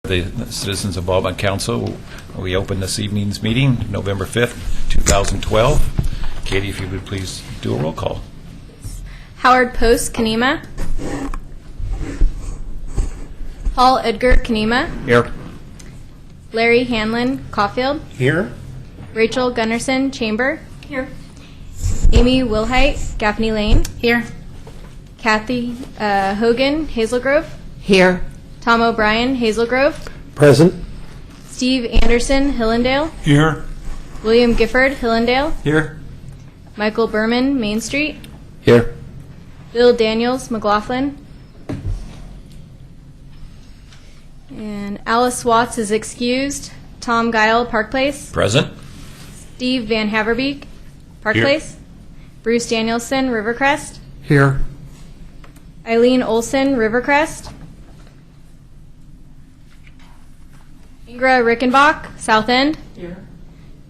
The Citizens Involvement Council, we open this evening's meeting, November 5th, 2012. Katie, if you would please do a roll call. Howard Post, Kanema. Paul Edgar, Kanema. Here. Larry Hanlon, Caulfield. Here. Rachel Gunnarsson, Chamber. Here. Amy Wilhite, Gaffney Lane. Here. Kathy Hogan, Hazel Grove. Here. Tom O'Brien, Hazel Grove. Present. Steve Anderson, Hillendale. Here. William Gifford, Hillendale. Here. Michael Berman, Main Street. Here. Bill Daniels, McLaughlin. And Alice Watts is excused. Tom Guile, Park Place. Present. Steve Van Haverbeek, Park Here. Place. Bruce Danielson, Rivercrest. Here. Eileen Olson, Rivercrest. Ingra Rickenbach, South End. Here.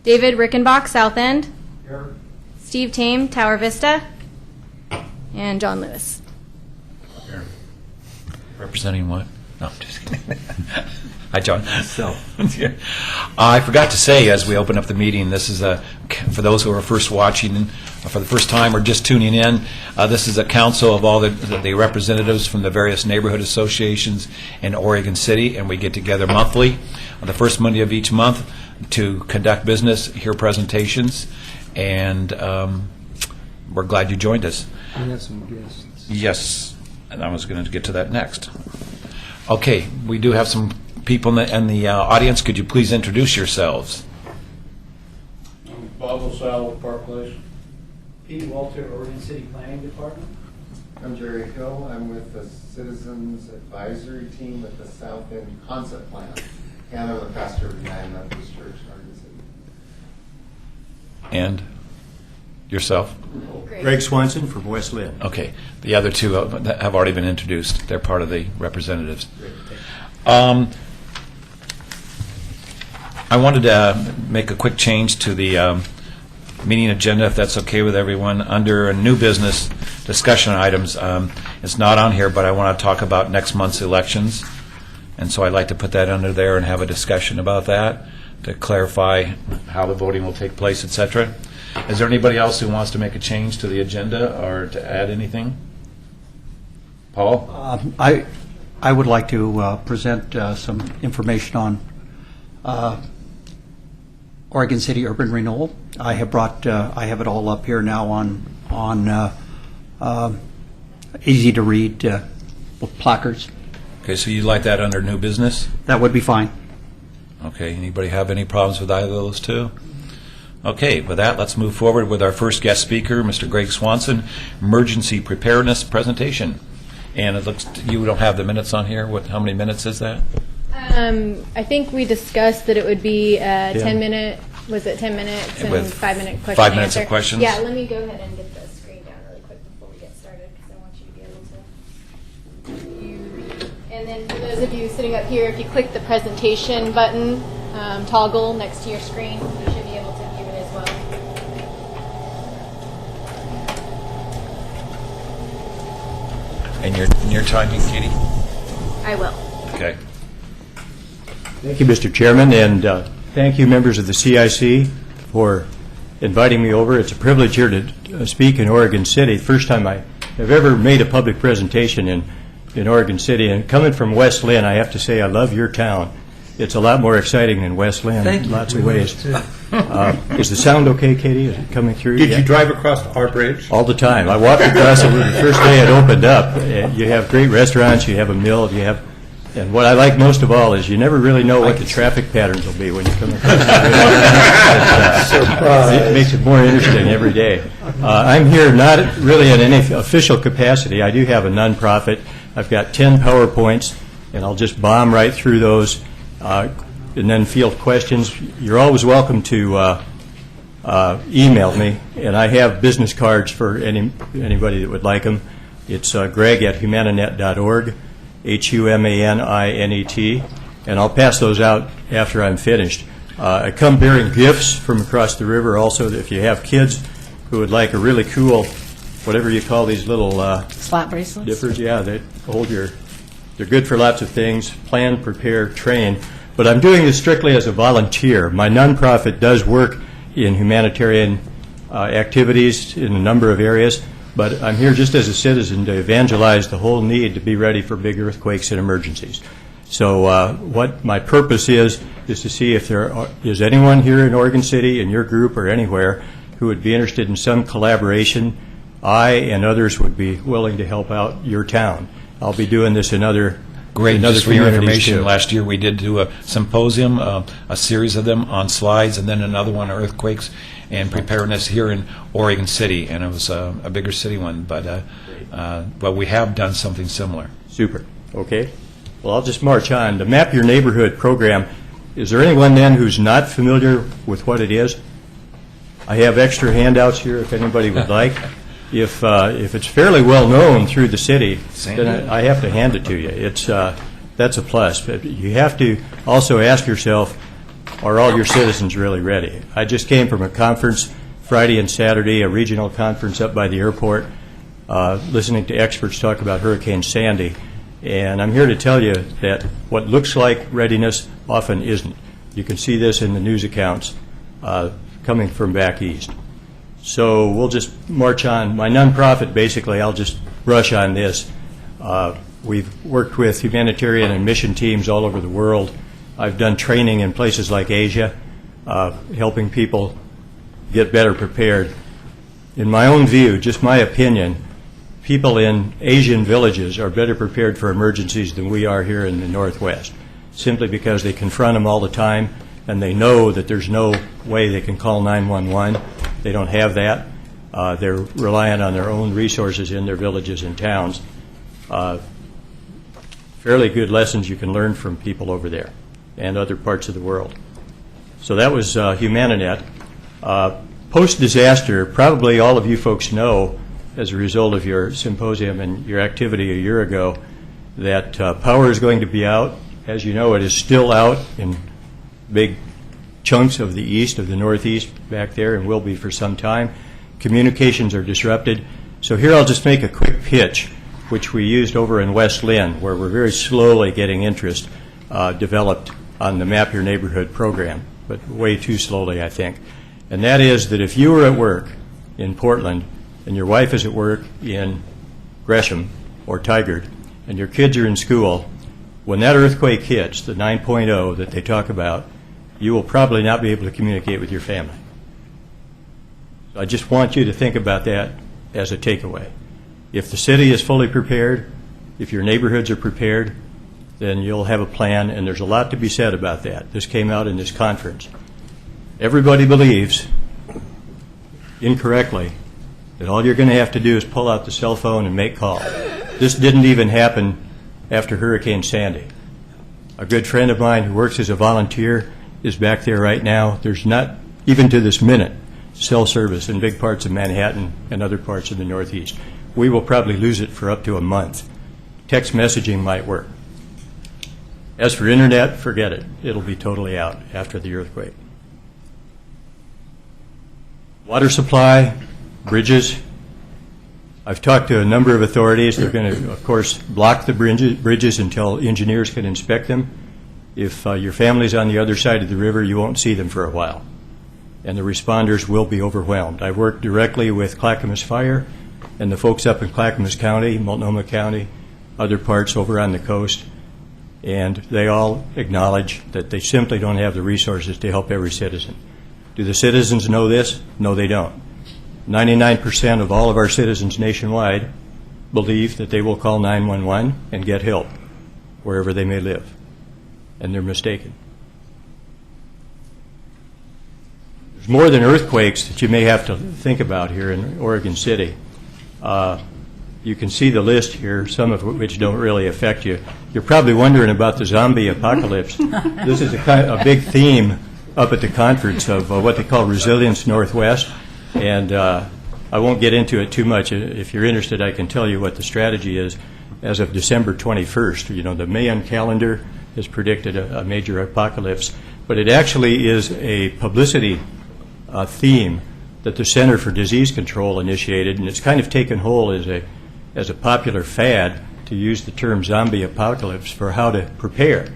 David Rickenbach, South End. Here. Steve Tame, Tower Vista. And John Lewis. Representing what? No, I'm just kidding. Hi, John. So. I forgot to say, as we open up the meeting, this is for those who are first watching for the first time or just tuning in, this is a council of all the representatives from the various neighborhood associations in Oregon City, and we get together monthly on the first Monday of each month to conduct business, hear presentations, and we're glad you joined us. We have some guests. Yes, and I was going to get to that next. Okay, we do have some people in the audience. Could you please introduce yourselves? I'm Bob LaSalle with Park Place. Pete Walter, Oregon City Planning Department. I'm Jerry Hill. I'm with the Citizens Advisory Team with the South End Concept Plan. And I'm the pastor of United Methodist Church in Oregon City. And yourself? Greg Swanson from West Lynn. Okay. The other two have already been introduced. They're part of the representatives. I wanted to make a quick change to the meeting agenda, if that's okay with everyone. Under new business discussion items, it's not on here, but I want to talk about next month's elections. And so I'd like to put that under there and have a discussion about that to clarify how the voting will take place, et cetera. Is there anybody else who wants to make a change to the agenda or to add anything? Paul? I would like to present some information on Oregon City Urban Renewal. I have it all up here now on easy to read placards. Okay, so you'd like that under new business? That would be fine. Okay, anybody have any problems with either of those two? Okay, with that, let's move forward with our first guest speaker, Mr. Greg Swanson, Emergency Preparedness Presentation. And it looks, you don't have the minutes on here. How many minutes is that? I think we discussed that it would be 10 minute, was it 10 minutes and With 5 minute question 5 minutes answer. of questions? Yeah, let me go ahead and get the screen down really quick before we get started because I want you to be able to. And then for those of you sitting up here, if you click the presentation button, toggle next to your screen, you should be able to view it as well. And your timing, Katie? I will. Okay. Thank you, Mr. Chairman, and thank you, members of the CIC, for inviting me over. It's a privilege here to speak in Oregon City. First time I have ever made a public presentation in Oregon City. And coming from West Lynn, I have to say I love your town. It's a lot more exciting than West Lynn in lots of ways. Is the sound okay, Katie? Is it coming through? Did you drive across our bridge? All the time. I walked across it the first day it opened up. You have great restaurants, you have a mill, and what I like most of all is you never really know what the traffic patterns will be when you come across the bridge. It makes it more interesting every day. I'm here not really in any official capacity. I do have a nonprofit. I've got 10 PowerPoints, and I'll just bomb right through those and then field questions. You're always welcome to email me, and I have business cards for anybody that would like them. It's greg@humaninet.org, HUMANINET, and I'll pass those out after I'm finished. I come bearing gifts from across the river also. If you have kids who would like a really cool, whatever you call these little Slap bracelets? dippers, yeah, they hold your They're good for lots of things: plan, prepare, train. But I'm doing this strictly as a volunteer. My nonprofit does work in humanitarian activities in a number of areas, but I'm here just as a citizen to evangelize the whole need to be ready for big earthquakes and emergencies. So what my purpose is to see if there is anyone here in Oregon City, in your group or anywhere, who would be interested in some collaboration. I and others would be willing to help out your town. I'll be doing this in other Great. Just for your communities, information, too. last year we did do a symposium, a series of them on slides, and then another one on earthquakes and preparedness here in Oregon City, and it was a bigger city one, but we have done something similar. Super. Okay. Well, I'll just march on. The Map Your Neighborhood program, is there anyone then who's not familiar with what it is? I have extra handouts here if anybody would like. If it's fairly well known through the city, then I have to hand it to you. It's that's a plus. But you have to also ask yourself, are all your citizens really ready? I just came from a conference Friday and Saturday, a regional conference up by the airport, listening to experts talk about Hurricane Sandy. And I'm here to tell you that what looks like readiness often isn't. You can see this in the news accounts coming from back east. So we'll just march on. My nonprofit, basically, I'll just rush on this. We've worked with humanitarian and mission teams all over the world. I've done training in places like Asia, helping people get better prepared. In my own view, just my opinion, people in Asian villages are better prepared for emergencies than we are here in the Northwest, simply because they confront them all the time, and they know that there's no way they can call 911. They don't have that. They're reliant on their own resources in their villages and towns. Fairly good lessons you can learn from people over there and other parts of the world. So that was Humaninet. Post-disaster, probably all of you folks know, as a result of your symposium and your activity a year ago, that power is going to be out. As you know, it is still out in big chunks of the east, of the northeast back there, and will be for some time. Communications are disrupted. So here I'll just make a quick pitch, which we used over in West Lynn, where we're very slowly getting interest developed on the Map Your Neighborhood program, but way too slowly, I think. And that is that if you were at work in Portland and your wife is at work in Gresham or Tigard and your kids are in school, when that earthquake hits, the 9.0 that they talk about, you will probably not be able to communicate with your family. So I just want you to think about that as a takeaway. If the city is fully prepared, if your neighborhoods are prepared, then you'll have a plan, and there's a lot to be said about that. This came out in this conference. Everybody believes, incorrectly, that all you're going to have to do is pull out the cell phone and make calls. This didn't even happen after Hurricane Sandy. A good friend of mine who works as a volunteer is back there right now. There's not, even to this minute, cell service in big parts of Manhattan and other parts of the Northeast. We will probably lose it for up to a month. Text messaging might work. As for internet, forget it. It'll be totally out after the earthquake. Water supply, bridges. I've talked to a number of authorities. They're going to, of course, block the bridges until engineers can inspect them. If your family's on the other side of the river, you won't see them for a while, and the responders will be overwhelmed. I've worked directly with Clackamas Fire and the folks up in Clackamas County, Multnomah County, other parts over on the coast, and they all acknowledge that they simply don't have the resources to help every citizen. Do the citizens know this? No, they don't. 99% of all of our citizens nationwide believe that they will call 911 and get help wherever they may live, and they're mistaken. There's more than earthquakes that you may have to think about here in Oregon City. You can see the list here, some of which don't really affect you. You're probably wondering about the zombie apocalypse. This is a big theme up at the conference of what they call Resilience Northwest, and I won't get into it too much. If you're interested, I can tell you what the strategy is. As of December 21st, you know, the Mayan calendar has predicted a major apocalypse, but it actually is a publicity theme that the Center for Disease Control initiated, and it's kind of taken hold as a popular fad to use the term zombie apocalypse for how to prepare,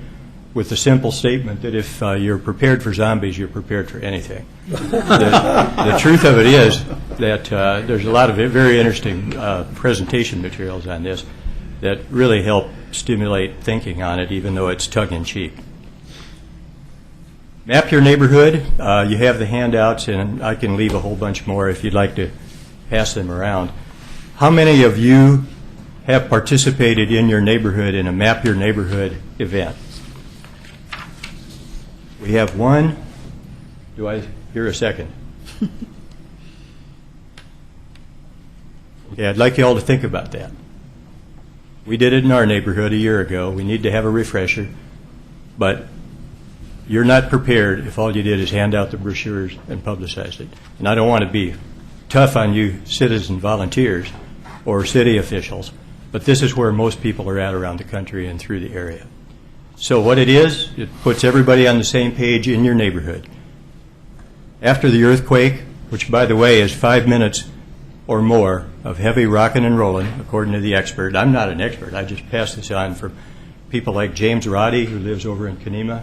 with the simple statement that if you're prepared for zombies, you're prepared for anything. The truth of it is that there's a lot of very interesting presentation materials on this that really help stimulate thinking on it, even though it's tongue-in-cheek. Map your neighborhood. You have the handouts, and I can leave a whole bunch more if you'd like to pass them around. How many of you have participated in your neighborhood in a Map Your Neighborhood event? We have one. Do I hear a second? Okay, I'd like you all to think about that. We did it in our neighborhood a year ago. We need to have a refresher, but you're not prepared if all you did is hand out the brochures and publicize it. And I don't want to be tough on you citizen volunteers or city officials, but this is where most people are at around the country and through the area. So what it is, it puts everybody on the same page in your neighborhood. After the earthquake, which by the way is 5 minutes or more of heavy rocking and rolling, according to the expert. I'm not an expert. I just pass this on from people like James Roddy, who lives over in Kenema.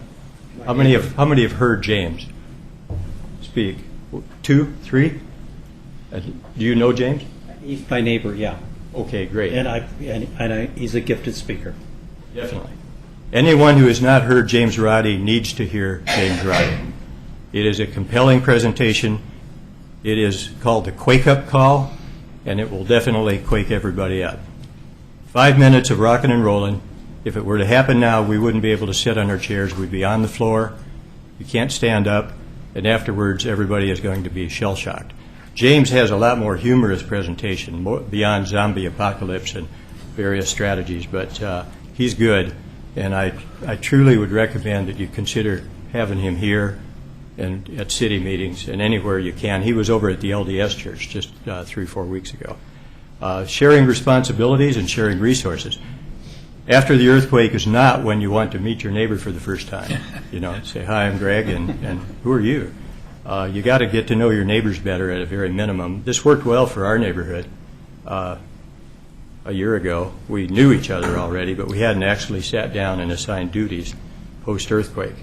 How many have heard James speak? 2, 3? Do you know James? He's my neighbor, yeah. Okay, great. And he's a gifted speaker. Definitely. Anyone who has not heard James Roddy needs to hear James Roddy. It is a compelling presentation. It is called the Quake Up Call, and it will definitely quake everybody up. 5 minutes of rocking and rolling. If it were to happen now, we wouldn't be able to sit on our chairs. We'd be on the floor. You can't stand up, and afterwards everybody is going to be shell-shocked. James has a lot more humorous presentation, beyond zombie apocalypse and various strategies, but he's good, and I truly would recommend that you consider having him here and at city meetings and anywhere you can. He was over at the LDS Church just 3-4 weeks ago. Sharing responsibilities and sharing resources. After the earthquake is not when you want to meet your neighbor for the first time. You know, say, hi, I'm Greg, and who are you? You got to get to know your neighbors better at a very minimum. This worked well for our neighborhood. A year ago, we knew each other already, but we hadn't actually sat down and assigned duties post-earthquake.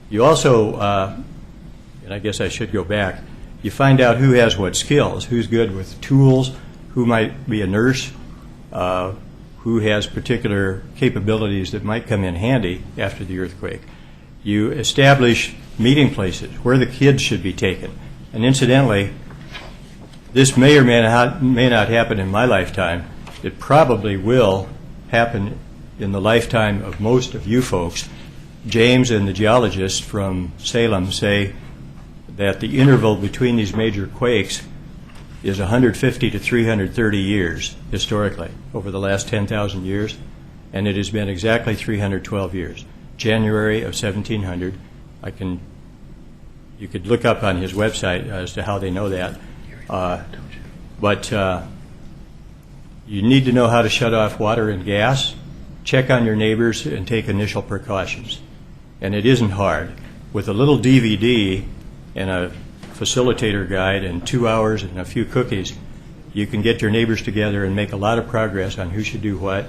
You also, and I guess I should go back, you find out who has what skills, who's good with tools, who might be a nurse, who has particular capabilities that might come in handy after the earthquake. You establish meeting places where the kids should be taken. And incidentally, this may or may not happen in my lifetime. It probably will happen in the lifetime of most of you folks. James and the geologists from Salem say that the interval between these major quakes is 150 to 330 years historically over the last 10,000 years, and it has been exactly 312 years. January of 1700. You could look up on his website as to how they know that. But you need to know how to shut off water and gas, check on your neighbors, and take initial precautions. And it isn't hard. With a little DVD and a facilitator guide and 2 hours and a few cookies, you can get your neighbors together and make a lot of progress on who should do what,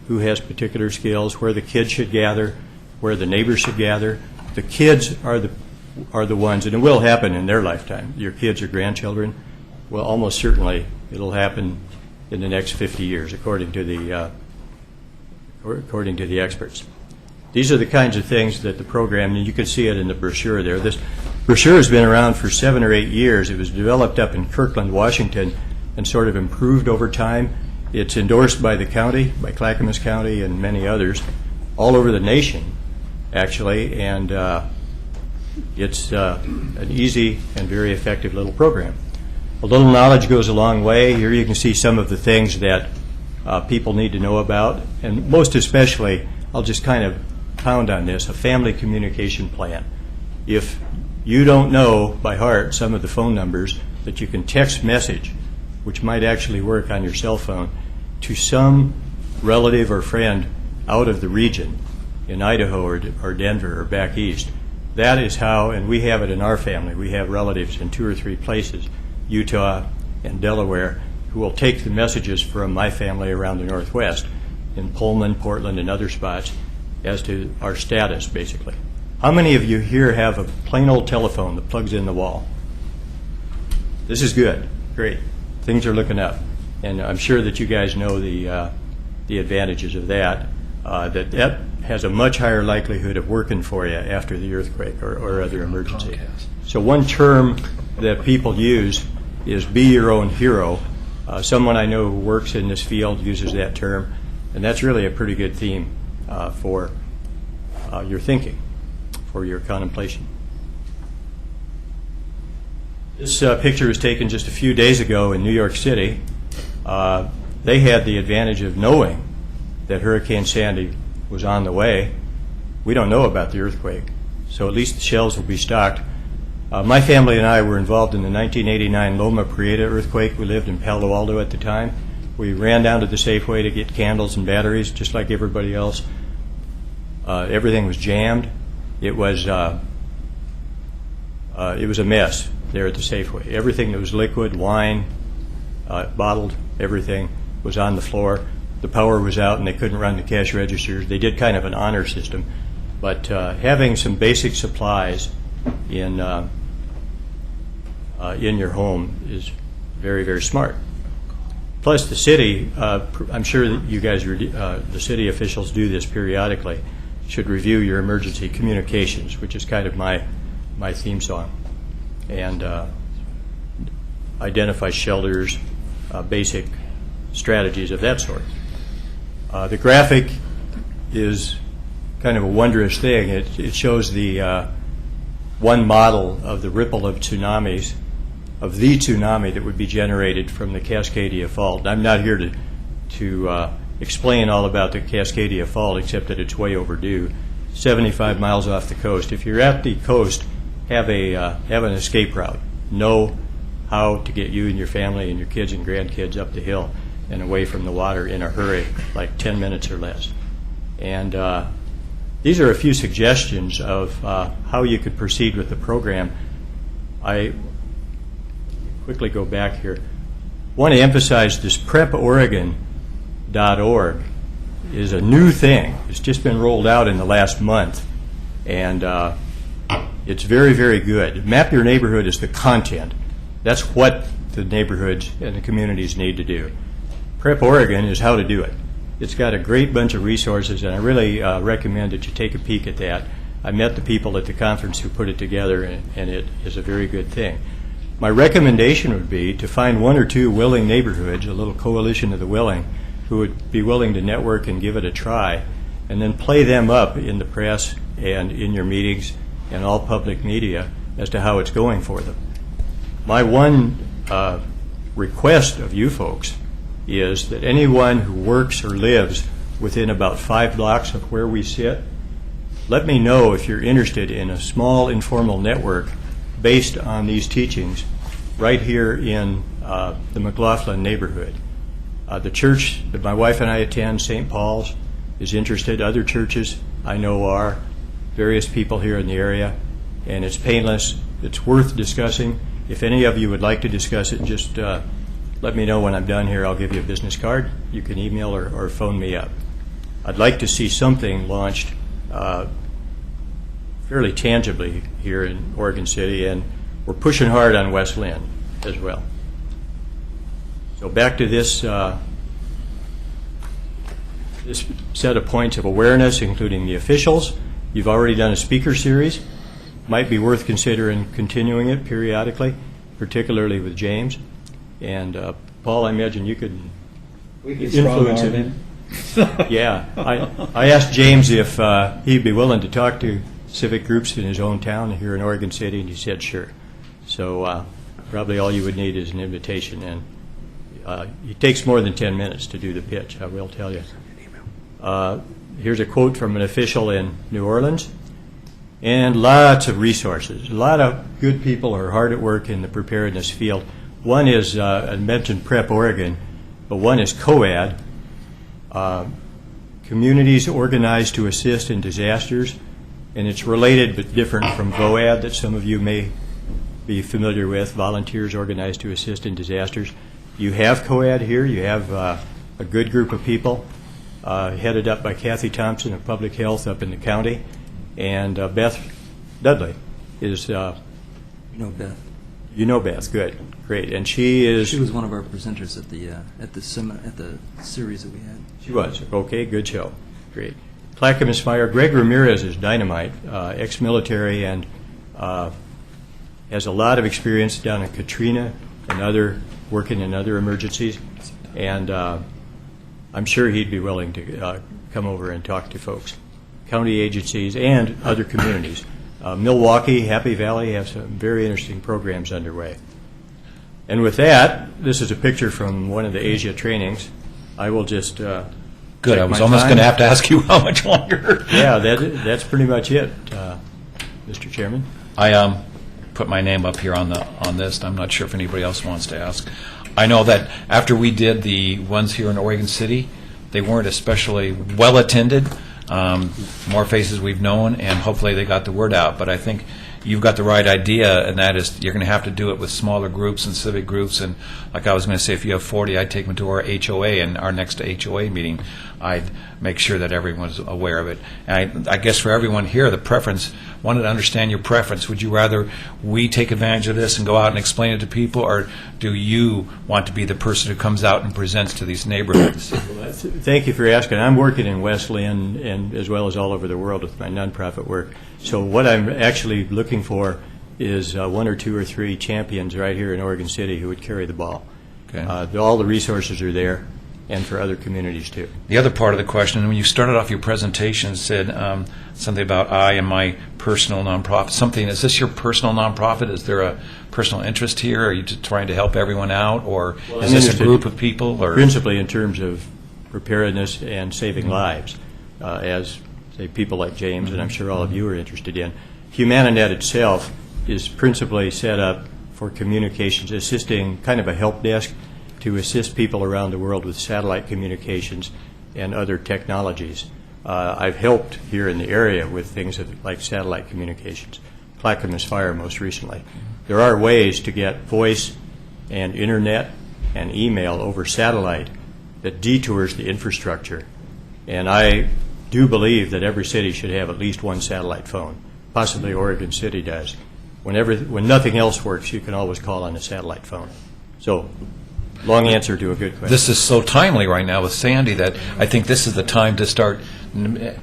who has particular skills, where the kids should gather, where the neighbors should gather. The kids are the ones, and it will happen in their lifetime. Your kids or grandchildren, well, almost certainly it'll happen in the next 50 years, according to the experts. These are the kinds of things that the program, and you can see it in the brochure there. This brochure has been around for 7 or 8 years. It was developed up in Kirkland, Washington, and sort of improved over time. It's endorsed by the county, by Clackamas County and many others, all over the nation, actually, and it's an easy and very effective little program. A little knowledge goes a long way. Here you can see some of the things that people need to know about, and most especially, I'll just kind of pound on this, a family communication plan. If you don't know by heart some of the phone numbers that you can text message, which might actually work on your cell phone, to some relative or friend out of the region in Idaho or Denver or back east, that is how, and we have it in our family, we have relatives in 2 or 3 places, Utah and Delaware, who will take the messages from my family around the Northwest in Pullman, Portland, and other spots as to our status, basically. How many of you here have a plain old telephone that plugs in the wall? This is good. Great. Things are looking up. And I'm sure that you guys know the advantages of that. That has a much higher likelihood of working for you after the earthquake or other emergency. So one term that people use is be your own hero. Someone I know who works in this field uses that term, and that's really a pretty good theme for your thinking, for your contemplation. This picture was taken just a few days ago in New York City. They had the advantage of knowing that Hurricane Sandy was on the way. We don't know about the earthquake, so at least the shelves will be stocked. My family and I were involved in the 1989 Loma Prieta earthquake. We lived in Palo Alto at the time. We ran down to the Safeway to get candles and batteries, just like everybody else. Everything was jammed. It was a mess there at the Safeway. Everything that was liquid, wine, bottled, everything was on the floor. The power was out and they couldn't run the cash registers. They did kind of an honor system, but having some basic supplies in your home is very, very smart. Plus, the city, I'm sure that you guys, the city officials do this periodically, should review your emergency communications, which is kind of my theme song, and identify shelters, basic strategies of that sort. The graphic is kind of a wondrous thing. It shows the one model of the ripple of tsunamis, of the tsunami that would be generated from the Cascadia Fault. I'm not here to explain all about the Cascadia Fault, except that it's way overdue. 75 miles off the coast. If you're at the coast, have an escape route. Know how to get you and your family and your kids and grandkids up the hill and away from the water in a hurry, like 10 minutes or less. And these are a few suggestions of how you could proceed with the program. I quickly go back here. Want to emphasize this PrepOregon.org is a new thing. It's just been rolled out in the last month, and it's very, very good. Map Your Neighborhood is the content. That's what the neighborhoods and the communities need to do. Prep Oregon is how to do it. It's got a great bunch of resources, and I really recommend that you take a peek at that. I met the people at the conference who put it together, and it is a very good thing. My recommendation would be to find one or two willing neighborhoods, a little coalition of the willing, who would be willing to network and give it a try, and then play them up in the press and in your meetings and all public media as to how it's going for them. My one request of you folks is that anyone who works or lives within about 5 blocks of where we sit, let me know if you're interested in a small informal network based on these teachings right here in the McLaughlin neighborhood. The church that my wife and I attend, St. Paul's, is interested. Other churches I know are. Various people here in the area. And it's painless. It's worth discussing. If any of you would like to discuss it, just let me know when I'm done here. I'll give you a business card. You can email or phone me up. I'd like to see something launched fairly tangibly here in Oregon City, and we're pushing hard on West Lynn as well. So back to this this set of points of awareness, including the officials. You've already done a speaker series. Might be worth considering continuing it periodically, particularly with James. And Paul, I imagine you could influence it. Yeah, I asked James if he'd be willing to talk to civic groups in his own town here in Oregon City, and he said sure. So probably all you would need is an invitation, and it takes more than 10 minutes to do the pitch, I will tell you. Here's a quote from an official in New Orleans. And lots of resources. A lot of good people are hard at work in the preparedness field. One is, I mentioned Prep Oregon, but one is COAD, Communities Organized to Assist in Disasters, and it's related but different from VOAD that some of you may be familiar with, Volunteers Organized to Assist in Disasters. You have COAD here. You have a good group of people. headed up by Kathy Thompson of Public Health up in the county, and Beth Dudley is, You know Beth. you know Beth, good, great, and she is... She was one of our presenters at the series that we had. She was. Okay, good show. Great. Clackamas Fire, Greg Ramirez is dynamite, ex-military, and has a lot of experience down in Katrina and working in other emergencies. And I'm sure he'd be willing to come over and talk to folks, county agencies, and other communities. Milwaukee, Happy Valley have some very interesting programs underway. And with that, this is a picture from one of the Asia trainings. I will just Good, I was almost going to have to ask you how much longer. Yeah, that's pretty much it, Mr. Chairman. I put my name up here on this. I'm not sure if anybody else wants to ask. I know that after we did the ones here in Oregon City, they weren't especially well attended. More faces we've known, and hopefully they got the word out. But I think you've got the right idea, and that is you're going to have to do it with smaller groups and civic groups. And like I was going to say, if you have 40, I'd take them to our HOA, and our next HOA meeting, I'd make sure that everyone's aware of it. And I guess for everyone here, the preference, wanted to understand your preference. Would you rather we take advantage of this and go out and explain it to people, or do you want to be the person who comes out and presents to these neighborhoods? Thank you for asking. I'm working in West Lynn and as well as all over the world with my nonprofit work. So what I'm actually looking for is one or two or three champions right here in Oregon City who would carry the ball. Okay. All the resources are there, and for other communities too. The other part of the question, when you started off your presentation, said something about I and my personal nonprofit. Something, is this your personal nonprofit? Is there a personal interest here? Are you just trying to help everyone out, or is this a group of people? Or principally in terms of preparedness and saving lives, as say people like James, and I'm sure all of you are interested in. Humaninet itself is principally set up for communications, assisting kind of a help desk to assist people around the world with satellite communications and other technologies. I've helped here in the area with things like satellite communications, Clackamas Fire most recently. There are ways to get voice and internet and email over satellite that detours the infrastructure. And I do believe that every city should have at least one satellite phone. Possibly Oregon City does. When nothing else works, you can always call on a satellite phone. So, long answer to a good question. this is so timely right now with Sandy that I think this is the time to start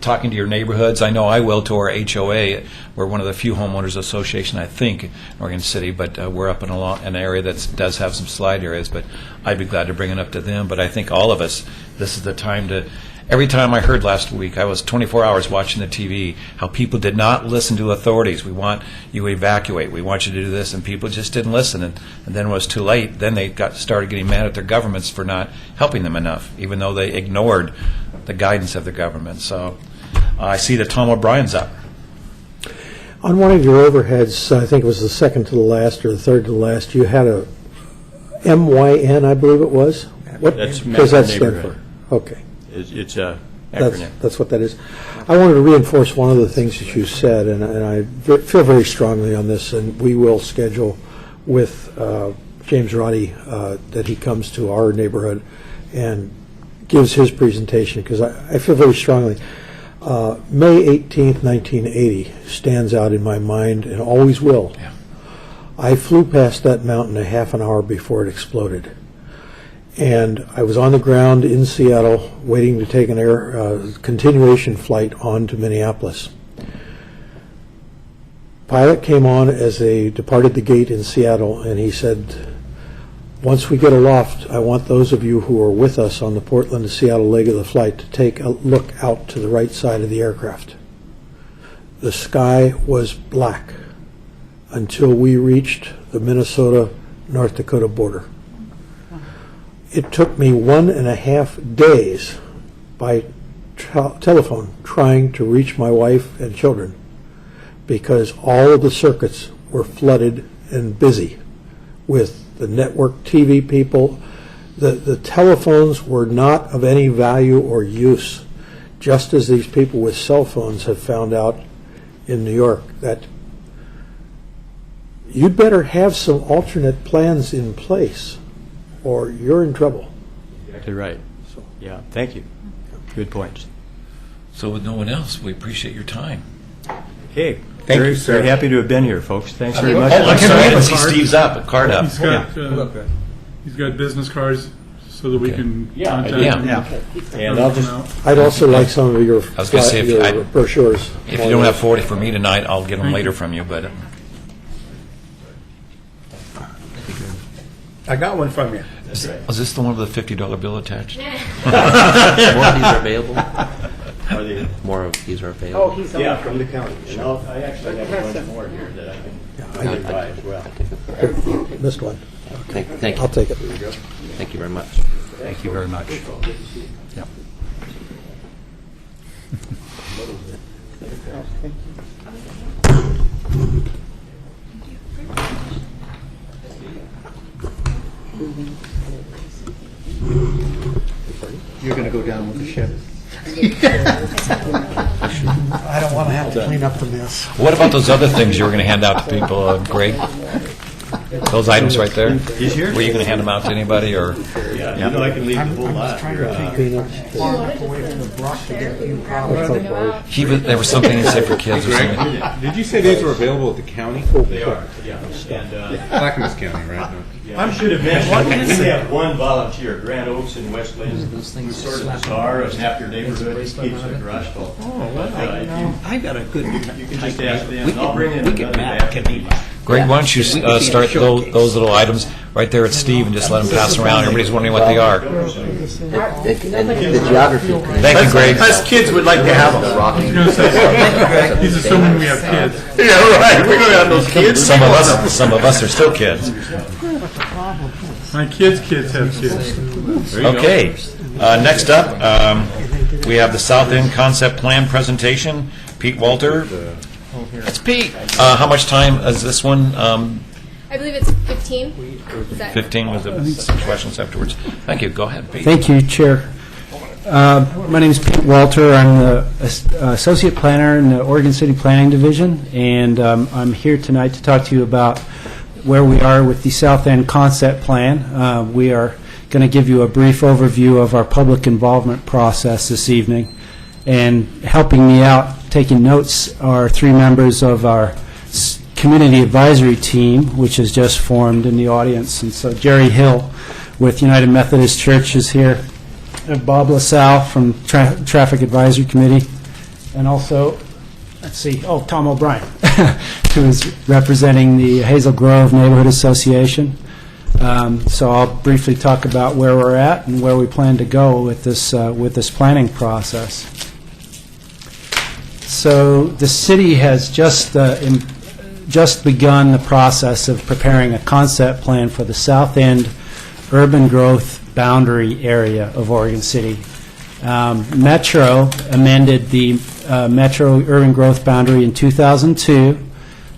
talking to your neighborhoods. I know I will, to our HOA. We're one of the few homeowners association, I think, in Oregon City, but we're up in an area that does have some slide areas, but I'd be glad to bring it up to them. But I think all of us, this is the time to... Every time I heard last week, I was 24 hours watching the TV, how people did not listen to authorities. We want you to evacuate. We want you to do this, and people just didn't listen. And then it was too late. Then they started getting mad at their governments for not helping them enough, even though they ignored the guidance of the government. So I see that Tom O'Brien's up. On one of your overheads, I think it was the second to the last or the third to the last, you had a MYN, I believe it was? What That's does that Metro stand Neighborhood. for? Okay. It's a acronym. That's what that is. I wanted to reinforce one of the things that you said, and I feel very strongly on this, and we will schedule with James Roddy that he comes to our neighborhood and gives his presentation, because I feel very strongly. May 18th, 1980 stands out in my mind and always will. Yeah. I flew past that mountain a half an hour before it exploded. And I was on the ground in Seattle waiting to take an continuation flight on to Minneapolis. Pilot came on as they departed the gate in Seattle, and he said, once we get aloft, I want those of you who are with us on the Portland to Seattle leg of the flight to take a look out to the right side of the aircraft. The sky was black until we reached the Minnesota-North Dakota border. It took me 1.5 days by telephone trying to reach my wife and children because all of the circuits were flooded and busy with the network TV people. The telephones were not of any value or use, just as these people with cell phones have found out in New York that you'd better have some alternate plans in place or you're in trouble. Exactly right. So, yeah, thank you. Good points. So with no one else, we appreciate your time. Okay. Thank Very- you, sir. Very happy to have been here, folks. Thanks very much. Oh, I'm sorry, I didn't see Steve's card up. He's got business cards so that we can contact him. And I'll just, I'd also like some of your I was gonna say, if your I- brochures. If you don't have 40 for me tonight, I'll get them later from you, but I got one from you. is this the one with the $50 bill attached? More of these are available. are they, More of these are available. yeah, from the county. And I actually have a bunch more here that I can buy as well. Missed one. Thank I'll you. take it. Thank you very much. Thank you very much. Yep. You're going to go down with the ship. I don't want to have to clean up the mess. What about those other things you were going to hand out to people, Greg? Those items right there? He's here? Were you going to hand them out to anybody, or? Yeah, you know I can leave the whole lot here. There was something he said for kids or something. Did you say these were available at the county? They are, yeah. And Clackamas County, right? I should have mentioned, we have one volunteer, Grant Oaks in West Lynn, Those things who's sort of the star of After Neighborhood, he keeps the garage full. I got a good. You can just ask them, I'll bring in another after. Greg, why don't you start those little items right there at Steve and just let them pass around? Everybody's wondering what they are. And the geography. Thank you, Greg. Us kids would like to have them. He's assuming we have kids. Yeah, right. We don't have those kids. Some of us are still kids. My kids' kids have kids. Okay, next up, we have the South End Concept Plan presentation. Pete Walter. It's Pete. How much time is this one? I believe it's 15. Is that 15 with some questions afterwards. Thank you. Go ahead, Pete. Thank you, Chair. My name is Pete Walter. I'm the Associate Planner in the Oregon City Planning Division, and I'm here tonight to talk to you about where we are with the South End Concept Plan. We are going to give you a brief overview of our public involvement process this evening. And helping me out, taking notes, are three members of our community advisory team, which has just formed in the audience. And so Jerry Hill with United Methodist Church is here, and Bob LaSalle from Traffic Advisory Committee, and also, Tom O'Brien, who is representing the Hazel Grove Neighborhood Association. So I'll briefly talk about where we're at and where we plan to go with this planning process. So the city has just begun the process of preparing a concept plan for the South End urban growth boundary area of Oregon City. Metro amended the Metro urban growth boundary in 2002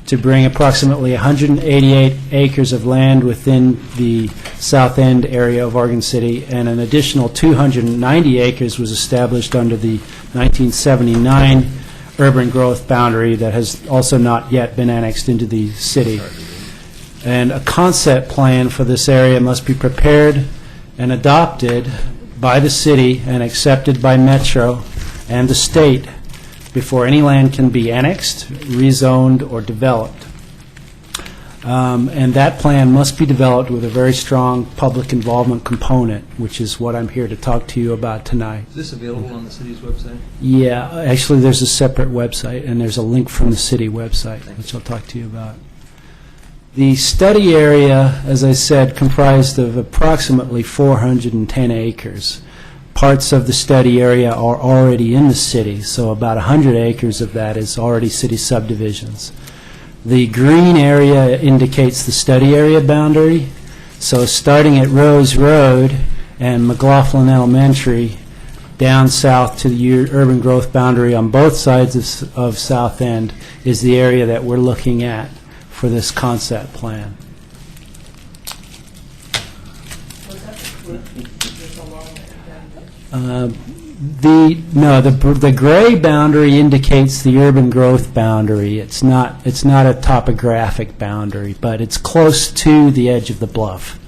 to bring approximately 188 acres of land within the South End area of Oregon City, and an additional 290 acres was established under the 1979 urban growth boundary that has also not yet been annexed into the city. And a concept plan for this area must be prepared and adopted by the city and accepted by Metro and the state before any land can be annexed, rezoned, or developed. And that plan must be developed with a very strong public involvement component, which is what I'm here to talk to you about tonight. Is this available on the city's website? Yeah, actually, there's a separate website, and there's a link from the city website, which I'll talk to you about. The study area, as I said, comprised of approximately 410 acres. Parts of the study area are already in the city, so about 100 acres of that is already city subdivisions. The green area indicates the study area boundary, so starting at Rose Road and McLaughlin Elementary down south to the urban growth boundary on both sides of South End is the area that we're looking at for this concept plan. The gray boundary indicates the urban growth boundary. It's not a topographic boundary, but it's close to the edge of the bluff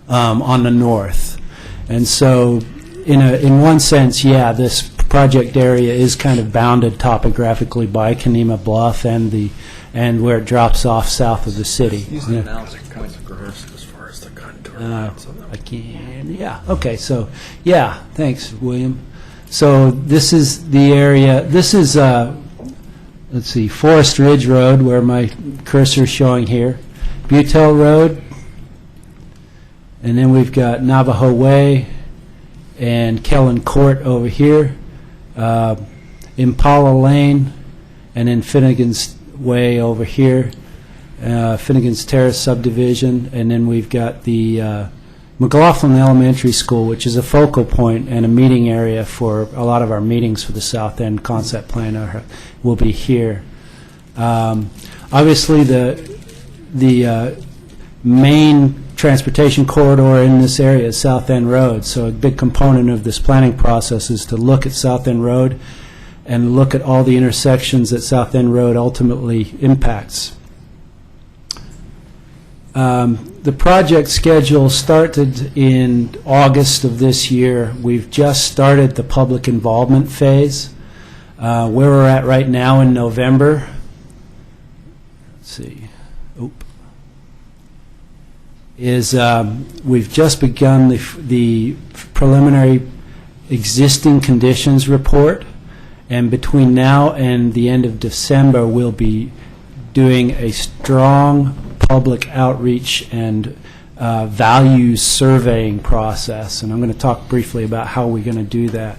on the north. And so in one sense, yeah, this project area is kind of bounded topographically by Kenema Bluff and where it drops off south of the city. Yeah. I can, yeah, okay, so, yeah, thanks, William. So this is the area, this is, let's see, Forest Ridge Road, where my cursor is showing here, Butel Road, and then we've got Navajo Way and Kellen Court over here, Impala Lane, and then Finnegan's Way over here, Finnegan's Terrace subdivision, and then we've got the McLaughlin Elementary School, which is a focal point and a meeting area for a lot of our meetings for the South End concept plan will be here. Obviously, the main transportation corridor in this area is South End Road, so a big component of this planning process is to look at South End Road and look at all the intersections that South End Road ultimately impacts. The project schedule started in August of this year. We've just started the public involvement phase. Where we're at right now in November, let's see, is we've just begun the preliminary existing conditions report, and between now and the end of December, we'll be doing a strong public outreach and values surveying process, and I'm going to talk briefly about how we're going to do that.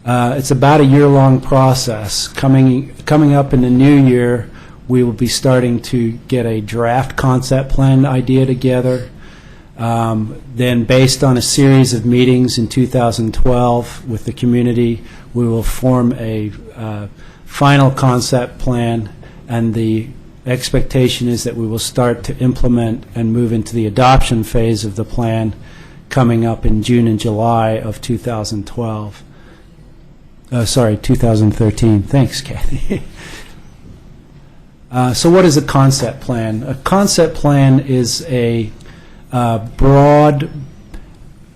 It's about a year-long process. Coming up in the new year, we will be starting to get a draft concept plan idea together. Then, based on a series of meetings in 2012 with the community, we will form a final concept plan, and the expectation is that we will start to implement and move into the adoption phase of the plan coming up in June and July of 2012. 2013. Thanks, Kathy. So what is a concept plan? A concept plan is a broad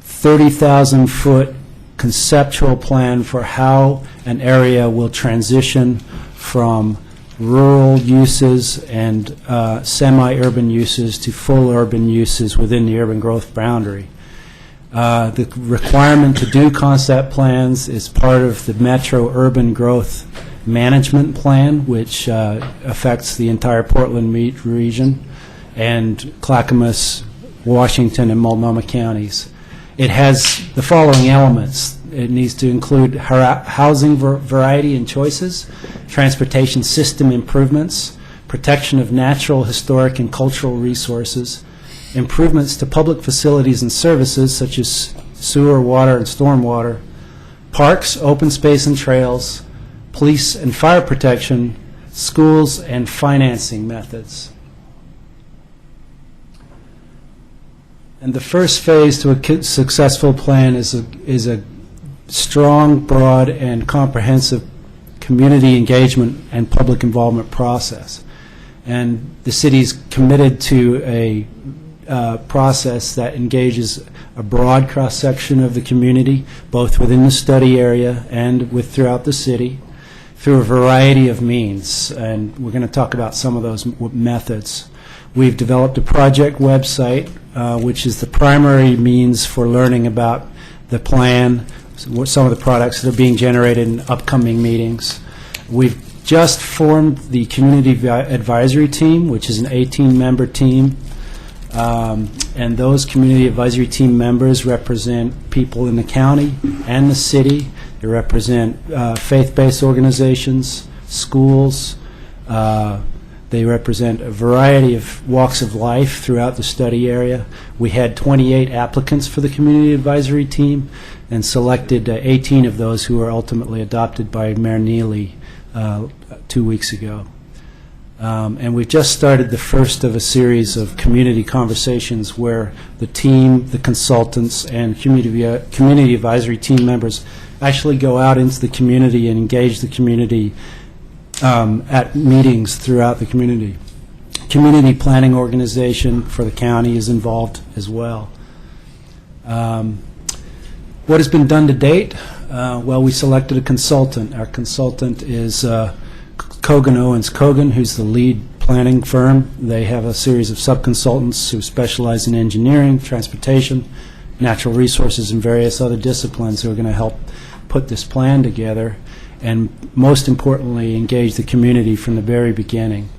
30,000-foot conceptual plan for how an area will transition from rural uses and semi-urban uses to full urban uses within the urban growth boundary. The requirement to do concept plans is part of the Metro Urban Growth Management Plan, which affects the entire Portland region and Clackamas, Washington, and Multnomah counties. It has the following elements. It needs to include housing variety and choices, transportation system improvements, protection of natural, historic, and cultural resources, improvements to public facilities and services such as sewer, water, and stormwater, parks, open space and trails, police and fire protection, schools, and financing methods. And the first phase to a successful plan is a strong, broad, and comprehensive community engagement and public involvement process. And the city's committed to a process that engages a broad cross-section of the community, both within the study area and throughout the city, through a variety of means. And we're going to talk about some of those methods. We've developed a project website, which is the primary means for learning about the plan, some of the products that are being generated in upcoming meetings. We've just formed the Community Advisory Team, which is an 18-member team. And those Community Advisory Team members represent people in the county and the city. They represent faith-based organizations, schools. They represent a variety of walks of life throughout the study area. We had 28 applicants for the Community Advisory Team and selected 18 of those who were ultimately adopted by Mayor Neely 2 weeks ago. And we've just started the first of a series of community conversations where the team, the consultants, and community advisory team members actually go out into the community and engage the community at meetings throughout the community. Community planning organization for the county is involved as well. What has been done to date? Well, we selected a consultant. Our consultant is Kogan Owens Kogan, who's the lead planning firm. They have a series of sub-consultants who specialize in engineering, transportation, natural resources, and various other disciplines who are going to help put this plan together and, most importantly, engage the community from the very beginning.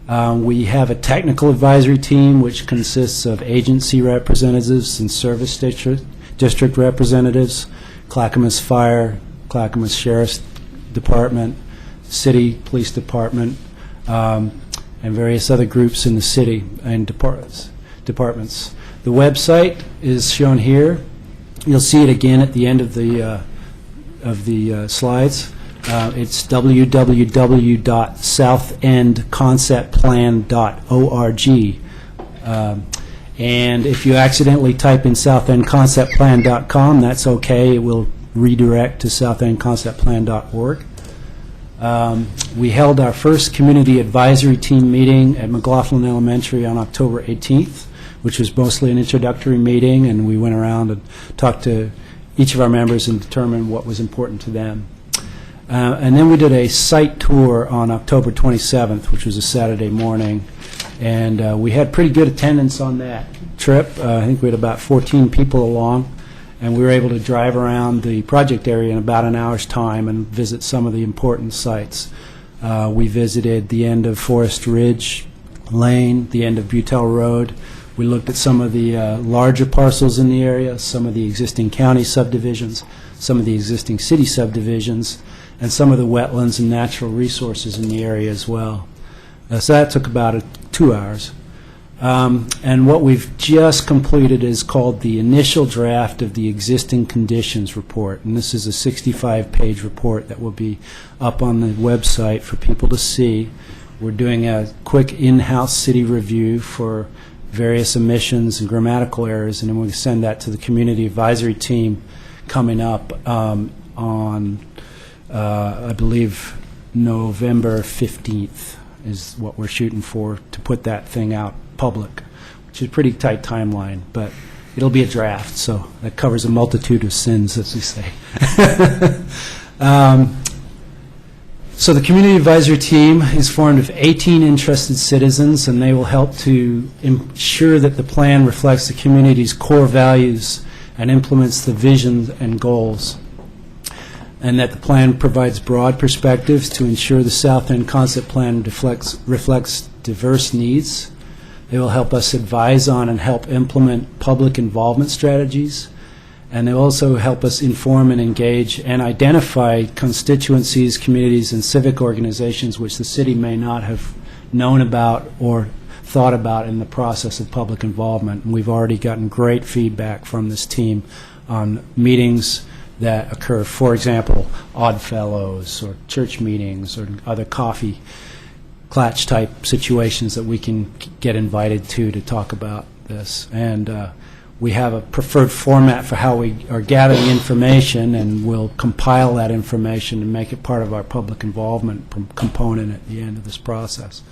We have a technical advisory team which consists of agency representatives and service district representatives, Clackamas Fire, Clackamas Sheriff's Department, City Police Department, and various other groups in the city and departments. The website is shown here. You'll see it again at the end of the slides. It's www.southendconceptplan.org. And if you accidentally type in southendconceptplan.com, that's okay. It will redirect to southendconceptplan.org. We held our first community advisory team meeting at McLaughlin Elementary on October 18th, which was mostly an introductory meeting, and we went around and talked to each of our members and determined what was important to them. And then we did a site tour on October 27th, which was a Saturday morning, and we had pretty good attendance on that trip. I think we had about 14 people along, and we were able to drive around the project area in about an hour's time and visit some of the important sites. We visited the end of Forest Ridge Lane, the end of Butel Road. We looked at some of the larger parcels in the area, some of the existing county subdivisions, some of the existing city subdivisions, and some of the wetlands and natural resources in the area as well. So that took about 2 hours. And what we've just completed is called the initial draft of the existing conditions report. And this is a 65-page report that will be up on the website for people to see. We're doing a quick in-house city review for various omissions and grammatical errors, and then we'll send that to the community advisory team coming up on, I believe, November 15th is what we're shooting for, to put that thing out public, which is a pretty tight timeline, but it'll be a draft, so that covers a multitude of sins, as we say. So the community advisory team is formed of 18 interested citizens, and they will help to ensure that the plan reflects the community's core values and implements the vision and goals, and that the plan provides broad perspectives to ensure the South End Concept Plan reflects diverse needs. They will help us advise on and help implement public involvement strategies, and they also help us inform and engage and identify constituencies, communities, and civic organizations which the city may not have known about or thought about in the process of public involvement. And we've already gotten great feedback from this team on meetings that occur, for example, Odd Fellows or church meetings or other coffee clatch type situations that we can get invited to talk about this. And we have a preferred format for how we are gathering information, and we'll compile that information and make it part of our public involvement component at the end of this process.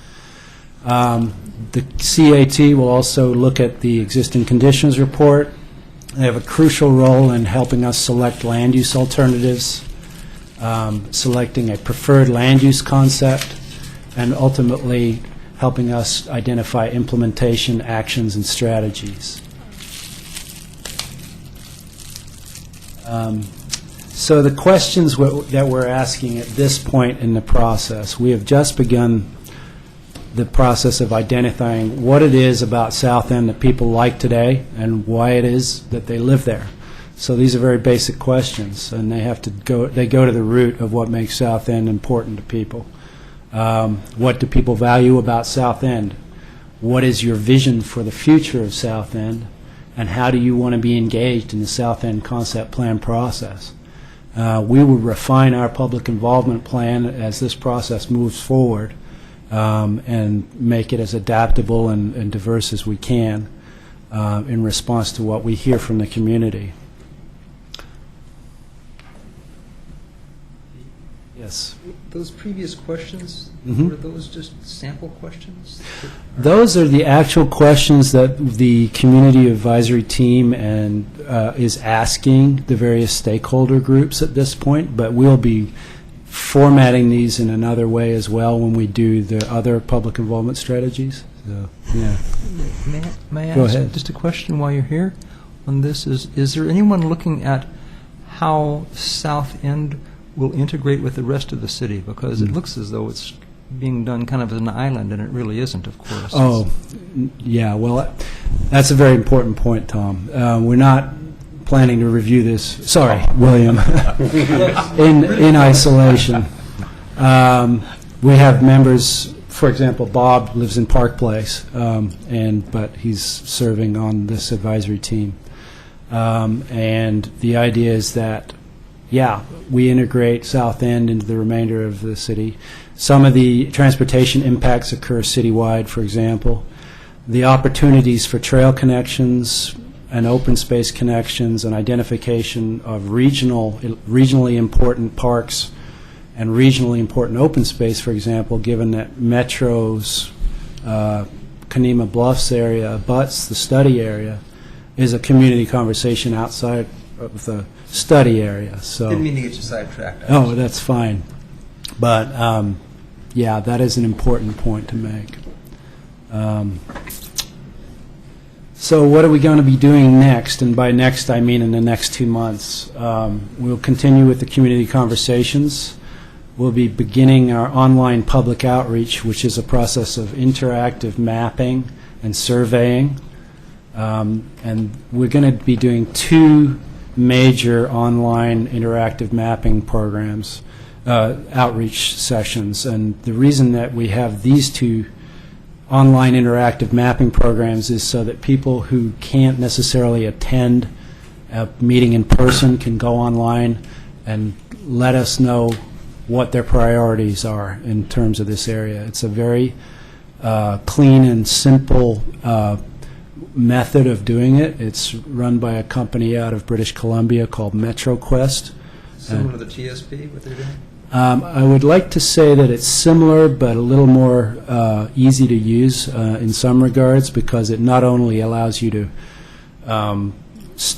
The CAT will also look at the existing conditions report. They have a crucial role in helping us select land use alternatives, selecting a preferred land use concept, and ultimately helping us identify implementation actions and strategies. So the questions that we're asking at this point in the process, we have just begun the process of identifying what it is about South End that people like today and why it is that they live there. So these are very basic questions, and they go to the root of what makes South End important to people. What do people value about South End? What is your vision for the future of South End? And how do you want to be engaged in the South End Concept Plan process? We will refine our public involvement plan as this process moves forward, and make it as adaptable and diverse as we can in response to what we hear from the community. Yes. those previous questions, Mhm. were those just sample questions? Those are the actual questions that the community advisory team and is asking the various stakeholder groups at this point, but we'll be formatting these in another way as well when we do the other public involvement strategies. So, yeah. May I Go ask ahead. just a question while you're here on this? Is there anyone looking at how South End will integrate with the rest of the city? Because it looks as though it's being done kind of as an island, and it really isn't, of course. Oh, yeah, well, that's a very important point, Tom. We're not planning to review this, sorry, William, in isolation. We have members, for example, Bob lives in Park Place, but he's serving on this advisory team. And the idea is that, yeah, we integrate South End into the remainder of the city. Some of the transportation impacts occur citywide, for example. The opportunities for trail connections and open space connections and identification of regionally important parks and regionally important open space, for example, given that Metro's Kanema Bluffs area abuts the study area, is a community conversation outside of the study area. So Didn't mean to get you sidetracked. oh, that's fine. But yeah, that is an important point to make. So what are we going to be doing next? And by next, I mean in the next 2 months. We'll continue with the community conversations. We'll be beginning our online public outreach, which is a process of interactive mapping and surveying. And we're going to be doing 2 major online interactive mapping programs, outreach sessions. And the reason that we have these 2 online interactive mapping programs is so that people who can't necessarily attend a meeting in person can go online and let us know what their priorities are in terms of this area. It's a very clean and simple method of doing it. It's run by a company out of British Columbia called MetroQuest. Similar to the TSP, what they're doing? I would like to say that it's similar, but a little more easy to use in some regards, because it not only allows you to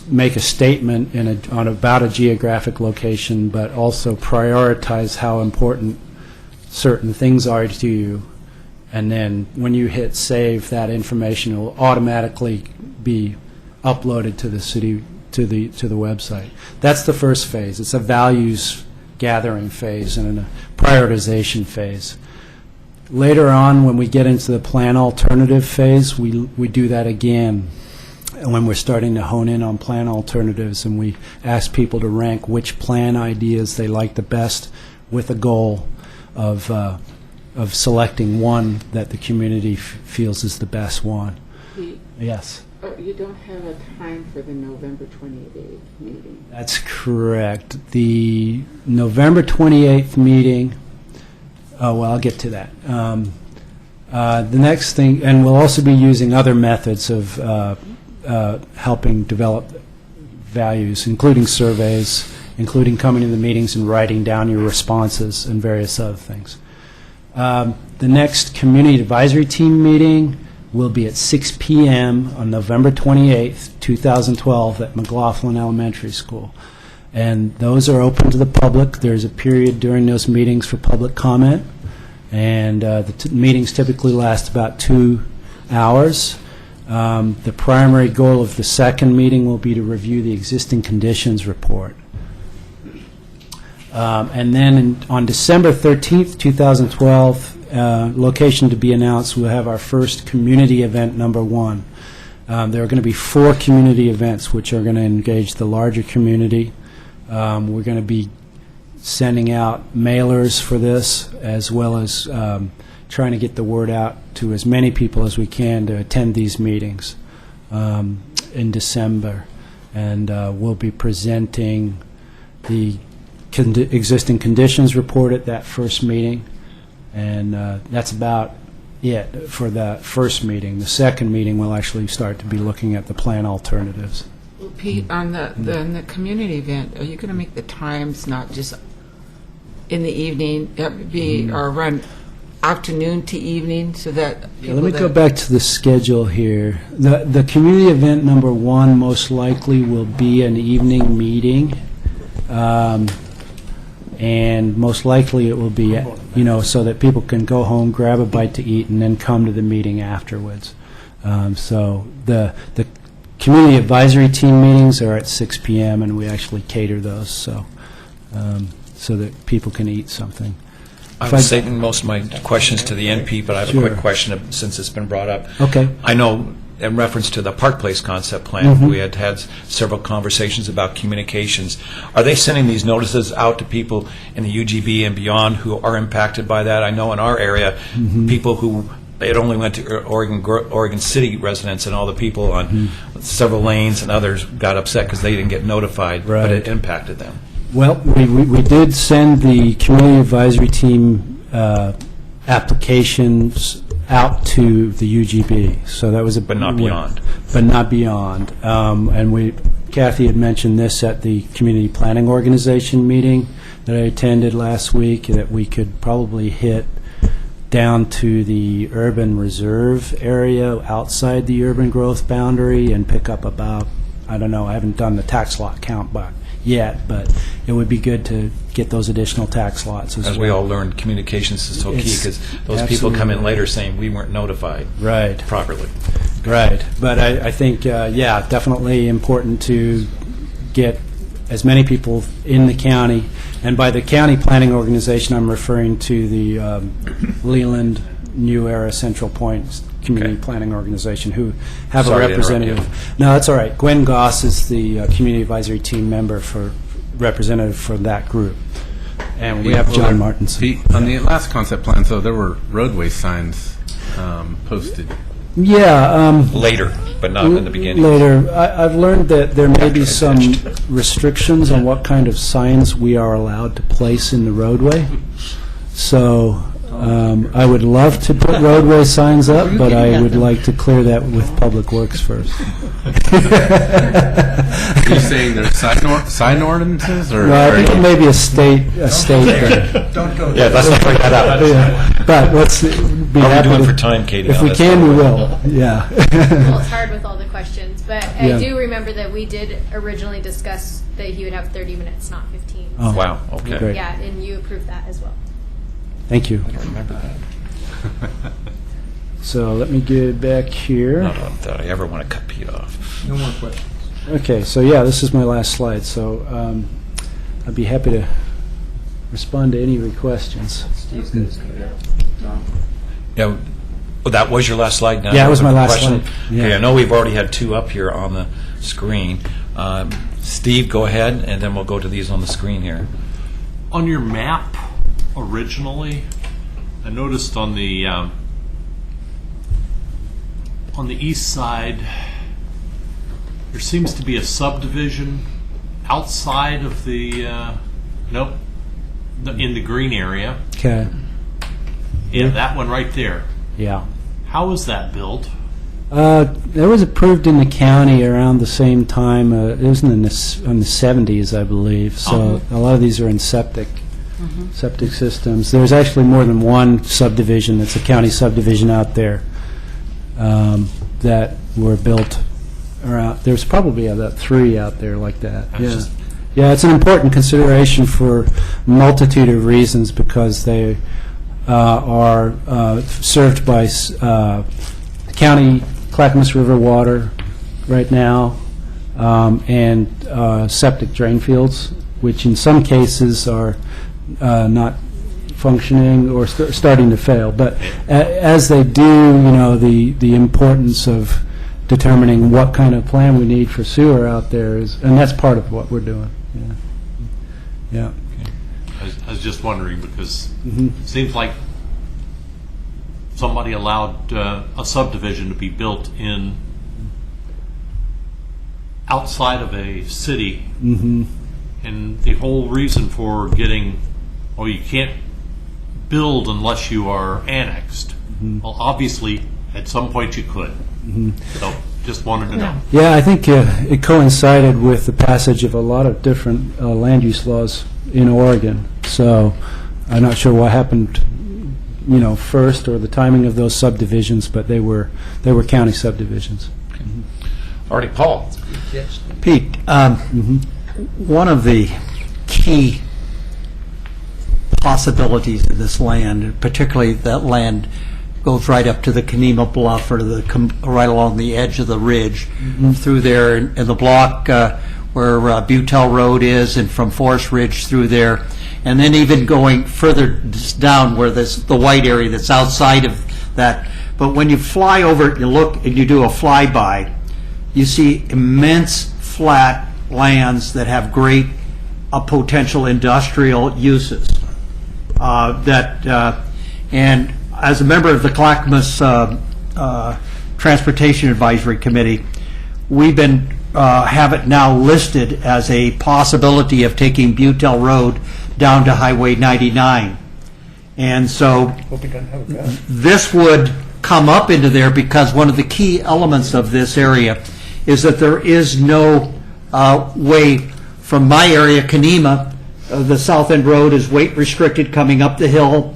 make a statement about a geographic location, but also prioritize how important certain things are to you. And then when you hit save, that information will automatically be uploaded to the city, to the website. That's the first phase. It's a values gathering phase and a prioritization phase. Later on, when we get into the plan alternative phase, we do that again. And when we're starting to hone in on plan alternatives, and we ask people to rank which plan ideas they like the best, with a goal of selecting one that the community feels is the best one. Yes. You don't have a time for the November 28th meeting. That's correct. The November 28th meeting, well, I'll get to that. The next thing, and we'll also be using other methods of helping develop values, including surveys, including coming to the meetings and writing down your responses and various other things. The next community advisory team meeting will be at 6 p.m. on November 28th, 2012 at McLaughlin Elementary School. And those are open to the public. There's a period during those meetings for public comment. And the meetings typically last about 2 hours. The primary goal of the second meeting will be to review the existing conditions report. And then on December 13th, 2012, location to be announced, we'll have our first community event number 1. There are going to be 4 community events which are going to engage the larger community. We're going to be sending out mailers for this, as well as trying to get the word out to as many people as we can to attend these meetings in December. And we'll be presenting the existing conditions report at that first meeting. And that's about it for that first meeting. The second meeting, we'll actually start to be looking at the plan alternatives. Well, Pete, on the community event, are you going to make the times not just in the evening, it would be, or run afternoon to evening, so that Yeah, let me go back to the schedule here. The community event number 1 most likely will be an evening meeting. And most likely it will be, so that people can go home, grab a bite to eat, and then come to the meeting afterwards. So the community advisory team meetings are at 6 p.m., and we actually cater those, so that people can eat something. I was saving most of my questions to the NP, but I have a quick question since it's been brought up. Okay. I know in reference to the Park Place concept plan, we had several conversations about communications. Are they sending these notices out to people in the UGB and beyond who are impacted by that? I know in our area, people who, it only went to Oregon City residents, and all the people on several lanes and others got upset because they didn't get notified, but it impacted them. Well, we did send the community advisory team applications out to the UGB, so that was a... But not beyond. But not beyond. And Kathy had mentioned this at the community planning organization meeting that I attended last week, that we could probably hit down to the urban reserve area outside the urban growth boundary and pick up about, I don't know, I haven't done the tax lot count yet, but it would be good to get those additional tax lots as well. We all learned, communications is so key, because those people come in later saying we weren't notified properly. Right. But I think, definitely important to get as many people in the county. And by the county planning organization, I'm referring to the Leland New Era Central Point Community Planning Organization, who have Sorry a representative. No, that's all right. Gwen Goss is the community advisory team member representative for that group. And we have John Martinson. On the last concept plan, so there were roadway signs posted. Yeah. Later, but not in the beginning. Later. I've learned that there may be some restrictions on what kind of signs we are allowed to place in the roadway. So I would love to put roadway signs up, but I would like to clear that with Public Works first. Are you saying there's sign ordinances? Or Well, I think it may be a state thing. Don't go there. Yeah, let's not bring that up. Yeah. But let's be How are happy we doing to- for time, Katie? If on we this can, one? we will. Yeah. Well, it's hard with all the questions, but Yeah. I do remember that we did originally discuss that he would have 30 minutes, not 15. Oh. Wow, okay. Great. Yeah, and you approved that as well. Thank you. I don't remember that. So let me get back here. Not that I ever want to cut Pete off. No more questions. Okay, so this is my last slide. So I'd be happy to respond to any questions. Yeah, well, that was your last slide now? Yeah, it was my last Question? slide. Yeah. Okay, I know we've already had 2 up here on the screen. Steve, go ahead, and then we'll go to these on the screen here. On your map, originally, I noticed on the east side, there seems to be a subdivision outside of the, in the green area. Okay. Yeah, that one right there. Yeah. How was that built? That was approved in the county around the same time. It was in the 70s, I believe. So a lot of these are in septic systems. There's actually more than one subdivision. It's a county subdivision out there that were built around. There's probably about 3 out there like that. Yeah, it's an important consideration for a multitude of reasons, because they are served by county Clackamas River water right now, and septic drain fields, which in some cases are not functioning or starting to fail. But as they do, the importance of determining what kind of plan we need for sewer out there and that's part of what we're doing. Yeah. I was just wondering, because it seems like somebody allowed a subdivision to be built in outside of a city, and the whole reason for getting, you can't build unless you are annexed. Well, obviously, at some point you could. So, just wanted to know. Yeah, I think it coincided with the passage of a lot of different land use laws in Oregon. So I'm not sure what happened, first, or the timing of those subdivisions, but they were county subdivisions. Already, Paul. Pete, one of the key possibilities of this land, particularly that land goes right up to the Kenema Bluff or right along the edge of the ridge through there, and the block where Butel Road is, and from Forest Ridge through there, and then even going further down where there's the white area that's outside of that. But when you fly over it, you look and you do a flyby, you see immense flat lands that have great potential industrial uses. And as a member of the Clackamas Transportation Advisory Committee, we've been have it now listed as a possibility of taking Butel Road down to Highway 99. And so this would come up into there because one of the key elements of this area is that there is no way from my area, Kenema, the South End Road is weight restricted coming up the hill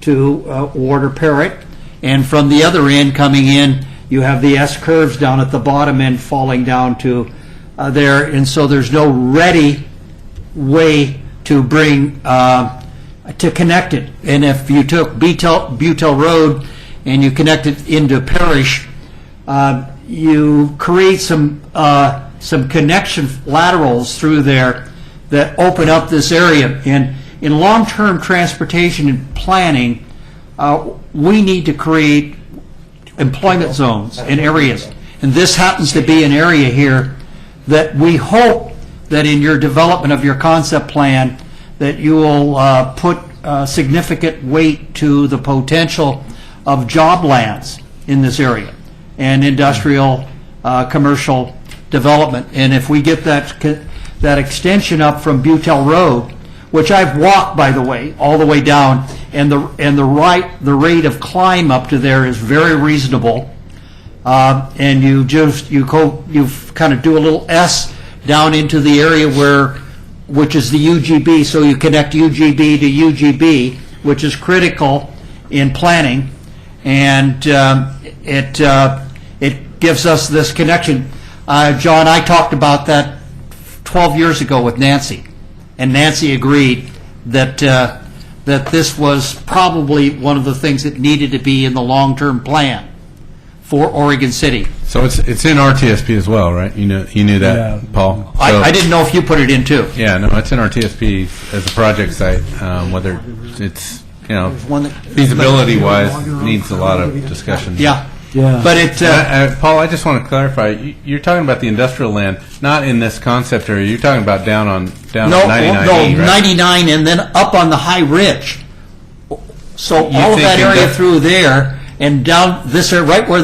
to Warder Parrott, and from the other end coming in, you have the S curves down at the bottom end falling down to there, and so there's no ready way to bring to connect it. And if you took Butel Road and you connect it into Parrish, you create some connection laterals through there that open up this area. And in long-term transportation and planning, we need to create employment zones in areas. And this happens to be an area here that we hope that in your development of your concept plan that you will put significant weight to the potential of job lands in this area and industrial commercial development. And if we get that extension up from Butel Road, which I've walked, by the way, all the way down, and the rate of climb up to there is very reasonable, and you kind of do a little S down into the area which is the UGB, so you connect UGB to UGB, which is critical in planning, and it gives us this connection. John, I talked about that 12 years ago with Nancy, and Nancy agreed that this was probably one of the things that needed to be in the long-term plan for Oregon City. So it's in RTSP as well, right? You knew that, Paul? So, I didn't know if you put it in too. Yeah, no, it's in RTSP as a project site. Whether it's feasibility-wise needs a lot of discussion. Yeah. But Paul, I just want to clarify. You're talking about the industrial land, not in this concept area. You're talking about down on 99E, right? 99, and then up on the high ridge. So all of that area through there and down this area, right where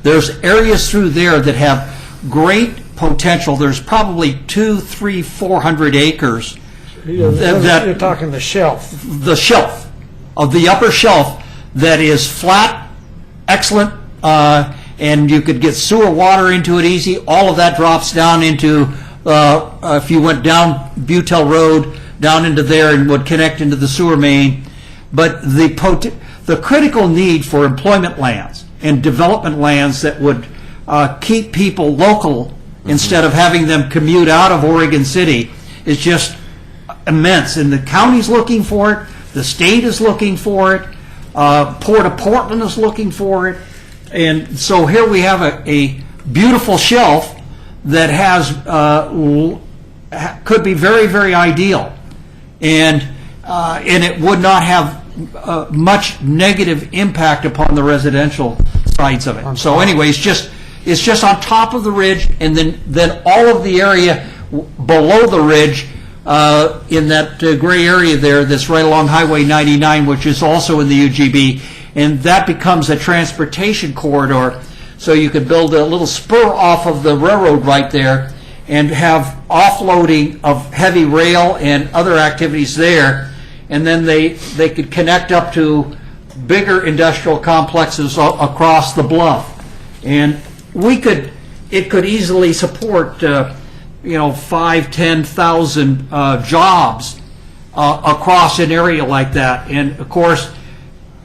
there's areas through there that have great potential. There's probably 200, 300, 400 acres. You're talking the shelf. The shelf of the upper shelf that is flat, excellent. And you could get sewer water into it easy. All of that drops down into, if you went down Butel Road, down into there and would connect into the sewer main. But the critical need for employment lands and development lands that would keep people local instead of having them commute out of Oregon City is just immense. And the county's looking for it. The state is looking for it. Port of Portland is looking for it. And so here we have a beautiful shelf that could be very, very ideal, and it would not have much negative impact upon the residential sides of it. So anyway, it's just on top of the ridge, and then all of the area below the ridge in that gray area there that's right along Highway 99, which is also in the UGB. And that becomes a transportation corridor, so you could build a little spur off of the railroad right there and have offloading of heavy rail and other activities there. And then they could connect up to bigger industrial complexes across the bluff. And it could easily support 5,000, 10,000 jobs across an area like that. And of course,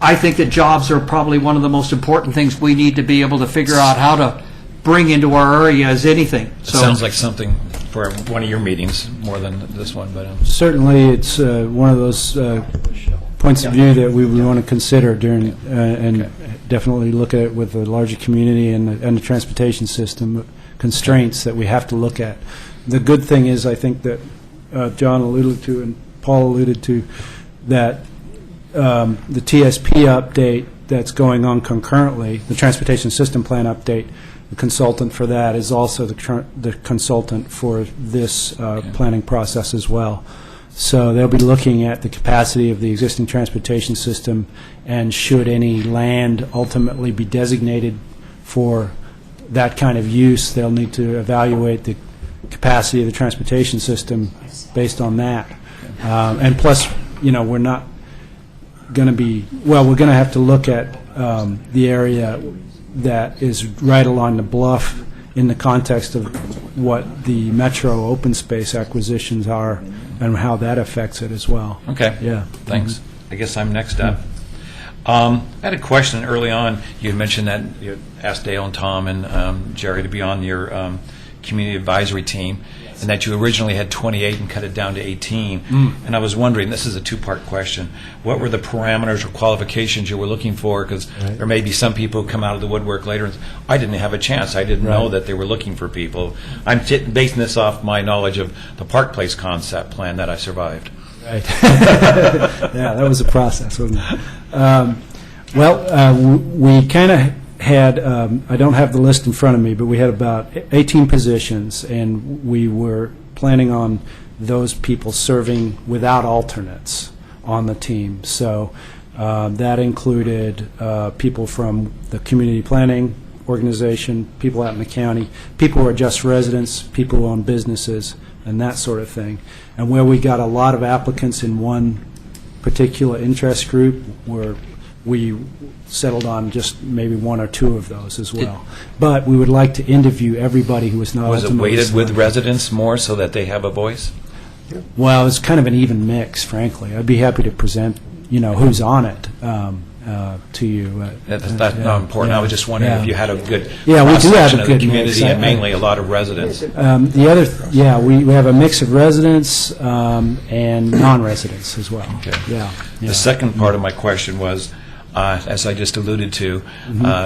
I think that jobs are probably one of the most important things we need to be able to figure out how to bring into our area as anything. It sounds like something for one of your meetings more than this one, but Certainly, it's one of those points of view that we would want to consider during, and definitely look at it with the larger community and the transportation system constraints that we have to look at. The good thing is, I think that John alluded to and Paul alluded to, that the TSP update that's going on concurrently, the Transportation System Plan update, the consultant for that is also the consultant for this planning process as well. So they'll be looking at the capacity of the existing transportation system, and should any land ultimately be designated for that kind of use, they'll need to evaluate the capacity of the transportation system based on that. And plus, we're not going to be, we're going to have to look at the area that is right along the bluff in the context of what the metro open space acquisitions are and how that affects it as well. Okay. Yeah. Thanks. I guess I'm next up. I had a question early on. You had mentioned that you asked Dale and Tom and Jerry to be on your community advisory team, and that you originally had 28 and cut it down to 18. And I was wondering, this is a two-part question, what were the parameters or qualifications you were looking for? Because there may be some people who come out of the woodwork later and say, I didn't have a chance. I didn't know that they were looking for people. I'm basing this off my knowledge of the Park Place concept plan that I survived. Right. Yeah, that was a process, wasn't it? We kind of had, I don't have the list in front of me, but we had about 18 positions, and we were planning on those people serving without alternates on the team. So that included people from the community planning organization, people out in the county, people who are just residents, people who own businesses, and that sort of thing. And where we got a lot of applicants in one particular interest group, where we settled on just maybe one or two of those as well. But we would like to interview everybody who was not Was it ultimately weighted with selected. residents more so that they have a voice? Well, it's kind of an even mix, frankly. I'd be happy to present, who's on it to you. That's not important. I was just wondering if you had a good Yeah, we do have cross-section a of the good community mix. and mainly a lot of residents. We have a mix of residents and non-residents as well. Okay. Yeah. The second part of my question was, as I just alluded to,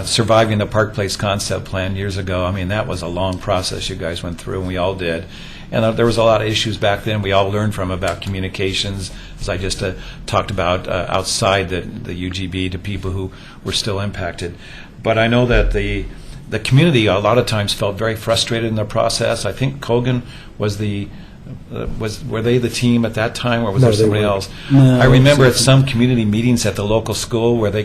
surviving the Park Place concept plan years ago. I mean, that was a long process you guys went through, and we all did. And there was a lot of issues back then we all learned from about communications, as I just talked about, outside the UGB to people who were still impacted. But I know that the community a lot of times felt very frustrated in the process. I think Colgan was were they the team at that time, or was there somebody else? No, I remember at some community meetings at the local school where they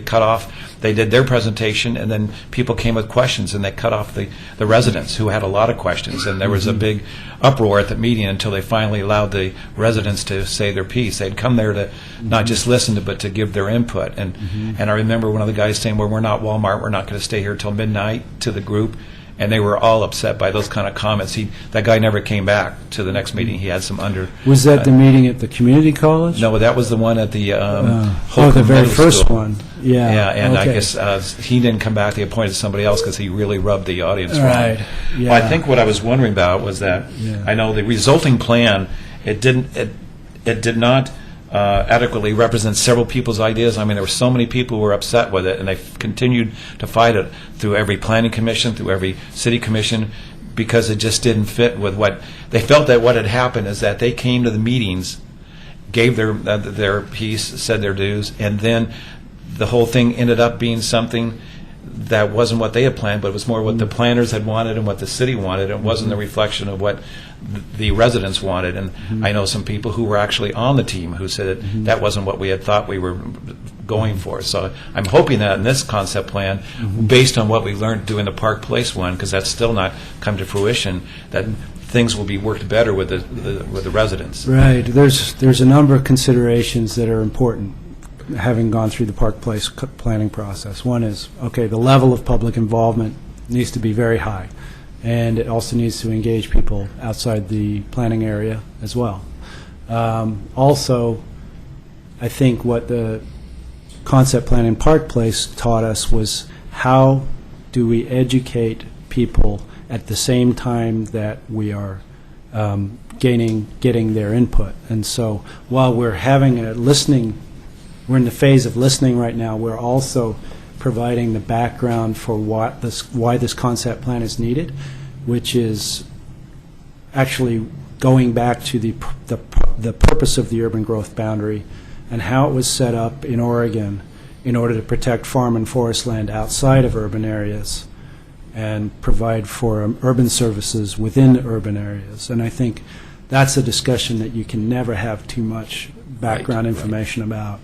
did their presentation, and then people came with questions, and they cut off the residents who had a lot of questions, and there was a big uproar at the meeting until they finally allowed the residents to say their piece. They'd come there to not just listen to, but to give their input. And I remember one of the guys saying, well, we're not Walmart, we're not going to stay here till midnight, to the group. And they were all upset by those kind of comments. That guy never came back to the next meeting. He had some Was that the meeting at the community college? No, that was the one at the the Holcomb very Middle first School. one. Yeah. Yeah, and I okay. guess he didn't come back. They appointed somebody else because he really rubbed the audience wrong. Right. Yeah. Well, I think what I was wondering about was that I know the resulting plan, it did not adequately represent several people's ideas. I mean, there were so many people who were upset with it, and they continued to fight it through every planning commission, through every city commission, because it just didn't fit with what they felt. That what had happened is that they came to the meetings, gave their piece, said their dues, and then the whole thing ended up being something that wasn't what they had planned, but it was more what the planners had wanted and what the city wanted. It wasn't a reflection of what the residents wanted. And I know some people who were actually on the team who said that wasn't what we had thought we were going for. So I'm hoping that in this concept plan, based on what we learned doing the Park Place one, because that's still not come to fruition, that things will be worked better with the residents. Right. There's a number of considerations that are important, having gone through the Park Place planning process. One is, the level of public involvement needs to be very high, and it also needs to engage people outside the planning area as well. Also, I think what the concept plan in Park Place taught us was how do we educate people at the same time that we are getting their input. And so while we're having a listening, we're in the phase of listening right now, we're also providing the background for why this concept plan is needed, which is actually going back to the purpose of the urban growth boundary and how it was set up in Oregon in order to protect farm and forest land outside of urban areas and provide for urban services within urban areas. And I think that's a discussion that you can never have too much background information about,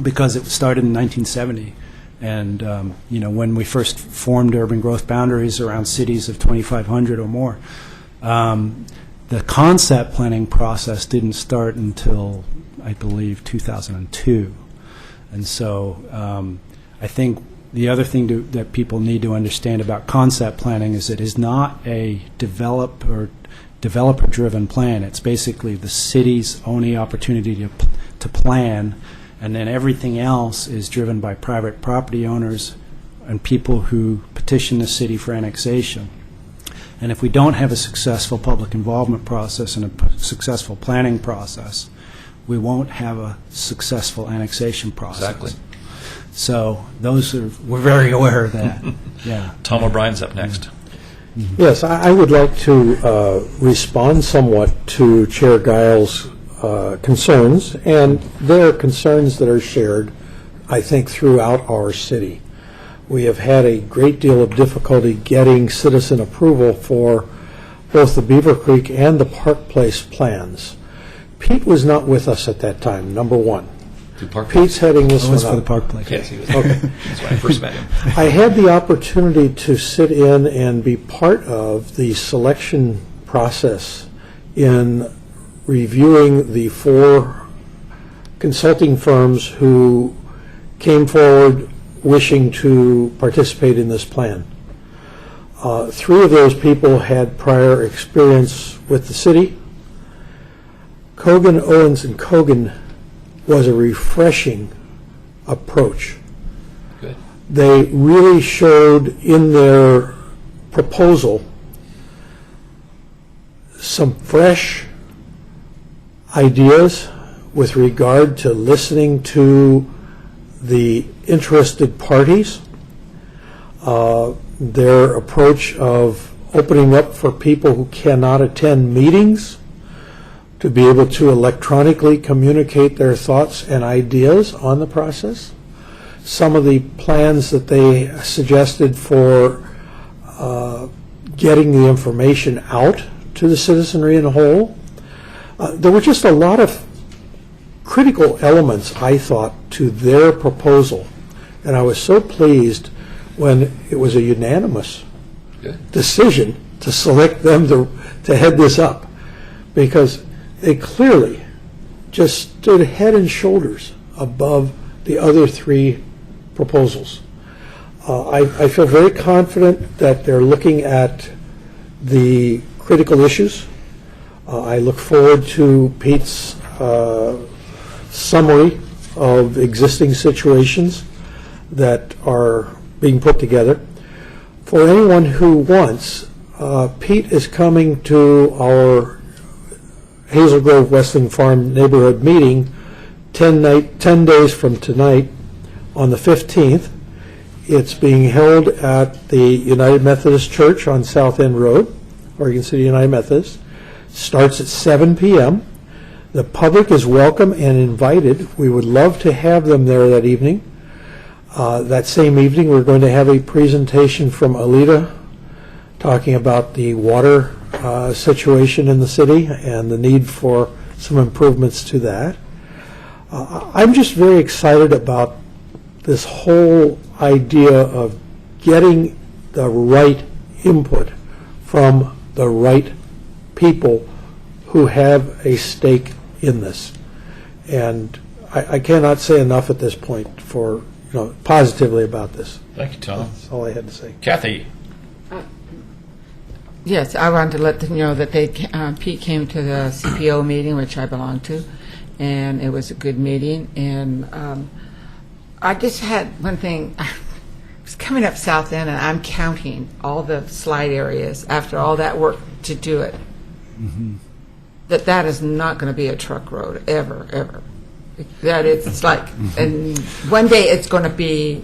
because it started in 1970. And when we first formed urban growth boundaries around cities of 2,500 or more, the concept planning process didn't start until, I believe, 2002. And so I think the other thing that people need to understand about concept planning is it is not a developer-driven plan. It's basically the city's only opportunity to plan, and then everything else is driven by private property owners and people who petition the city for annexation. And if we don't have a successful public involvement process and a successful planning process, we won't have a successful annexation process. Exactly. So we're very aware of that. Yeah. Tom O'Brien's up next. Yes, I would like to respond somewhat to Chair Giles' concerns, and there are concerns that are shared, I think, throughout our city. We have had a great deal of difficulty getting citizen approval for both the Beaver Creek and the Park Place plans. Pete was not with us at that time, number one. Pete's heading this one up. for the Park Place. Yes, he was. Okay. That's when I first met him. I had the opportunity to sit in and be part of the selection process in reviewing the 4 consulting firms who came forward wishing to participate in this plan. 3 of those people had prior experience with the city. Kogan, Owens, and Kogan was a refreshing approach. Good. They really showed in their proposal some fresh ideas with regard to listening to the interested parties. Their approach of opening up for people who cannot attend meetings to be able to electronically communicate their thoughts and ideas on the process. Some of the plans that they suggested for getting the information out to the citizenry in a whole. There were just a lot of critical elements, I thought, to their proposal. And I was so pleased when it was a unanimous decision to select them to head this up, because they clearly just stood head and shoulders above the other 3 proposals. I feel very confident that they're looking at the critical issues. I look forward to Pete's summary of existing situations that are being put together. For anyone who wants, Pete is coming to our Hazel Grove Westling Farm neighborhood meeting 10 days from tonight on the 15th. It's being held at the United Methodist Church on South End Road, Oregon City United Methodist. Starts at 7 p.m. The public is welcome and invited. We would love to have them there that evening. That same evening, we're going to have a presentation from Alita talking about the water situation in the city and the need for some improvements to that. I'm just very excited about this whole idea of getting the right input from the right people who have a stake in this. And I cannot say enough at this point for positively about this. Thank you, Tom. That's all I had to say. Kathy. Yes, I wanted to let them know that Pete came to the CPO meeting, which I belong to, and it was a good meeting. And I just had one thing. I was coming up South End, and I'm counting all the slide areas after all that work to do it. Mm-hmm. That is not going to be a truck road, ever. That it's like, and one day it's going to be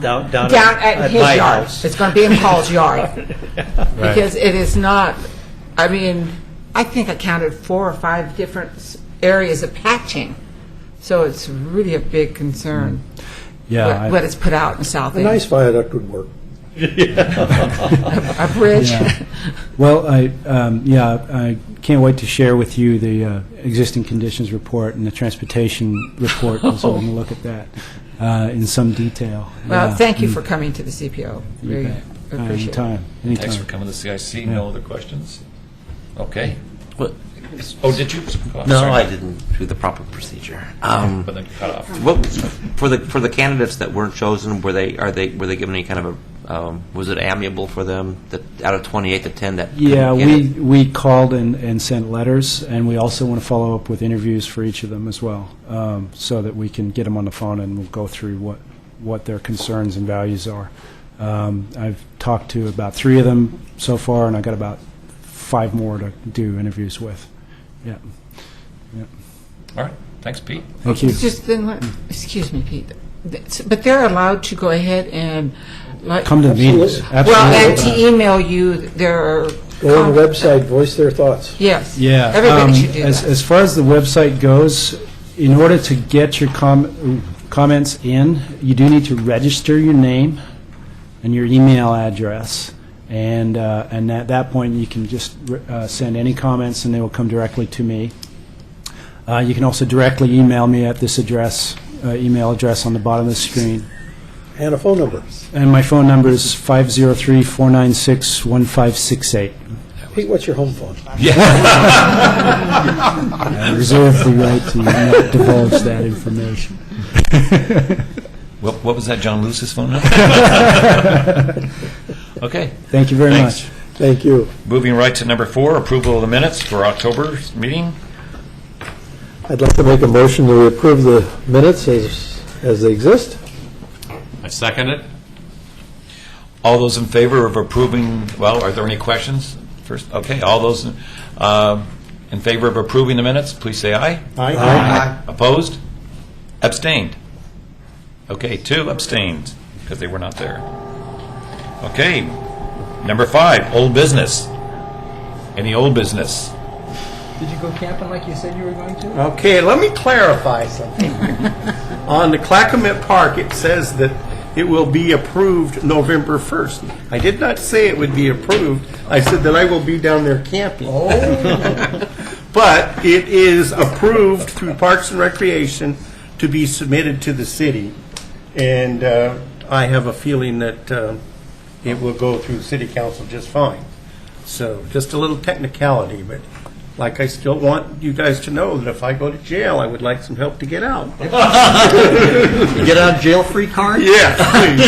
Down at his my yard. house. It's going to be in Paul's yard. Because it is not, I mean, I think I counted 4 or 5 different areas of patching. So it's really a big concern. Yeah. What it's put out in South A End. nice viaduct would work. A bridge. Yeah. Well, I can't wait to share with you the existing conditions report and the transportation report, so we can look at that in some detail. Well, Yeah. thank you for coming to the CPO. You Very bet. appreciate it. Anytime. Thanks for coming to CIC. Yeah. No other questions? Okay. What? Oh, did you? Oh, No, sorry. I didn't do the proper procedure. But then cut off. What for the candidates that weren't chosen? Were they given any kind of a was it amiable for them that out of 28 to 10 that Yeah, couldn't get it? we called and sent letters, and we also want to follow up with interviews for each of them as well, so that we can get them on the phone and we'll go through what their concerns and values are. I've talked to about 3 of them so far, and I got about 5 more to do interviews with. Yeah. All right. Thanks, Pete. Thank you. It's just then, excuse me, Pete. But they're allowed to go ahead and Come to the meetings. Well, and Absolutely. to email you their. Go on the website, voice their thoughts. Yes. Yeah. Everybody should do that. As far as the website goes, in order to get your comments in, you do need to register your name and your email address. And at that point, you can just send any comments, and they will come directly to me. You can also directly email me at this address, email address on the bottom of the screen. And a phone number. And my phone number is 503-496-1568. Pete, what's your home phone? I reserve the right to not divulge that information. What was that, John Lewis's phone number? Okay. Thank you very Thanks. much. Thank you. Moving right to number 4, approval of the minutes for October's meeting. I'd like to make a motion to approve the minutes as they exist. I second it. All those in favor of approving, well, are there any questions? First, okay, all those in favor of approving the minutes, please say aye. Aye. Opposed? Abstained? Okay, 2 abstained, because they were not there. Okay, number 5, old business. Any old business? Did you go camping like you said you were going to? Okay, let me clarify something. On the Clackamas Park, it says that it will be approved November 1st. I did not say it would be approved. I said that I will be down there camping. But it is approved through Parks and Recreation to be submitted to the city. And I have a feeling that it will go through City Council just fine. So just a little technicality, but like I still want you guys to know that if I go to jail, I would like some help to get out. You get out jail-free card? Yes, please.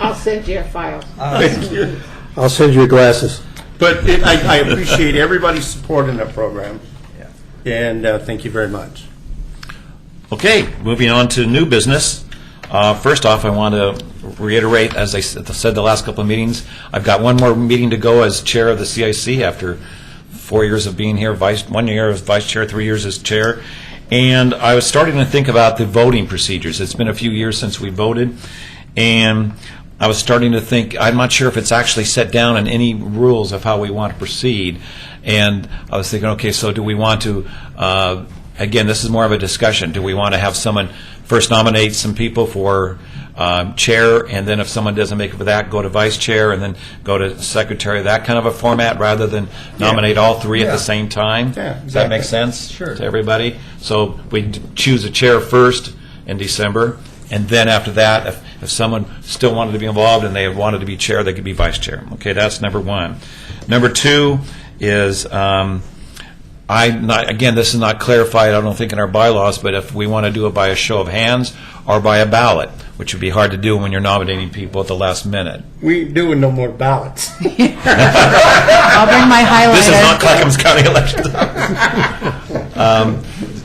I'll send you a file. Thank you. I'll send you your glasses. But I appreciate everybody's support in that program. And thank you very much. Okay, moving on to new business. First off, I want to reiterate, as I said the last couple of meetings, I've got one more meeting to go as chair of the CIC after 4 years of being here, 1 year as vice chair, 3 years as chair. And I was starting to think about the voting procedures. It's been a few years since we voted. And I was starting to think, I'm not sure if it's actually set down in any rules of how we want to proceed. And I was thinking, okay, so do we want to, again, this is more of a discussion. Do we want to have someone first nominate some people for chair, and then if someone doesn't make it for that, go to vice chair, and then go to secretary, that kind of a format, rather than nominate all 3 at the same time? Yeah, Does that make exactly. sense Sure. to everybody? So we choose a chair first in December, and then after that, if someone still wanted to be involved and they wanted to be chair, they could be vice chair. Okay, that's number 1. Number 2 is Again, this is not clarified, I don't think, in our bylaws, but if we want to do it by a show of hands or by a ballot, which would be hard to do when you're nominating people at the last minute. We ain't doing no more ballots. I'll bring my highlighter. This is not Clackamas County election.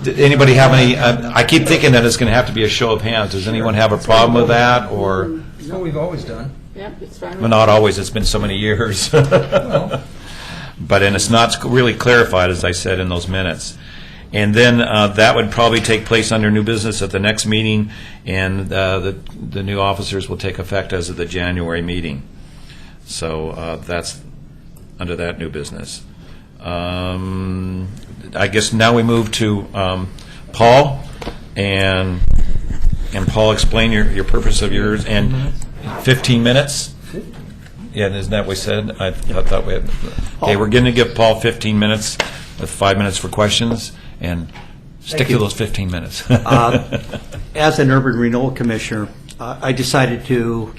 Did anybody have any, I keep thinking that it's going to have to be a show of hands. Does anyone have a problem with that, or? It's what we've always done. Yep, it's fine. Well, not always, it's been so many years. But, and it's not really clarified, as I said, in those minutes. And then that would probably take place under new business at the next meeting, and the new officers will take effect as of the January meeting. So that's under that new business. I guess now we move to Paul, and Paul, explain your purpose of yours, and 15 minutes? Yeah, isn't that what we said? I thought we had. Okay, we're going to give Paul 15 minutes with 5 minutes for questions, and stick to those 15 minutes. As an urban renewal commissioner, I decided to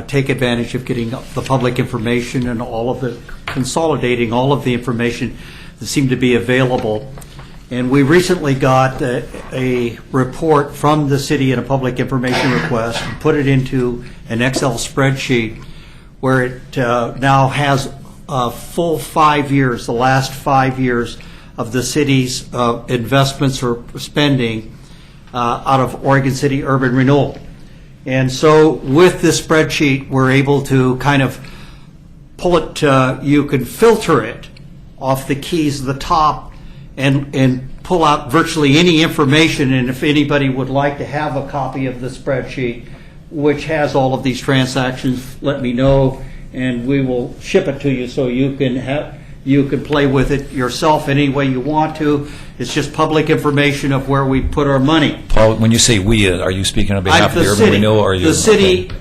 take advantage of getting the public information and consolidating all of the information that seemed to be available. And we recently got a report from the city in a public information request and put it into an Excel spreadsheet where it now has a full 5 years, the last 5 years of the city's investments or spending out of Oregon City Urban Renewal. And so with this spreadsheet, we're able to kind of pull it, you can filter it off the keys at the top and pull out virtually any information. And if anybody would like to have a copy of the spreadsheet, which has all of these transactions, let me know, and we will ship it to you so you can play with it yourself any way you want to. It's just public information of where we put our money. Paul, when you say we, are you speaking on behalf of the urban renewal, or are you? The city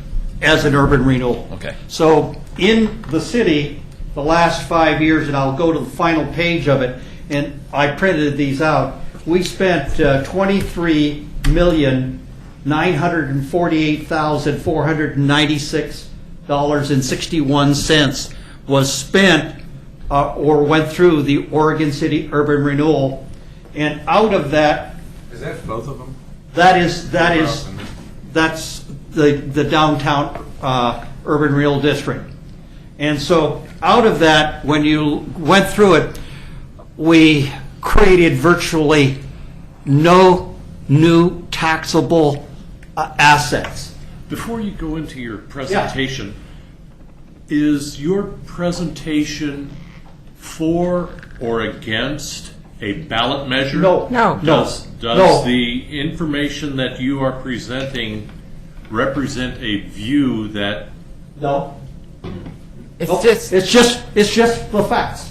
as an urban renewal. Okay. So in the city, the last 5 years, and I'll go to the final page of it, and I printed these out, we spent $23,948,496.61 was spent or went through the Oregon City Urban Renewal, and out of that, Is that both of them? that's the downtown urban renewal district. And so out of that, when you went through it, we created virtually no new taxable assets. Before you go into your presentation, is your presentation for or against a ballot measure? No. Does No. the information that you are presenting represent a view that? No. It's just the facts.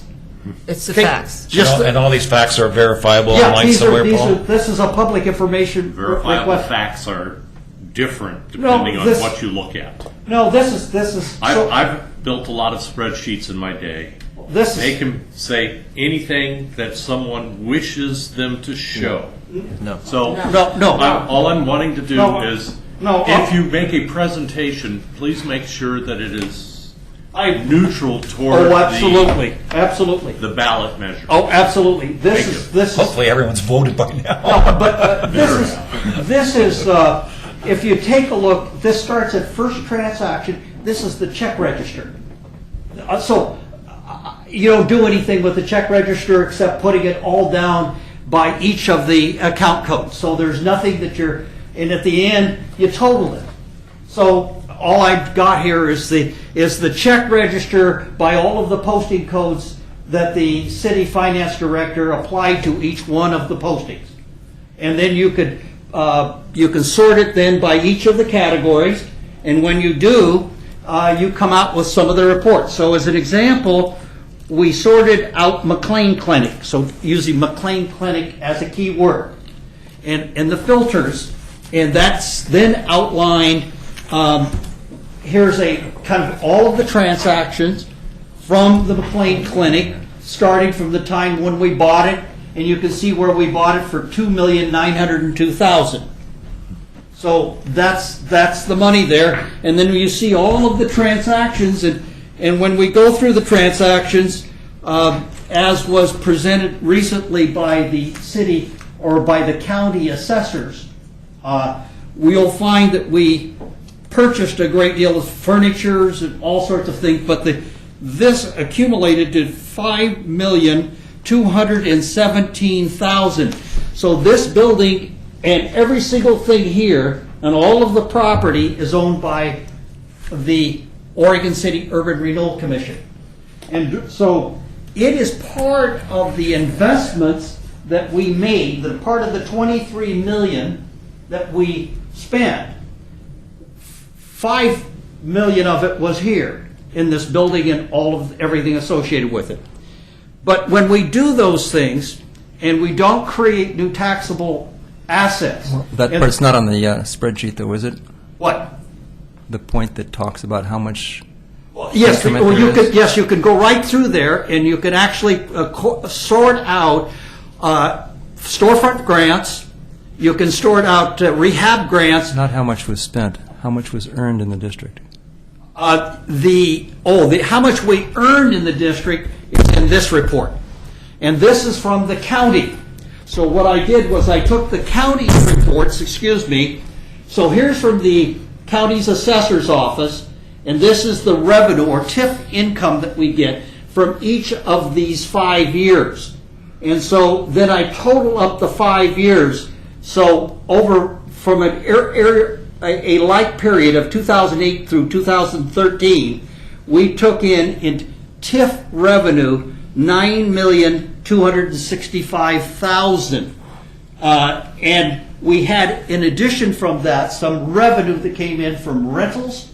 It's the facts. And all these facts are verifiable Yeah, online somewhere, Paul? this is a public information Verifiable request. facts are different depending on what you look at. No, this is. I've built a lot of spreadsheets in my day. They can say anything that someone wishes them to show. No. So No. all I'm wanting to do is, No, if you make a presentation, please make sure that it is neutral toward absolutely. the ballot measure. Oh, absolutely. This is. Hopefully everyone's voted by now. No, but this is. If you take a look, this starts at first transaction. This is the check register. So you don't do anything with the check register except putting it all down by each of the account codes. So there's nothing that you're. And at the end, you total it. So all I've got here is the check register by all of the posting codes that the city finance director applied to each one of the postings, and then you can sort it then by each of the categories, and when you do, you come out with some of the reports. So as an example, we sorted out McLean Clinic, so using McLean Clinic as a key word, and the filters, and that's then outlined. Here's a kind of all of the transactions from the McLean Clinic, starting from the time when we bought it, and you can see where we bought it for $2,902,000. So that's the money there, and then you see all of the transactions, and when we go through the transactions, as was presented recently by the city or by the county assessors, we'll find that we purchased a great deal of furnitures and all sorts of things, but this accumulated to $5,217,000. So this building and every single thing here and all of the property is owned by the Oregon City Urban Renewal Commission. And so it is part of the investments that we made, the part of the $23 million that we spent. $5 million of it was here in this building and all of everything associated with it. But when we do those things and we don't create new taxable assets. Well, that part's not on the spreadsheet, though, is it? What? The point that talks about how much. Yes, increment well, there you is? could. Yes, you can go right through there, and you can actually sort out storefront grants. You can sort out rehab grants. Not how much was spent, how much was earned in the district. How much we earned in the district is in this report, and this is from the county. So what I did was I took the county's reports. Excuse me. So here's from the county's assessor's office, and this is the revenue or TIF income that we get from each of these 5 years. And so then I total up the 5 years. So over from a like period of 2008 through 2013, we took in TIF revenue $9,265,000, and we had, in addition from that, some revenue that came in from rentals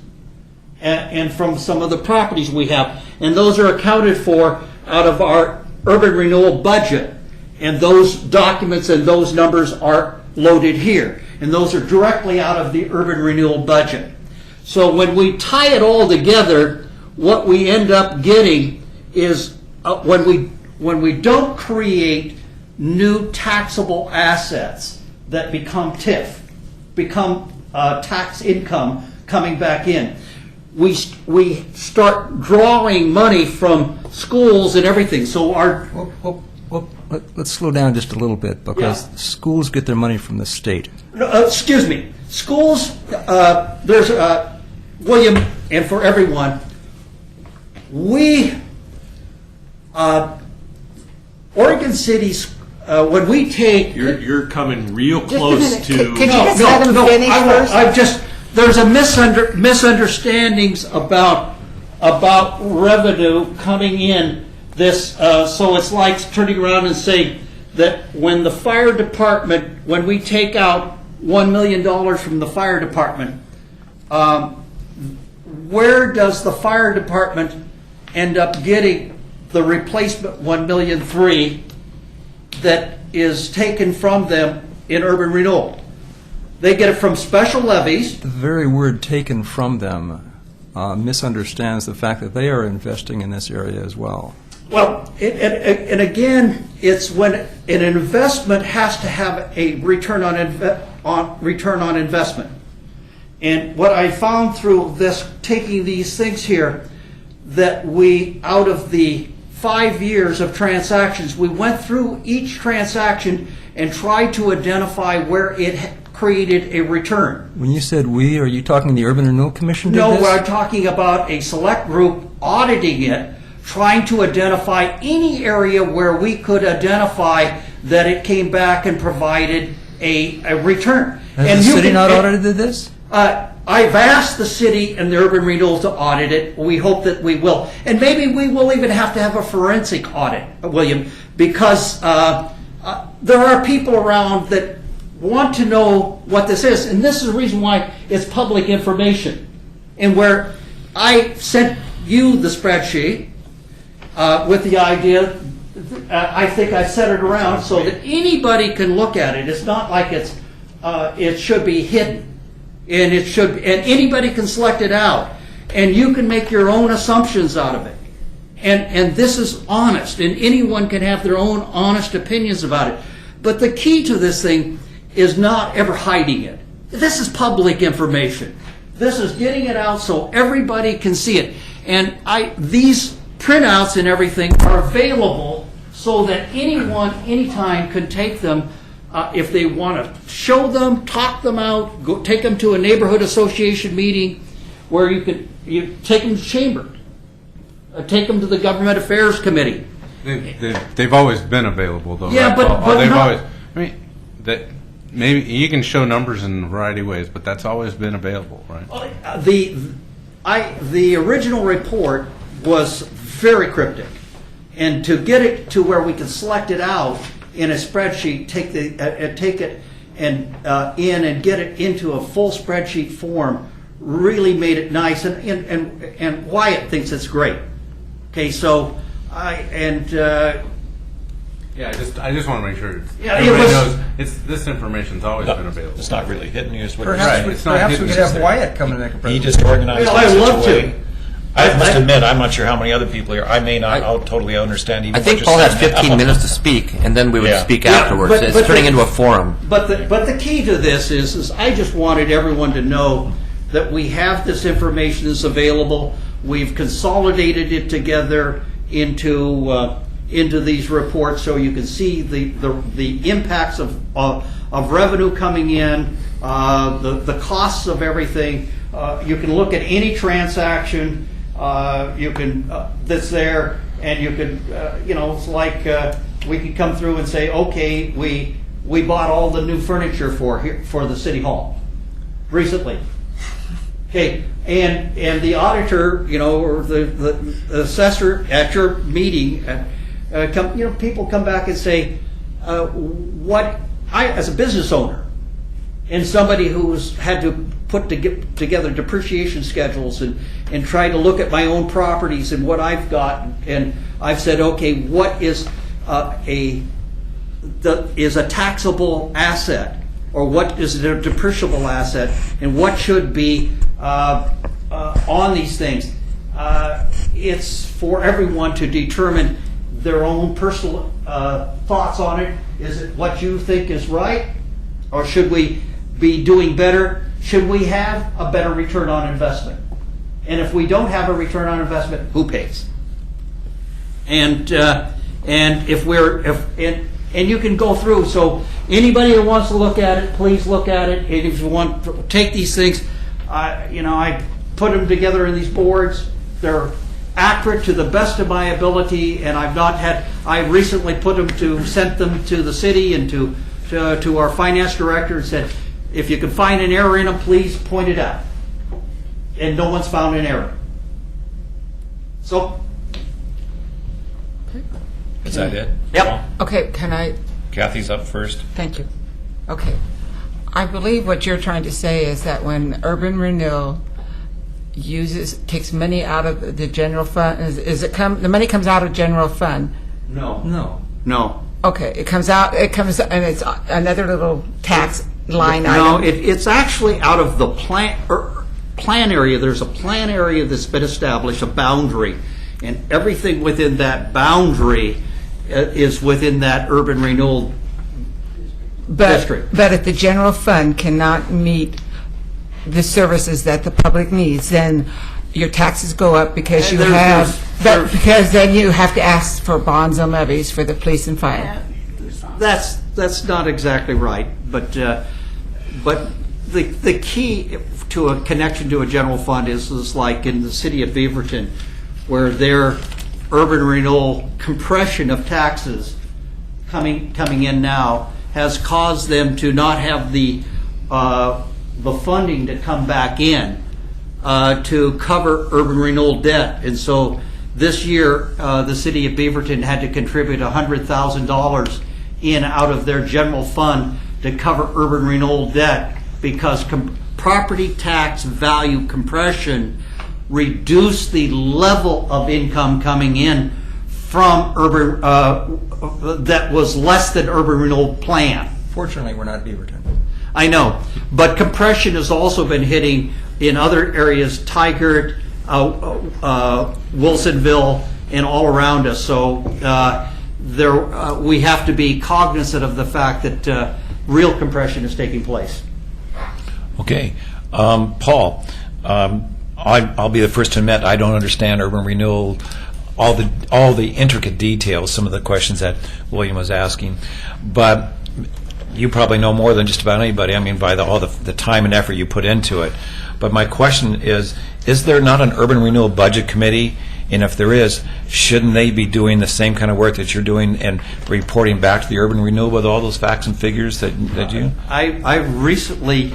and from some of the properties we have, and those are accounted for out of our urban renewal budget, and those documents and those numbers are loaded here, and those are directly out of the urban renewal budget. So when we tie it all together, what we end up getting is when we don't create new taxable assets that become TIF, become tax income coming back in, we start drawing money from schools and everything. So our Let's slow down just a little bit, because schools get their money from the state. Excuse me. Schools, there's, William, and for everyone, Oregon City's, when we take... You're coming real Just a close minute. to... Can you just let him finish first? There's a misunderstandings about revenue coming in this, so it's like turning around and saying that when the fire department, when we take out $1 million from the fire department, where does the fire department end up getting the replacement $1.3 million that is taken from them in urban renewal? They get it from special levies. The very word "taken from them" misunderstands the fact that they are investing in this area as well. Well, and again, it's when an investment has to have a return on investment. And what I found through this, taking these things here, that we, out of the 5 years of transactions, we went through each transaction and tried to identify where it created a return. When you said "we," are you talking the Urban Renewal Commission did No, this? we're talking about a select group auditing it, trying to identify any area where we could identify that it came back and provided a return. Has the city not audited this? I've asked the city and the urban renewal to audit it. We hope that we will. And maybe we will even have to have a forensic audit, William, because there are people around that want to know what this is. And this is the reason why it's public information. And where I sent you the spreadsheet with the idea, I think I set it around so that anybody can look at it. It's not like it should be hidden. And anybody can select it out, and you can make your own assumptions out of it. And this is honest, and anyone can have their own honest opinions about it. But the key to this thing is not ever hiding it. This is public information. This is getting it out so everybody can see it. And these printouts and everything are available so that anyone, anytime could take them if they want to show them, talk them out, go take them to a neighborhood association meeting where you take them to chamber, take them to the government affairs committee. They've always been available, though. Yeah, right? but they've not- always. I mean, that maybe you can show numbers in a variety of ways, but that's always been available, right? The original report was very cryptic, and to get it to where we can select it out in a spreadsheet, take it and get it into a full spreadsheet form, really made it nice, and Wyatt thinks it's great. Okay, so Yeah, I just want to make sure Yeah, everybody knows this information's always been available. It's not really hidden. It's what Perhaps, Right, it's not perhaps we hidden. could have Wyatt come and make a he presentation. just organized. Well, it I'd in love such a to. way. I must admit, I'm not sure how many other people here. I may not totally understand. Even I think what Paul you're has saying. 15 minutes to speak, and then we would Yeah. speak Yeah, afterwards. but- It's but turning the- into a forum. But the key to this is I just wanted everyone to know that we have this information that's available. We've consolidated it together into these reports so you can see the impacts of revenue coming in, the costs of everything. You can look at any transaction that's there, and you could it's like we could come through and say, okay, we bought all the new furniture for the city hall recently. Okay, and the auditor, or the assessor at your meeting, people come back and say, as a business owner, and somebody who's had to put together depreciation schedules and try to look at my own properties and what I've got, and I've said, okay, what is a taxable asset, or what is a depreciable asset, and what should be on these things. It's for everyone to determine their own personal thoughts on it. Is it what you think is right, or should we be doing better? Should we have a better return on investment? And if we don't have a return on investment, who pays? And you can go through. So anybody that wants to look at it, please look at it. And if you want to take these things, I put them together in these boards. They're accurate to the best of my ability, and I recently sent them to the city and to our finance director and said, if you can find an error in them, please point it out. And no one's found an error. So. Is that it? Yep. Okay, can I? Kathy's up first. Thank you. Okay. I believe what you're trying to say is that when urban renewal takes money out of the general fund, the money comes out of general fund? No. Okay, it comes and it's another little tax line No, item? it's actually out of the plan area. There's a plan area that's been established, a boundary, and everything within that boundary is within that urban renewal district. But if the general fund cannot meet the services that the public needs, then your taxes go up because you because then you have to ask for bonds and levies for the police and fire. That's not exactly right, but the key to a connection to a general fund is like in the city of Beaverton, where their urban renewal compression of taxes coming in now has caused them to not have the funding to come back in to cover urban renewal debt. And so this year, the city of Beaverton had to contribute $100,000 in out of their general fund to cover urban renewal debt because property tax value compression reduced the level of income coming in from urban that was less than urban renewal plan. Fortunately, we're not Beaverton. I know, but compression has also been hitting in other areas, Tigard, Wilsonville, and all around us. So we have to be cognizant of the fact that real compression is taking place. Okay. Paul, I'll be the first to admit I don't understand urban renewal all the intricate details, some of the questions that William was asking. But you probably know more than just about anybody, I mean, by all the time and effort you put into it. But my question is there not an urban renewal budget committee? And if there is, shouldn't they be doing the same kind of work that you're doing and reporting back to the urban renewal with all those facts and figures that you? I recently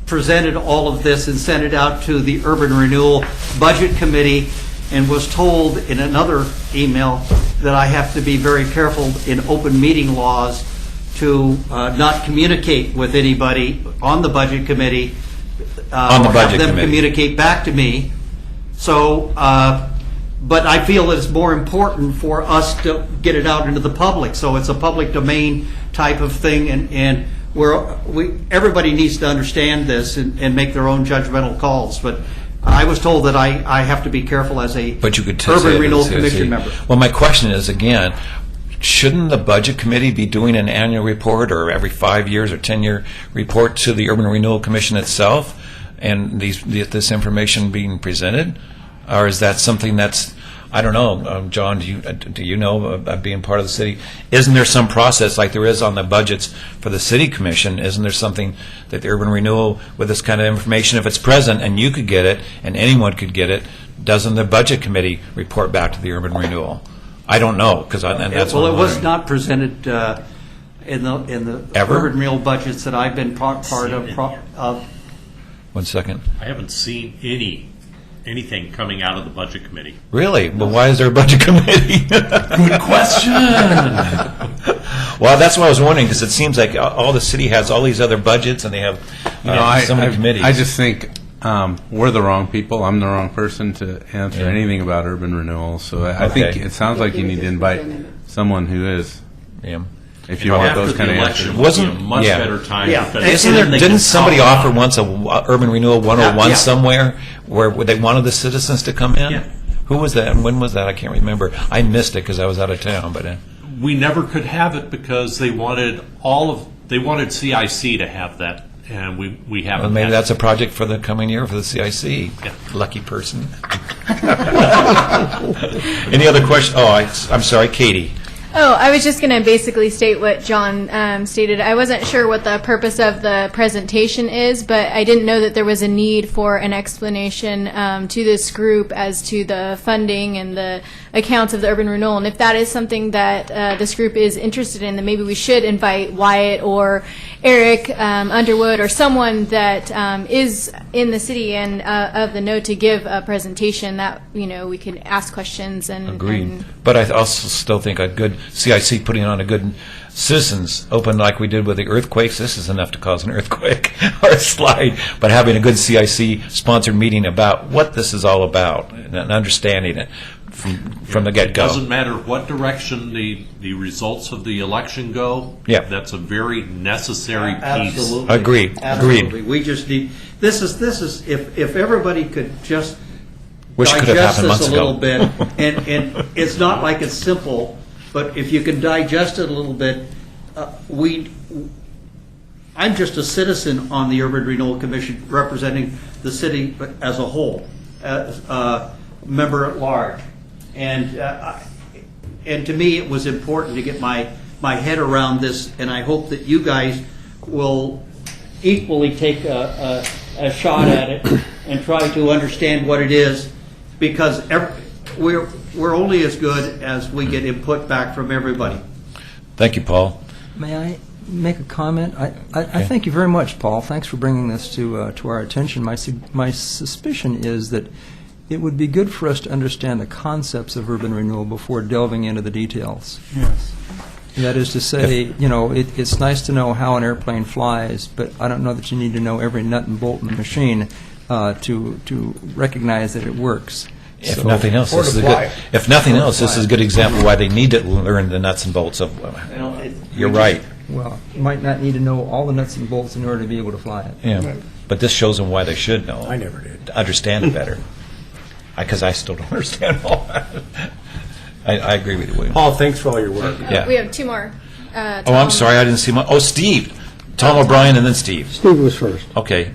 presented all of this and sent it out to the Urban Renewal Budget Committee and was told in another email that I have to be very careful in open meeting laws to not communicate with anybody on the Budget Committee On the or Budget have them Committee. communicate back to me. So, but I feel that it's more important for us to get it out into the public, so it's a public domain type of thing, and everybody needs to understand this and make their own judgmental calls. But I was told that I have to be careful as a But you could say Urban that Renewal as- Commission member. Well, my question is, again, shouldn't the Budget Committee be doing an annual report or every 5 years or 10-year report to the Urban Renewal Commission itself, and this information being presented? Or is that something that's, I don't know, John, do you know, being part of the city, isn't there some process like there is on the budgets for the City Commission? Isn't there something that the Urban Renewal, with this kind of information, if it's present and you could get it and anyone could get it, doesn't the Budget Committee report back to the Urban Renewal? I don't know, because that's Well, what it I'm was wondering. not presented in the Ever? Urban Renewal budgets that I've been part of. 1 second. I haven't seen anything coming out of the budget committee. Really? But why is there a Budget Committee? Good question. Well, that's what I was wondering, because it seems like all the city has all these other budgets, and they have so many committees. I just think we're the wrong people. I'm the wrong person to answer Yeah. anything about urban renewal. So I think Okay. it sounds like you need to invite someone who is. Yeah. If you want After those the kind of election answers. would be a much yeah. better time. Yeah. because Isn't then they didn't can somebody follow offer up. once a Urban Renewal 101 Yeah. somewhere where they wanted the citizens to come in? Yeah. Who was that and when was that? I can't remember. I missed it because I was out of town. But We never could have it because they wanted CIC to have that, and we haven't. well, maybe had that's it. a project for the coming year for the CIC. Yeah. Lucky person. Any other question? Oh, I'm sorry, Katie. Oh, I was just going to basically state what John stated. I wasn't sure what the purpose of the presentation is, but I didn't know that there was a need for an explanation to this group as to the funding and the accounts of the urban renewal. And if that is something that this group is interested in, then maybe we should invite Wyatt or Eric Underwood or someone that is in the city and of the know to give a presentation that, we can ask questions and Agreed. and But I also still think a good CIC putting on a good citizens open like we did with the earthquakes, this is enough to cause an earthquake or a slide, but having a good CIC sponsored meeting about what this is all about and understanding it from the It get-go. doesn't matter what direction the results of the election go. Yeah. That's a very necessary piece. Absolutely. Agreed. Absolutely. We just need, this is, if everybody could just Wish it could have digest happened this months a little ago. bit, and it's not like it's simple, but if you can digest it a little bit, I'm just a citizen on the Urban Renewal Commission representing the city as a whole, as a member at large. And to me, it was important to get my head around this, and I hope that you guys will equally take a shot at it and try to understand what it is, because we're only as good as we get input back from everybody. Thank you, Paul. May I make a comment? I thank you very much, Paul. Thanks for bringing this to our attention. My suspicion is that it would be good for us to understand the concepts of urban renewal before delving into the details. Yes. That is to say, it's nice to know how an airplane flies, but I don't know that you need to know every nut and bolt in the machine to recognize that it works. If nothing else, this is a good example why they need to learn the nuts and bolts of. You're right. Well, you might not need to know all the nuts and bolts in order to be able to fly it. Yeah, but this shows them why they should know. I never did. To understand it better. Because I still don't understand all that. I agree with you, William. Paul, thanks for all your work. Yeah. we have two more. Oh, I'm sorry, I didn't see my. Oh, Steve. Tom O'Brien and then Steve. Steve was first. Okay.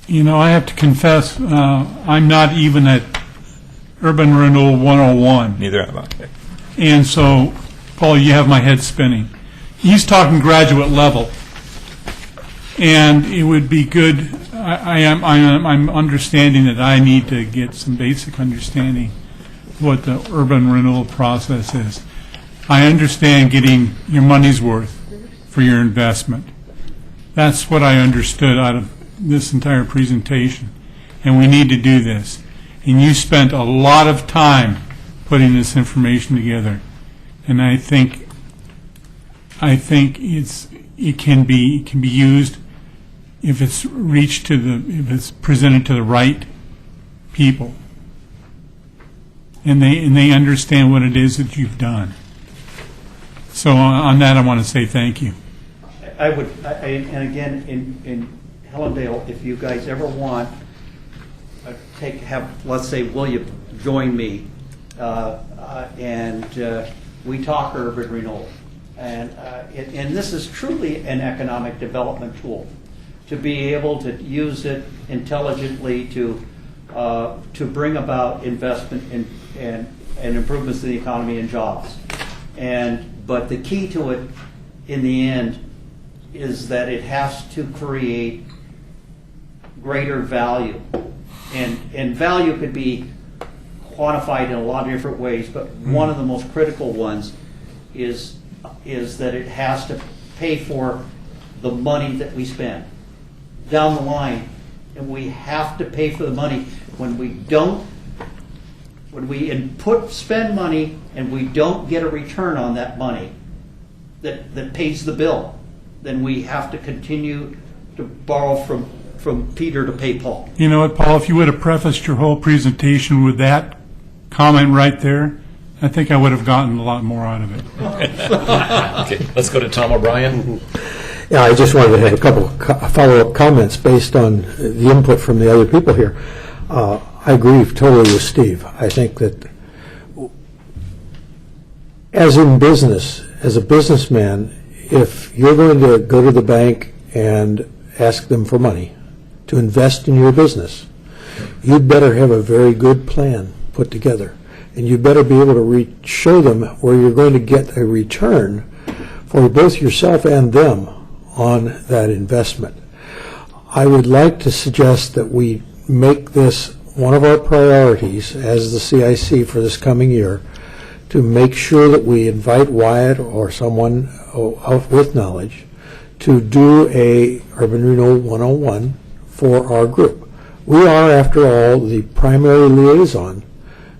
I have to confess, I'm not even at Urban Renewal 101. Neither am I. And so, Paul, you have my head spinning. He's talking graduate level. And it would be good, I'm understanding that I need to get some basic understanding of what the urban renewal process is. I understand getting your money's worth for your investment. That's what I understood out of this entire presentation. And we need to do this. And you spent a lot of time putting this information together. And I think it can be used if it's if it's presented to the right people, and they understand what it is that you've done. So on that, I want to say thank you. I would, and again, in Hellendale, if you guys ever want, let's say, William join me, and we talk urban renewal, and this is truly an economic development tool, to be able to use it intelligently to bring about investment and improvements in the economy and jobs. But the key to it, in the end, is that it has to create greater value. And value could be quantified in a lot of different ways, but one of the most critical ones is that it has to pay for the money that we spend down the line. And we have to pay for the money. When we spend money and we don't get a return on that money that pays the bill, then we have to continue to borrow from Peter to pay Paul. You know what, Paul, if you would have prefaced your whole presentation with that comment right there, I think I would have gotten a lot more out of it. Okay, let's go to Tom O'Brien. Yeah, I just wanted to have a couple follow-up comments based on the input from the other people here. I agree totally with Steve. I think that as in business, as a businessman, if you're going to go to the bank and ask them for money to invest in your business, you'd better have a very good plan put together. And you better be able to show them where you're going to get a return for both yourself and them on that investment. I would like to suggest that we make this one of our priorities as the CIC for this coming year, to make sure that we invite Wyatt or someone with knowledge to do a Urban Renewal 101 for our group. We are, after all, the primary liaison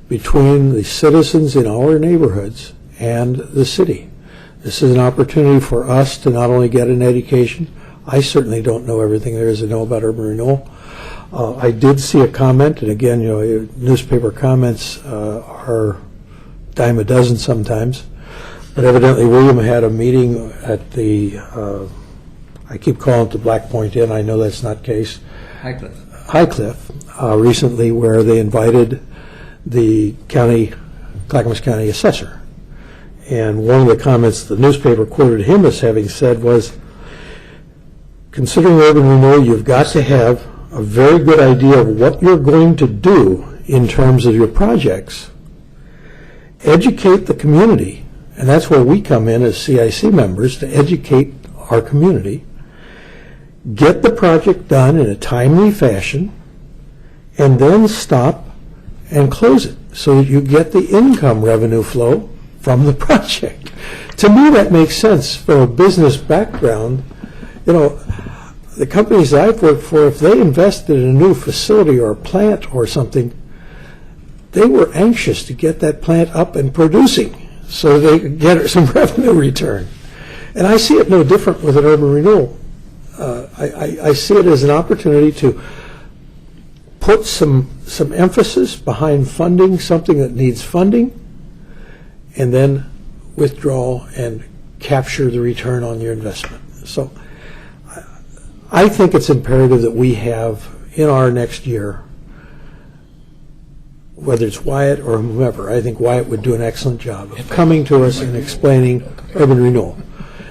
between the citizens in our neighborhoods and the city. This is an opportunity for us to not only get an education. I certainly don't know everything there is to know about urban renewal. I did see a comment, and again, newspaper comments are dime a dozen sometimes. But evidently, William had a meeting at the, I keep calling it the Black Point Inn. I know that's not the case. Highcliffe, recently, where they invited the Clackamas County assessor. And one of the comments the newspaper quoted him as having said was, considering urban renewal, you've got to have a very good idea of what you're going to do in terms of your projects. Educate the community, and that's where we come in as CIC members, to educate our community. Get the project done in a timely fashion, and then stop and close it so that you get the income revenue flow from the project. To me, that makes sense from a business background. The companies I've worked for, if they invested in a new facility or a plant or something, they were anxious to get that plant up and producing so they could get some revenue return. And I see it no different with an urban renewal. I see it as an opportunity to put some emphasis behind funding something that needs funding, and then withdraw and capture the return on your investment. So I think it's imperative that we have in our next year, whether it's Wyatt or whomever, I think Wyatt would do an excellent job of coming to us and explaining urban renewal.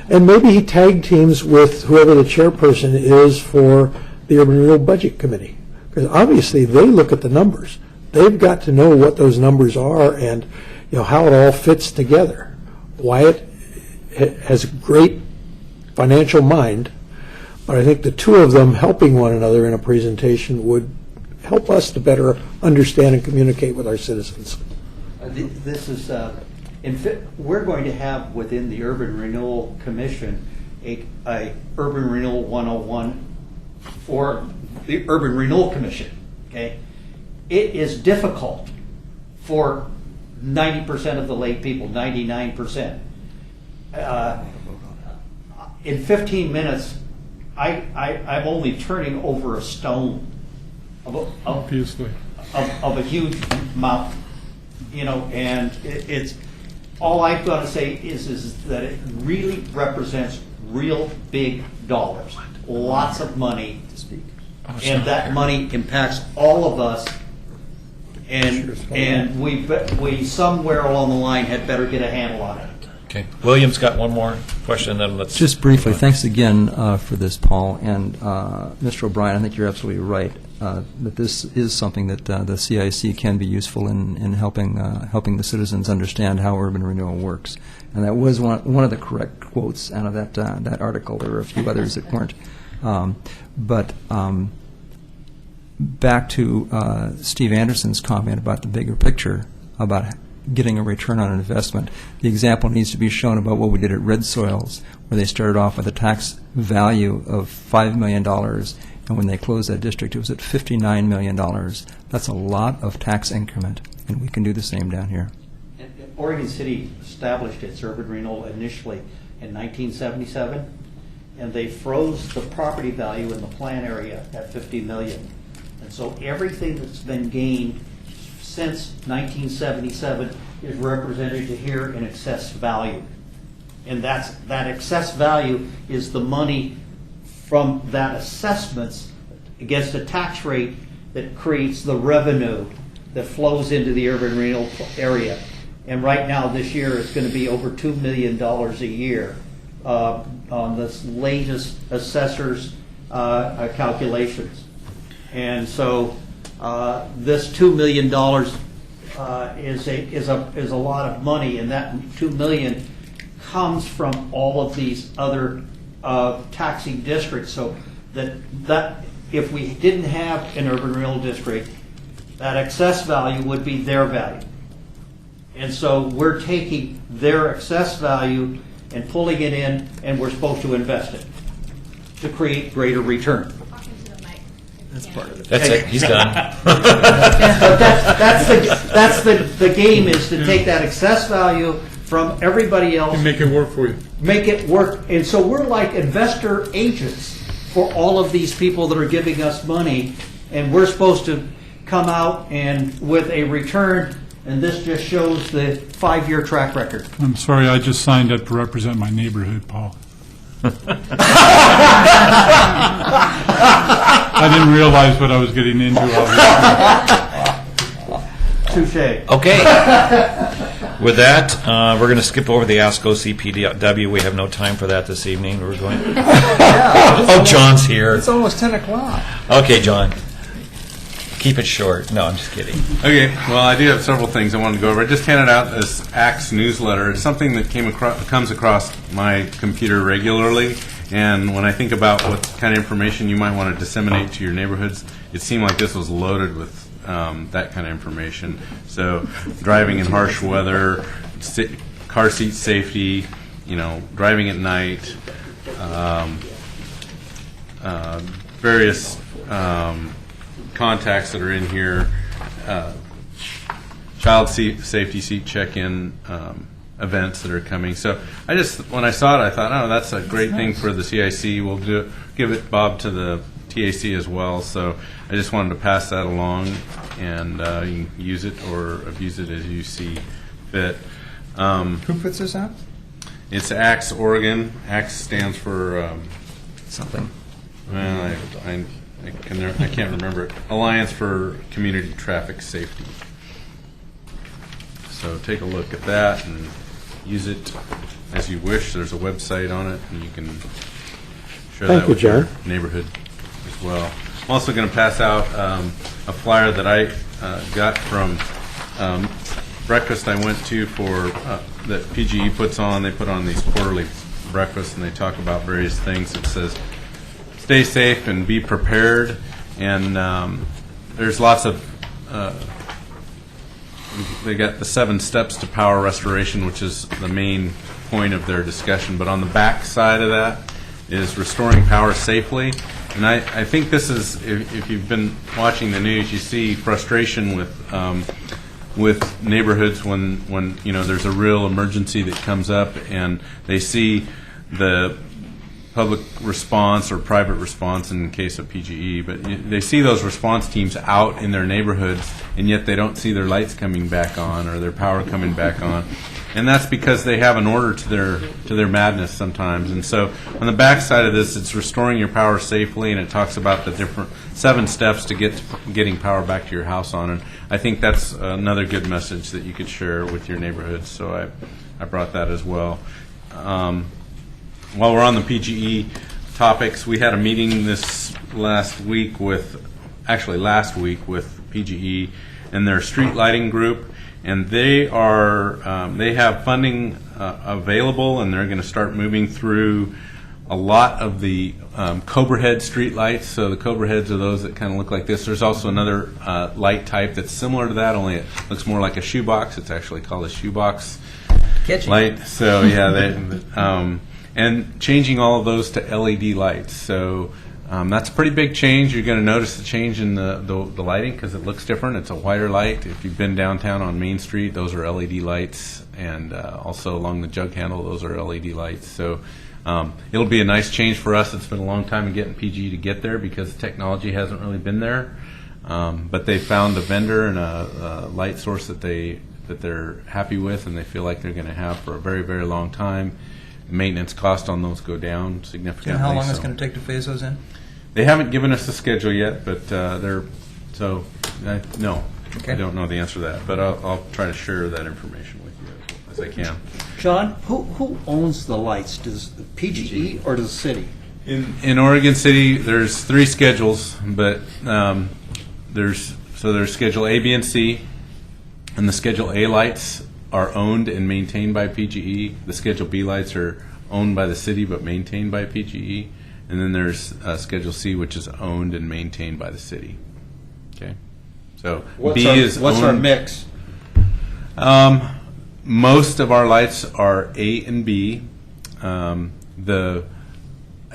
And maybe he tag teams with whoever the chairperson is for the Urban Renewal Budget Committee, because obviously they look at the numbers. they've got to know what those numbers are and, how it all fits together. Wyatt has a great financial mind, but I think the two of them helping one another in a presentation would help us to better understand and communicate with our citizens. This is, we're going to have within the Urban Renewal Commission a Urban Renewal 101 for the Urban Renewal Commission, okay? It is difficult for 90% of the lay people, 99%. In 15 minutes, I'm only turning over a stone Obviously. of a huge mountain, and it's all I've got to say is that it really represents real big dollars, lots of money, and that money impacts all of us. And we somewhere along the line had better get a handle on it. Okay. William's got one more question, then let's... Just briefly, thanks again for this, Paul. And Mr. O'Brien, I think you're absolutely right that this is something that the CIC can be useful in helping the citizens understand how urban renewal works. And that was one of the correct quotes out of that article. There were a few others that weren't. Back to Steve Anderson's comment about the bigger picture, about getting a return on investment. The example needs to be shown about what we did at Red Soils, where they started off with a tax value of $5 million, and when they closed that district, it was at $59 million. That's a lot of tax increment, and we can do the same down here. Oregon City established its urban renewal initially in 1977, and they froze the property value in the plan area at $50 million. And so everything that's been gained since 1977 is represented here in excess value. And that excess value is the money from that assessments against a tax rate that creates the revenue that flows into the urban renewal area. And right now, this year, it's going to be over $2 million a year on this latest assessor's calculations. And so this $2 million is a lot of money, and that $2 million comes from all of these other taxing districts. So that if we didn't have an urban renewal district, that excess value would be their value. And so we're taking their excess value and pulling it in, and we're supposed to invest it to create greater return. That's part of it. That's it. He's done. That's the game, is to take that excess value from everybody else And make it work for you. make it work. And so we're like investor agents for all of these people that are giving us money, and we're supposed to come out and with a return, and this just shows the 5-year track record. I'm sorry, I just signed up to represent my neighborhood, Paul. I didn't realize what I was getting into. Touche. Okay. With that, we're going to skip over the ASCO CPW. We have no time for that this evening. We're going. Oh, John's here. It's almost 10 o'clock. Okay, John. Keep it short. No, I'm just kidding. Okay, well, I do have several things I wanted to go over. I just handed out this ACTS newsletter. It's something that comes across my computer regularly, and when I think about what kind of information you might want to disseminate to your neighborhoods, it seemed like this was loaded with that kind of information. So driving in harsh weather, car seat safety, driving at night, various contacts that are in here, child safety seat check-in events that are coming. So when I saw it, I thought, oh, that's a great thing for the CIC. We'll give it, Bob, to the TAC as well. So I just wanted to pass that along, and you can use it or abuse it as you see fit. Who puts this out? It's ACTS Oregon. ACTS stands for something. Well, I can't remember it. Alliance for Community Traffic Safety. So take a look at that and use it as you wish. There's a website on it, and you can share that with your neighborhood as well. I'm also going to pass out a flyer that I got from breakfast I went to for that PGE puts on. They put on these quarterly breakfasts, and they talk about various things. It says, "Stay safe and be prepared." And there's lots of. They got the 7 steps to power restoration, which is the main point of their discussion. But on the back side of that is restoring power safely. And I think this is, if you've been watching the news, you see frustration with neighborhoods when there's a real emergency that comes up, and they see the public response or private response in the case of PGE, but they see those response teams out in their neighborhoods, and yet they don't see their lights coming back on or their power coming back on. And that's because they have an order to their madness sometimes. And so on the back side of this, it's restoring your power safely, and it talks about the different 7 steps to getting power back to your house on. And I think that's another good message that you could share with your neighborhoods. So I brought that as well. While we're on the PGE topics, we had a meeting last week with PGE and their street lighting group, and they have funding available, and they're going to start moving through a lot of the Cobra Head street lights. So the Cobra Heads are those that kind of look like this. There's also another light type that's similar to that, only it looks more like a shoebox. It's actually called a shoebox light. So yeah, and changing all of those to LED lights. So that's a pretty big change. You're going to notice the change in the lighting because it looks different. It's a whiter light. If you've been downtown on Main Street, those are LED lights, and also along the jug handle, those are LED lights. So it'll be a nice change for us. It's been a long time in getting PGE to get there because the technology hasn't really been there. But they found a vendor and a light source that they're happy with, and they feel like they're going to have for a very, very long time. Maintenance cost on those go down significantly. And how long is it going to take to phase those in? They haven't given us a schedule yet, but no. Okay. I don't know the answer to that, but I'll try to share that information with you as I can. John, who owns the lights? Does PGE or does the city? In Oregon City, there's 3 schedules, but there's Schedule A, B, and C, and the Schedule A lights are owned and maintained by PGE. The Schedule B lights are owned by the city but maintained by PGE. And then there's Schedule C, which is owned and maintained by the city. Okay, so what's our mix? Most of our lights are A and B. I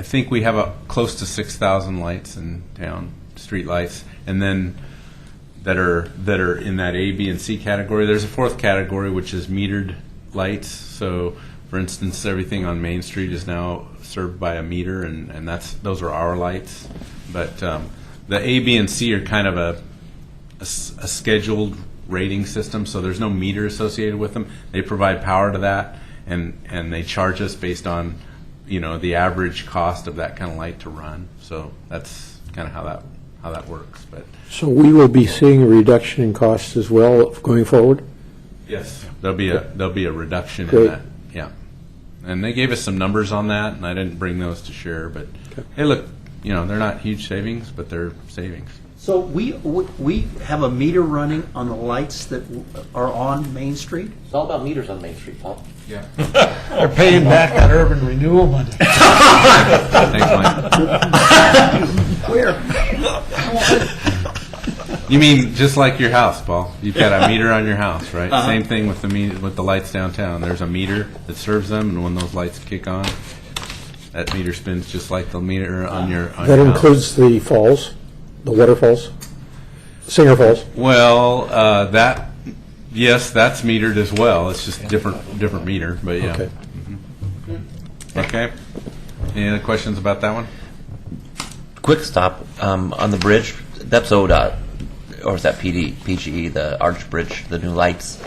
think we have close to 6,000 lights in town, street lights, and then that are in that A, B, and C category. There's a 4th category, which is metered lights. So, for instance, everything on Main Street is now served by a meter, and those are our lights. But the A, B, and C are kind of a scheduled rating system, so there's no meter associated with them. They provide power to that, and they charge us based on the average cost of that kind of light to run. So that's kind of how that works. But So we will be seeing a reduction in costs as well going forward? yes, there'll be a reduction Great. in that. Yeah, and they gave us some numbers on that, and I didn't bring those to share. But hey, look, they're not huge savings, but they're savings. So we have a meter running on the lights that are on Main Street? It's all about meters on Main Street, Paul. Yeah. They're paying back that urban renewal money. Thanks, Mike. Where? You mean just like your house, Paul? You've got a meter on your house, right? Same thing with the lights downtown. There's a meter that serves them, and when those lights kick on, that meter spins just like the meter on your That includes the falls, the waterfalls, Singer Falls? Well, yes, that's metered as well. It's just different meter, but yeah. Okay. Okay. Any other questions about that one? Quick stop on the bridge. That's ODOT, or is that PGE, the Arch Bridge, the new lights?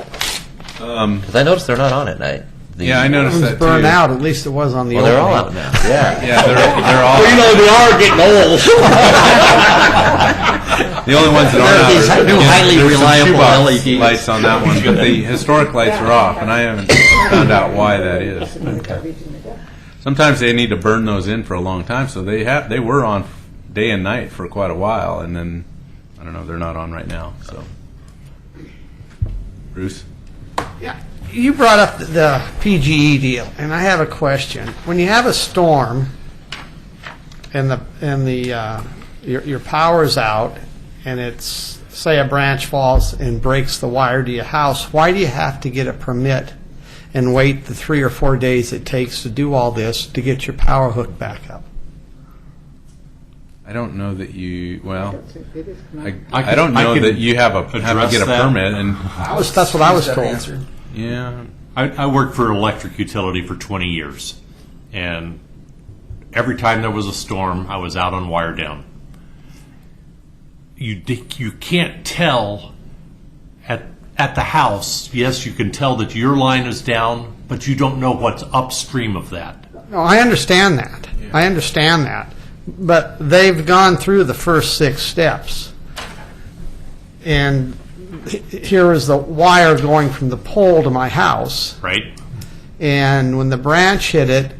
Because I noticed they're not on at night. Yeah, I noticed that too. Burned out. At least it was on the Well, old they're all one. out now. Yeah. Yeah, they're all. they are getting old. The only ones that aren't These out are new highly there's some reliable shoebox LEDs. lights on that one, but the historic lights are off, and I haven't found out why that is. Sometimes they need to burn those in for a long time, so they were on day and night for quite a while, and then I don't know, they're not on right now. So Bruce? Yeah, you brought up the PGE deal, and I have a question. When you have a storm and your power's out, and it's, say, a branch falls and breaks the wire to your house, why do you have to get a permit and wait the 3 or 4 days it takes to do all this to get your power hooked back up? I don't know that you, well, I don't know that you have to get a permit, and That's what I was told. yeah. I worked for an electric utility for 20 years, and every time there was a storm, I was out on wire down. You can't tell at the house. Yes, you can tell that your line is down, but you don't know what's upstream of that. No, I understand that. I understand that. But they've gone through the first 6 steps. And here is the wire going from the pole to my house. Right. And when the branch hit it,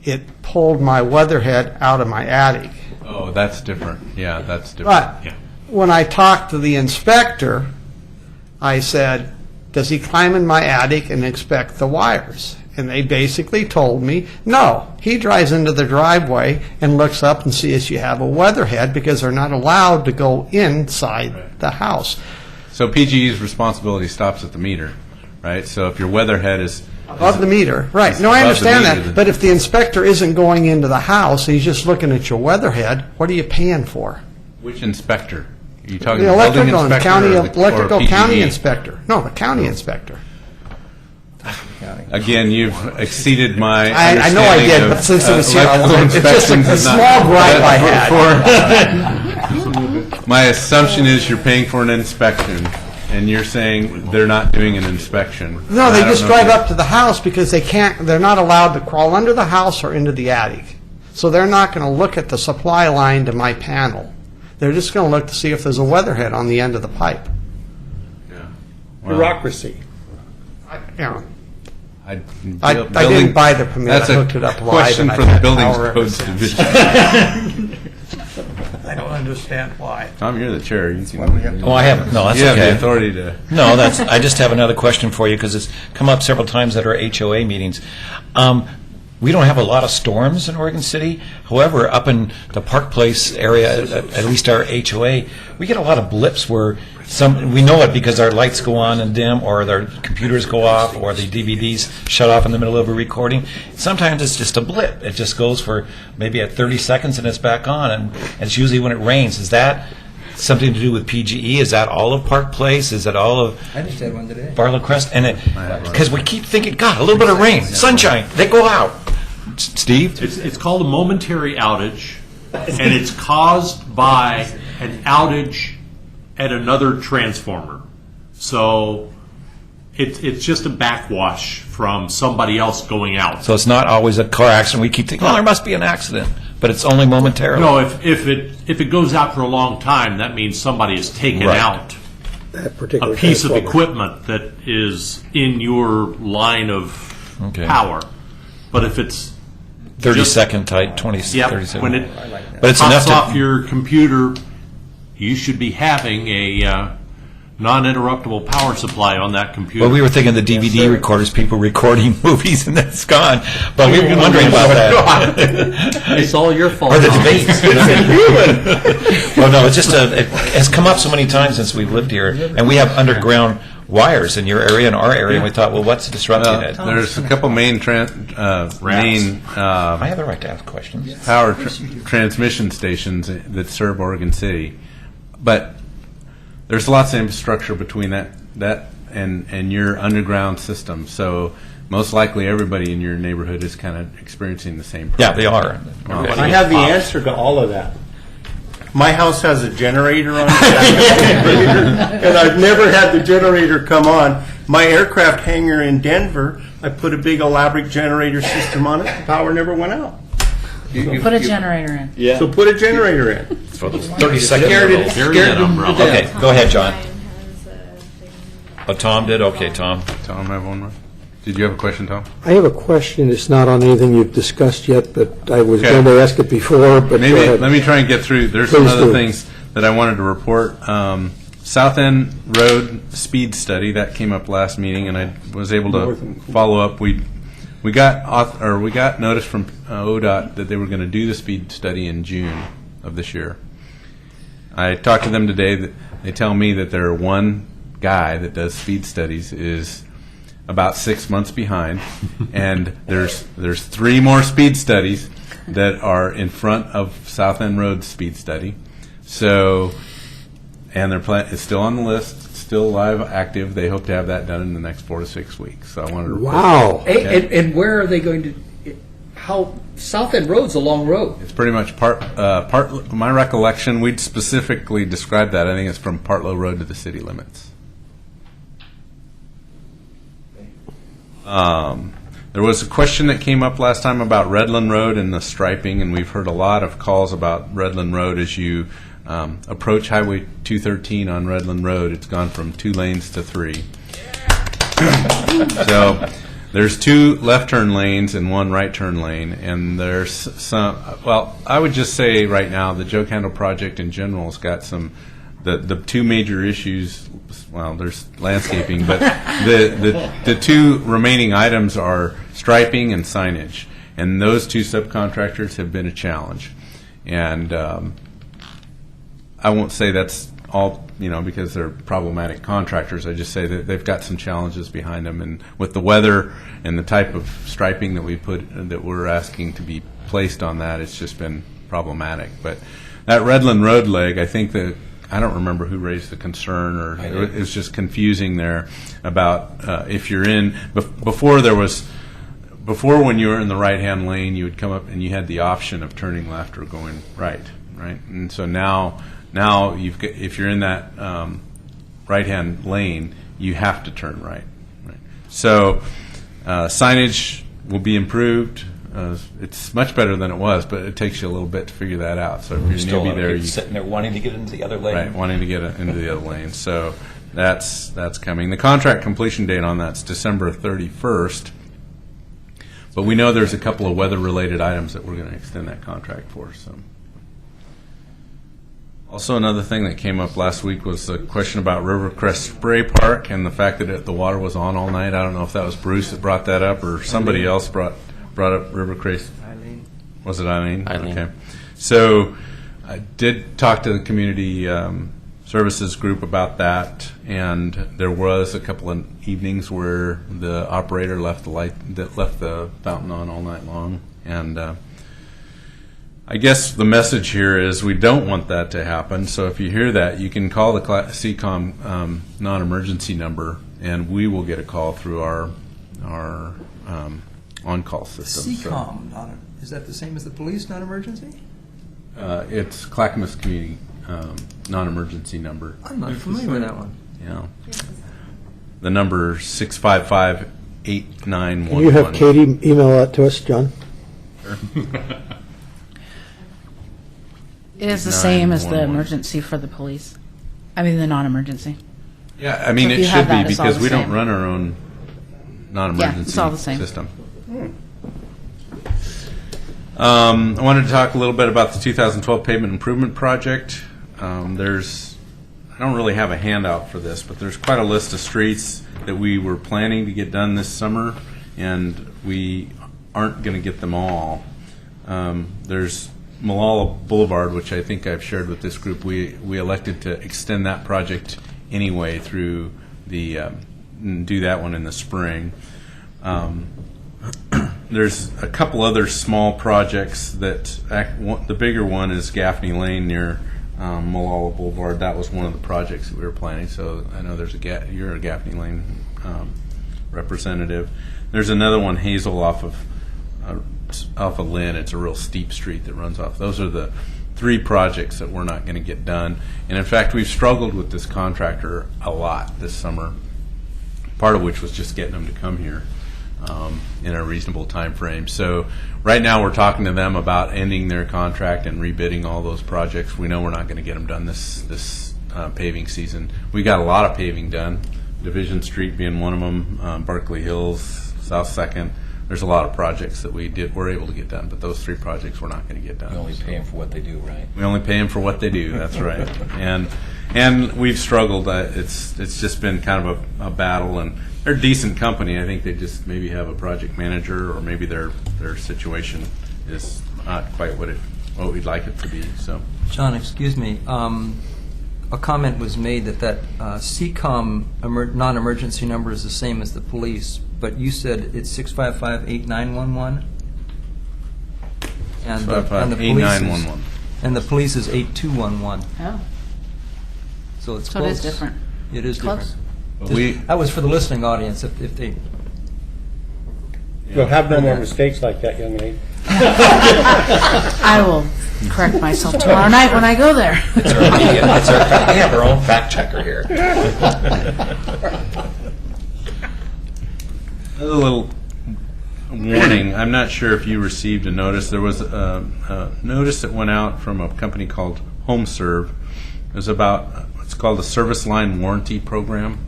it pulled my weatherhead out of my attic. Oh, that's different. Yeah, that's different. But when I talked to the inspector, I said, does he climb in my attic and inspect the wires? And they basically told me, no, he drives into the driveway and looks up and sees you have a weatherhead because they're not allowed to go inside the house. So PGE's responsibility stops at the meter, right? So if your weatherhead is above the meter, right? No, I understand that. But if the inspector isn't going into the house, he's just looking at your weatherhead. What are you paying for? Which inspector? Are you talking The building electrical inspector county, or the, electrical or county PGE? inspector. No, the county inspector. Again, you've exceeded my I know I did, but since it was here, it's just a small gripe I had. My assumption is you're paying for an inspection, and you're saying they're not doing an inspection. No, they I don't just know drive if up to the house because they're not allowed to crawl under the house or into the attic. So they're not going to look at the supply line to my panel. They're just going to look to see if there's a weatherhead on the end of the pipe. Well, Bureaucracy. I didn't buy the permit. That's I hooked it up a live. question and for I've the had Buildings power ever Codes since. Division. I don't understand why. Tom, you're the chair. You can, Oh, I haven't. No, that's you okay. have the authority to. No, that's. I just have another question for you because it's come up several times at our HOA meetings. We don't have a lot of storms in Oregon City. However, up in the Park Place area, at least our HOA, we get a lot of blips where we know it because our lights go on and dim, or their computers go off, or the DVDs shut off in the middle of a recording. Sometimes it's just a blip. It just goes for maybe at 30 seconds and it's back on, and it's usually when it rains. Is that something to do with PGE? Is that all of Park Place? Is it all of I just had one today. Barlow Crest? And because we keep thinking, God, a little bit of rain, sunshine, they go out. Steve? It's called a momentary outage, and it's caused by an outage at another transformer. So it's just a backwash from somebody else going out. So it's not always a car accident. We keep thinking, oh, there must be an accident, but it's only momentarily. No, if it goes out for a long time, that means somebody has taken Right. out That particular a piece of transformer. equipment that is in your line of Okay. power. But if it's 30-second tight, 30 yep, second. when it But it's pops enough to- off your computer, you should be having a non-interruptible power supply on that computer. Well, we were thinking the DVD recorders, people recording movies, and that's gone. But we were wondering about that. It's all your fault. Or the debates. Well, no, it's just it has come up so many times since we've lived here, and we have underground wires in your area and our area, and we thought, well, what's disrupting it? There's a couple main I have the right to ask questions. power transmission stations that serve Oregon City, but there's lots of infrastructure between that and your underground system. So most likely everybody in your neighborhood is kind of experiencing the same problem. Yeah, they are. I have the answer to all of that. My house has a generator on it, and I've never had the generator come on. My aircraft hangar in Denver, I put a big elaborate generator system on it. The power never went out. Put a generator in. Yeah. So put a generator in. For the 30-second Scared it- interval. scared them to death. Okay, go ahead, John. Oh, Tom did? Okay, Tom. Tom, have one more? Did you have a question, Tom? I have a question. It's not on anything you've discussed yet, but I was Okay. going to ask it before, but go Maybe ahead. let me try and get through. There's some Please other do. things that I wanted to report. South End Road speed study that came up last meeting, and I was able to follow up. We got notice from ODOT that they were going to do the speed study in June of this year. I talked to them today. That they tell me that their one guy that does speed studies is about 6 months behind, and there's 3 more speed studies that are in front of South End Road's speed study. So, and their plan is still on the list, still live, active. They hope to have that done in the next 4 to 6 weeks. So I wanted to Wow. And where are they going to, how, South End Road's a long road. It's pretty much part. My recollection, we'd specifically describe that. I think it's from Partlow Road to the city limits. There was a question that came up last time about Redland Road and the striping, and we've heard a lot of calls about Redland Road as you approach Highway 213 on Redland Road. It's gone from 2 lanes to 3. So there's 2 left turn lanes and 1 right turn lane, and there's some. Well, I would just say right now the Joe Candle project in general has got some. The 2 major issues. Well, there's landscaping, but the 2 remaining items are striping and signage, and those 2 subcontractors have been a challenge. And I won't say that's all, because they're problematic contractors. I just say that they've got some challenges behind them, and with the weather and the type of striping that we're asking to be placed on that, it's just been problematic. But that Redland Road leg, I think that. I don't remember who raised the concern, or it was just confusing there about if you're in before when you were in the right-hand lane, you would come up and you had the option of turning left or going right, and so now if you're in that right-hand lane, you have to turn right. So signage will be improved. It's much better than it was, but it takes you a little bit to figure that out. So if you're Still newbie there, you're sitting there wanting to get into the other lane. Right, wanting to get into the other lane. So that's coming. The contract completion date on that's December 31st, but we know there's a couple of weather-related items that we're going to extend that contract for. So. Also, another thing that came up last week was a question about Rivercrest Spray Park and the fact that the water was on all night. I don't know if that was Bruce that brought that up or somebody else brought up Rivercrest. Eileen. Was it Eileen? Eileen. Okay. So I did talk to the community services group about that, and there was a couple of evenings where the operator left the fountain on all night long. And I guess the message here is we don't want that to happen. So if you hear that, you can call the CCOM non-emergency number, and we will get a call through our on-call system. CCOM, is that the same as the police non-emergency? It's Clackamas Community non-emergency number. I'm not familiar with that one. Yeah. The number 655-8911. Can you have Katie email that to us, John? It is the same as the emergency for the police. I mean, the non-emergency. Yeah, I mean, So if it you have should that, be it's all because the we don't same. run our own non-emergency it's all the same. system. I wanted to talk a little bit about the 2012 pavement improvement project. I don't really have a handout for this, but there's quite a list of streets that we were planning to get done this summer, and we aren't going to get them all. There's Malala Boulevard, which I think I've shared with this group. We elected to extend that project anyway through do that one in the spring. There's a couple other small projects the bigger one is Gaffney Lane near Malala Boulevard. That was one of the projects that we were planning. So I know you're a Gaffney Lane representative. There's another one, Hazel, off of Lynn. It's a real steep street that runs off. Those are the 3 projects that we're not going to get done. And in fact, we've struggled with this contractor a lot this summer, part of which was just getting them to come here in a reasonable time frame. So right now we're talking to them about ending their contract and rebidding all those projects. We know we're not going to get them done this paving season. We got a lot of paving done, Division Street being one of them, Berkeley Hills, South 2nd. There's a lot of projects that we're able to get done, but those 3 projects we're not going to get done. We only pay them for what they do, right? We only pay them for what they do. That's right. And And we've struggled. It's just been kind of a battle, and they're a decent company. I think they just maybe have a project manager, or maybe their situation is not quite what we'd like it to be. So, John, excuse me. A comment was made that CCOM non-emergency number is the same as the police, but you said it's 655-8911? And the police is 655-8911. And the police is 8211. Oh. So it's So close. it is different. It is Close. different. That was for the listening audience, if they... You'll have no more mistakes like that, young lady. I will correct myself tomorrow night when I go there. We have our own fact checker here. a little warning. I'm not sure if you received a notice. There was a notice that went out from a company called HomeServe. It was about, it's called a service line warranty program,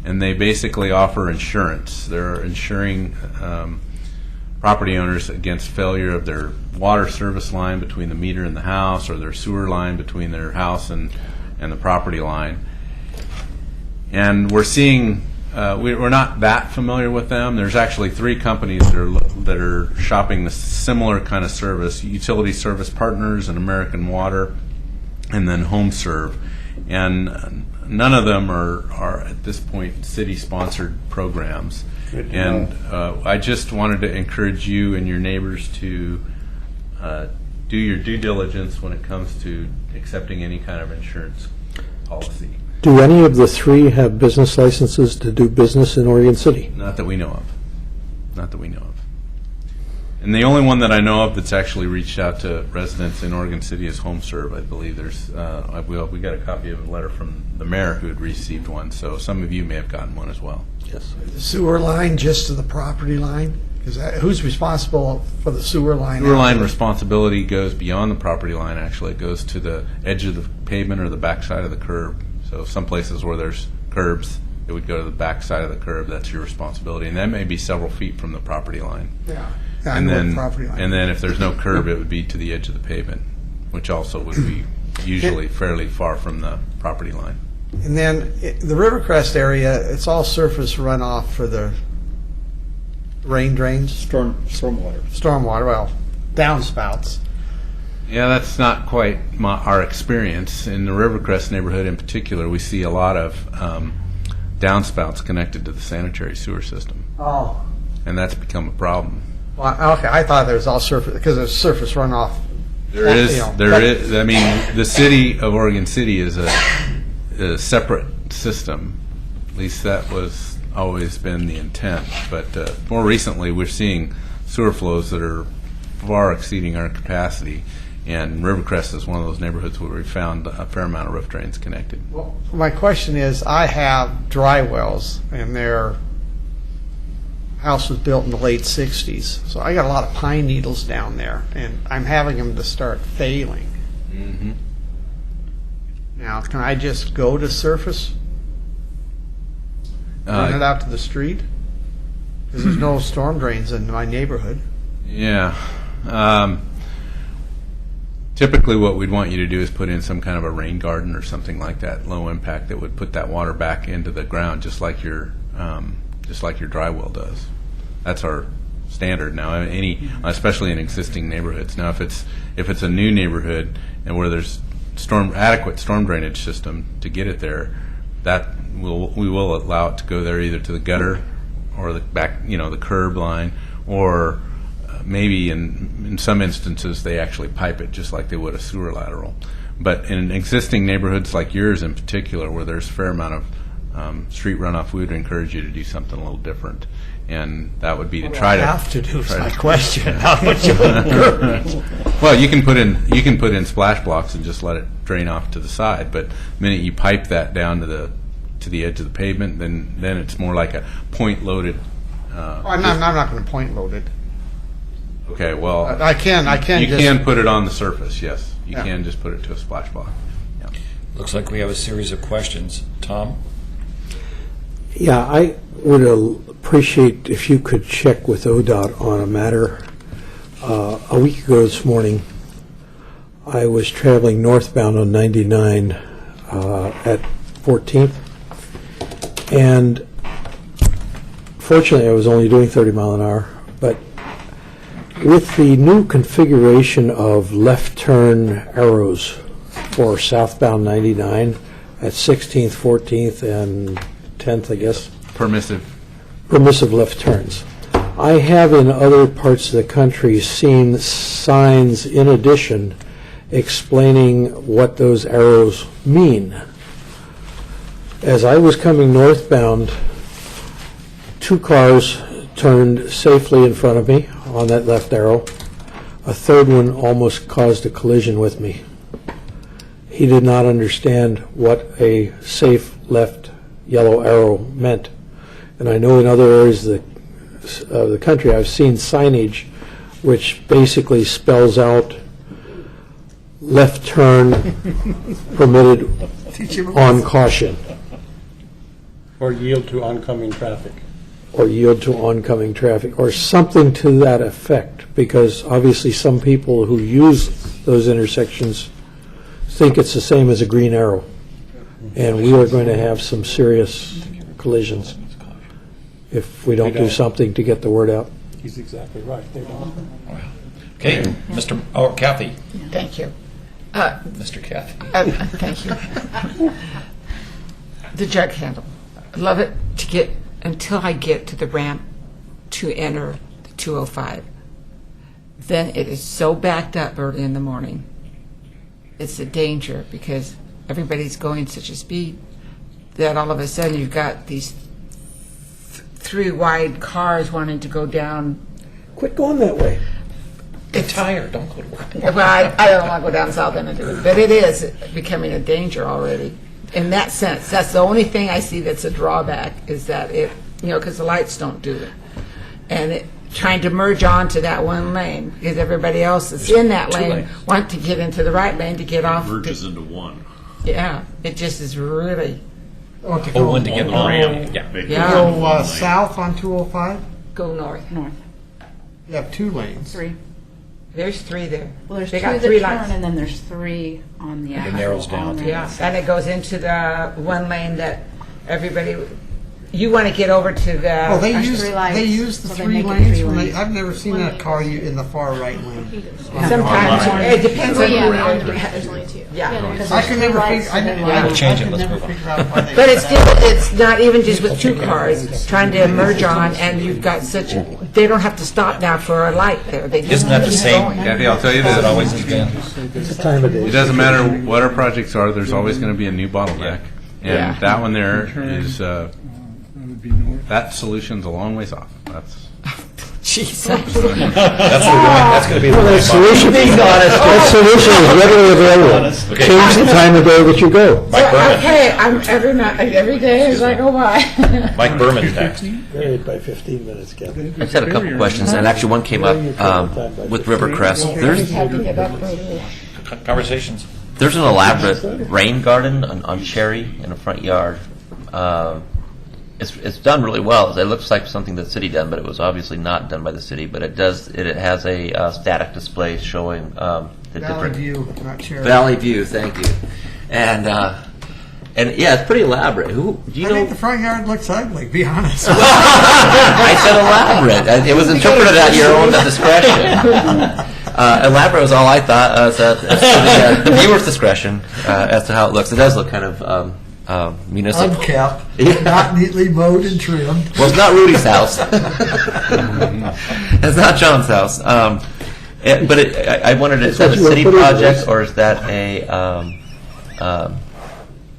and they basically offer insurance. They're insuring property owners against failure of their water service line between the meter and the house, or their sewer line between their house and the property line. And we're seeing, we're not that familiar with them. There's actually 3 companies that are shopping the similar kind of service: Utility Service Partners and American Water, and then HomeServe. And none of them are at this point city-sponsored programs. Good to And know. I just wanted to encourage you and your neighbors to do your due diligence when it comes to accepting any kind of insurance policy. Do any of the 3 have business licenses to do business in Oregon City? Not that we know of. Not that we know of. And the only one that I know of that's actually reached out to residents in Oregon City is HomeServe. I believe there's, we got a copy of a letter from the mayor who had received one, so some of you may have gotten one as well. Yes. The sewer line just to the property line? Who's responsible for the sewer line? Sewer line responsibility goes beyond the property line, actually. It goes to the edge of the pavement or the backside of the curb. So some places where there's curbs, it would go to the backside of the curb. That's your responsibility. And that may be several feet from the property line. Yeah. I And know then, the property line. and then if there's no curb, it would be to the edge of the pavement, which also would be usually fairly far from the property line. And then the Rivercrest area, it's all surface runoff for the rain drains? Stormwater. Stormwater, well, downspouts. Yeah, that's not quite our experience. In the Rivercrest neighborhood in particular, we see a lot of downspouts connected to the sanitary sewer system. Oh. And that's become a problem. Well, okay, I thought there was all surface, because there's surface runoff. There is, I mean, the city of Oregon City is a separate system. At least that was always been the intent. But more recently, we're seeing sewer flows that are far exceeding our capacity. And Rivercrest is one of those neighborhoods where we found a fair amount of roof drains connected. Well, my question is, I have dry wells, and their house was built in the late 60s, so I got a lot of pine needles down there, and I'm having them to start failing. Mm-hmm. Now, can I just go to surface? Run it out to the street? Because there's no storm drains in my neighborhood. Yeah. Typically, what we'd want you to do is put in some kind of a rain garden or something like that, low impact, that would put that water back into the ground, just like your dry well does. That's our standard now. Especially in existing neighborhoods. Now, if it's a new neighborhood and where there's adequate storm drainage system to get it there, we will allow it to go there either to the gutter or the back, the curb line, or maybe in some instances they actually pipe it just like they would a sewer lateral. But in existing neighborhoods like yours in particular, where there's a fair amount of street runoff, we would encourage you to do something a little different, and that would be to try to have to do is my question. How much you encourage? Well, you can put in splash blocks and just let it drain off to the side. But the minute you pipe that down to the edge of the pavement, then it's more like a point loaded. I'm not going to point load it. Okay, well, I can. You just, can put it on the surface. Yes, you Yeah. can just put it to a splash block. Yeah. Looks like we have a series of questions. Tom? Yeah, I would appreciate if you could check with ODOT on a matter. A week ago this morning, I was traveling northbound on 99. at 14th. And fortunately, I was only doing 30 mile an hour, but with the new configuration of left turn arrows for southbound 99 at 16th, 14th, and 10th, I guess. Permissive left turns. I have in other parts of the country seen signs in addition explaining what those arrows mean. As I was coming northbound, 2 cars turned safely in front of me on that left arrow. A third one almost caused a collision with me. He did not understand what a safe left yellow arrow meant. And I know in other areas of the country I've seen signage which basically spells out left turn permitted on caution. Or yield to oncoming traffic. Or yield to oncoming traffic, or something to that effect, because obviously some people who use those intersections think it's the same as a green arrow, and we are going to have some serious collisions if we don't do something to get the word out. He's exactly right. They don't. Okay, Kathy. Thank you. Mr. Kathy. Thank you. The jug handle. I love it to get until I get to the ramp to enter the 205. Then it is so backed up early in the morning. It's a danger because everybody's going such a speed that all of a sudden you've got these 3 wide cars wanting to go down. Quit going that way. Get tired. Don't go to work. Well, I don't want to go down south end and do it, but it is becoming a danger already. In that sense, that's the only thing I see that's a drawback is that it, because the lights don't do it, and it trying to merge onto that one lane because everybody else that's in that lane want to get into the right lane to get off. Merges into one. Yeah, it just is really. Or to go one to get around. Yeah. Go south on 205? Go north. North. You have 2 lanes. 3. There's 3 there. Well, there's they 2 got that 3 turn, lights. and then there's 3 on the actual. It narrows down. Yeah, and it goes into the one lane that everybody. You want to get over to the. Oh, they There's use 3 lights, they use the so they 3 make it lanes. 3 When lanes. I've never seen that car in the far right lane. Sometimes it depends on who. There's only 2. Yeah. I can never figure. I Change it. could Let's never move on. figure out why they. But it's not even just with 2 cars trying to merge on, and you've got such. They don't have to stop now for a light there. They just Isn't that the keep same? going. Kathy, I'll tell you As this. it always has been. It's the time of day. It doesn't matter what our projects are, there's always going to be a new bottleneck. And Yeah. that one there is, that solution's a long ways off. That's. Jesus. That's going to be the That solution, that solution is readily available. Okay. Change the time of day that you go. Mike Berman. Okay, I'm every day as I go by. Mike Berman's next. Varied by 15 minutes, Kevin. I just had a couple questions, and actually one came up with Rivercrest. Conversations. There's an elaborate rain garden on Cherry in the front yard. It's done really well. It looks like something the city done, but it was obviously not done by the city. But it does. It has a static display showing the Valley different View, not Cherry. Valley View. Thank you. And yeah, it's pretty elaborate. Who do you I know? think the front yard looks ugly. Be honest. I said elaborate. It was interpreted at your own discretion. Elaborate was all I thought. So it's the viewer's discretion as to how it looks. It does look kind of municipal. Unkept, not neatly mowed and trimmed. Well, it's not Rudy's house. It's not John's house. But I wondered, is that a city project or is that a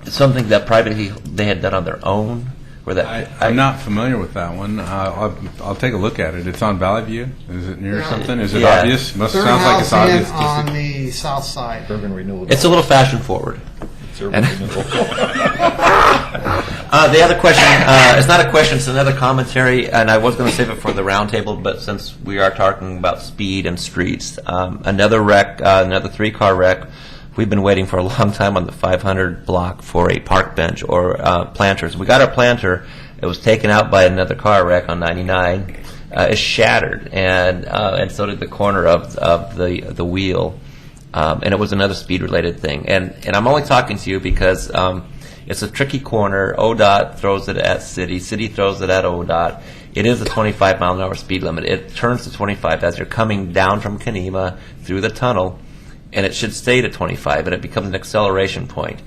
something that privately they had done on their own? Or that I'm not familiar with that one. I'll take a look at it. It's on Valley View. Is it near something? Is it obvious? Sounds like it's obvious. On the south side. Urban renewal. It's a little fashion forward. It's urban renewal. The other question, it's not a question, it's another commentary, and I was going to save it for the roundtable, but since we are talking about speed and streets, another wreck, another 3-car wreck. We've been waiting for a long time on the 500 block for a park bench or planters. We got our planter. It was taken out by another car wreck on 99. It's shattered, and so did the corner of the wheel. And it was another speed-related thing. And I'm only talking to you because it's a tricky corner. ODOT throws it at City. City throws it at ODOT. It is a 25-mile-an-hour speed limit. It turns to 25 as you're coming down from Kenema through the tunnel, and it should stay to 25, and it becomes an acceleration point.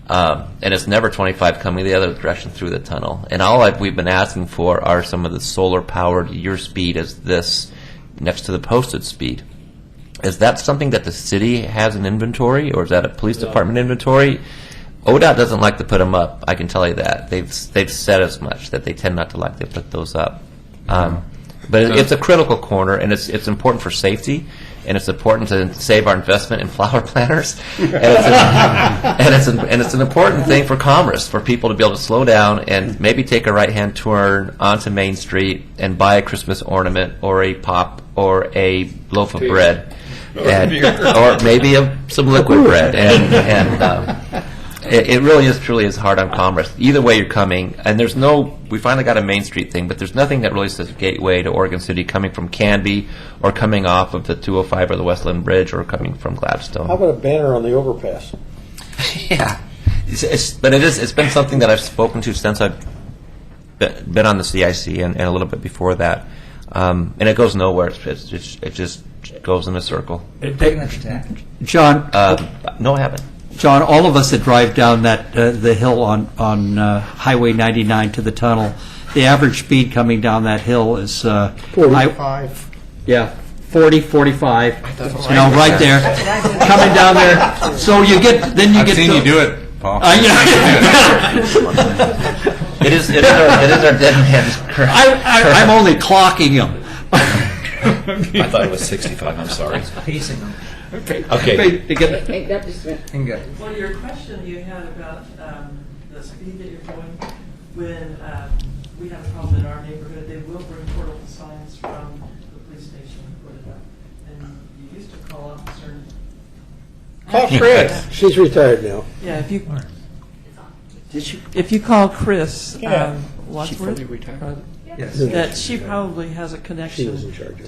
And it's never 25 coming the other direction through the tunnel. And all we've been asking for are some of the solar-powered, your speed is this, next to the posted speed. Is that something that the city has in inventory, or is that a police department inventory? ODOT doesn't like to put them up, I can tell you that. They've said as much, that they tend not to like to put those up. But it's a critical corner, and it's important for safety, and it's important to save our investment in flower planters, and it's an important thing for commerce, for people to be able to slow down and maybe take a right-hand turn onto Main Street and buy a Christmas ornament or a pop or a loaf of bread, or maybe some liquid bread, and it really is truly is hard on commerce. Either way you're coming, and we finally got a Main Street thing, but there's nothing that really says gateway to Oregon City coming from Canby or coming off of the 205 or the Westland Bridge or coming from Gladstone. How about a banner on the overpass? Yeah. But it's been something that I've spoken to since I've been on the CIC and a little bit before that. And it goes nowhere. It just goes in a circle. John? No, I haven't. John, all of us that drive down the hill on Highway 99 to the tunnel, the average speed coming down that hill is 45. 40, 45. Right there, coming down there. So you get I've seen you do it, Paul. It is our dead man's curve. I'm only clocking them. I thought it was 65, I'm sorry. Pacing them. Okay. Well, your question you had about the speed that you're going, when we have a problem in our neighborhood, they will bring portable signs from the police station and put it up. And you used to call Officer. Call Chris. She's retired now. Yeah, if you call Chris Wadsworth, that she probably has a connection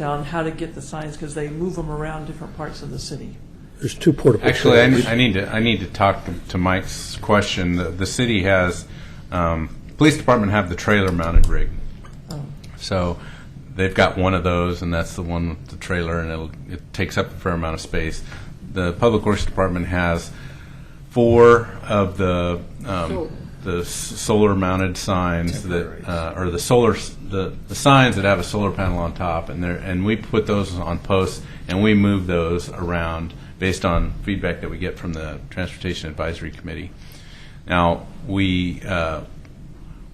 on how to get the signs, because they move them around different parts of the city. There's two portable. Actually, I need to talk to Mike's question. The city has police department have the trailer mounted rig, so they've got one of those, and that's the one with the trailer, and it takes up a fair amount of space. The public works department has 4 of the solar mounted signs that or the signs that have a solar panel on top, and we put those on posts, and we move those around based on feedback that we get from the Transportation Advisory Committee. Now we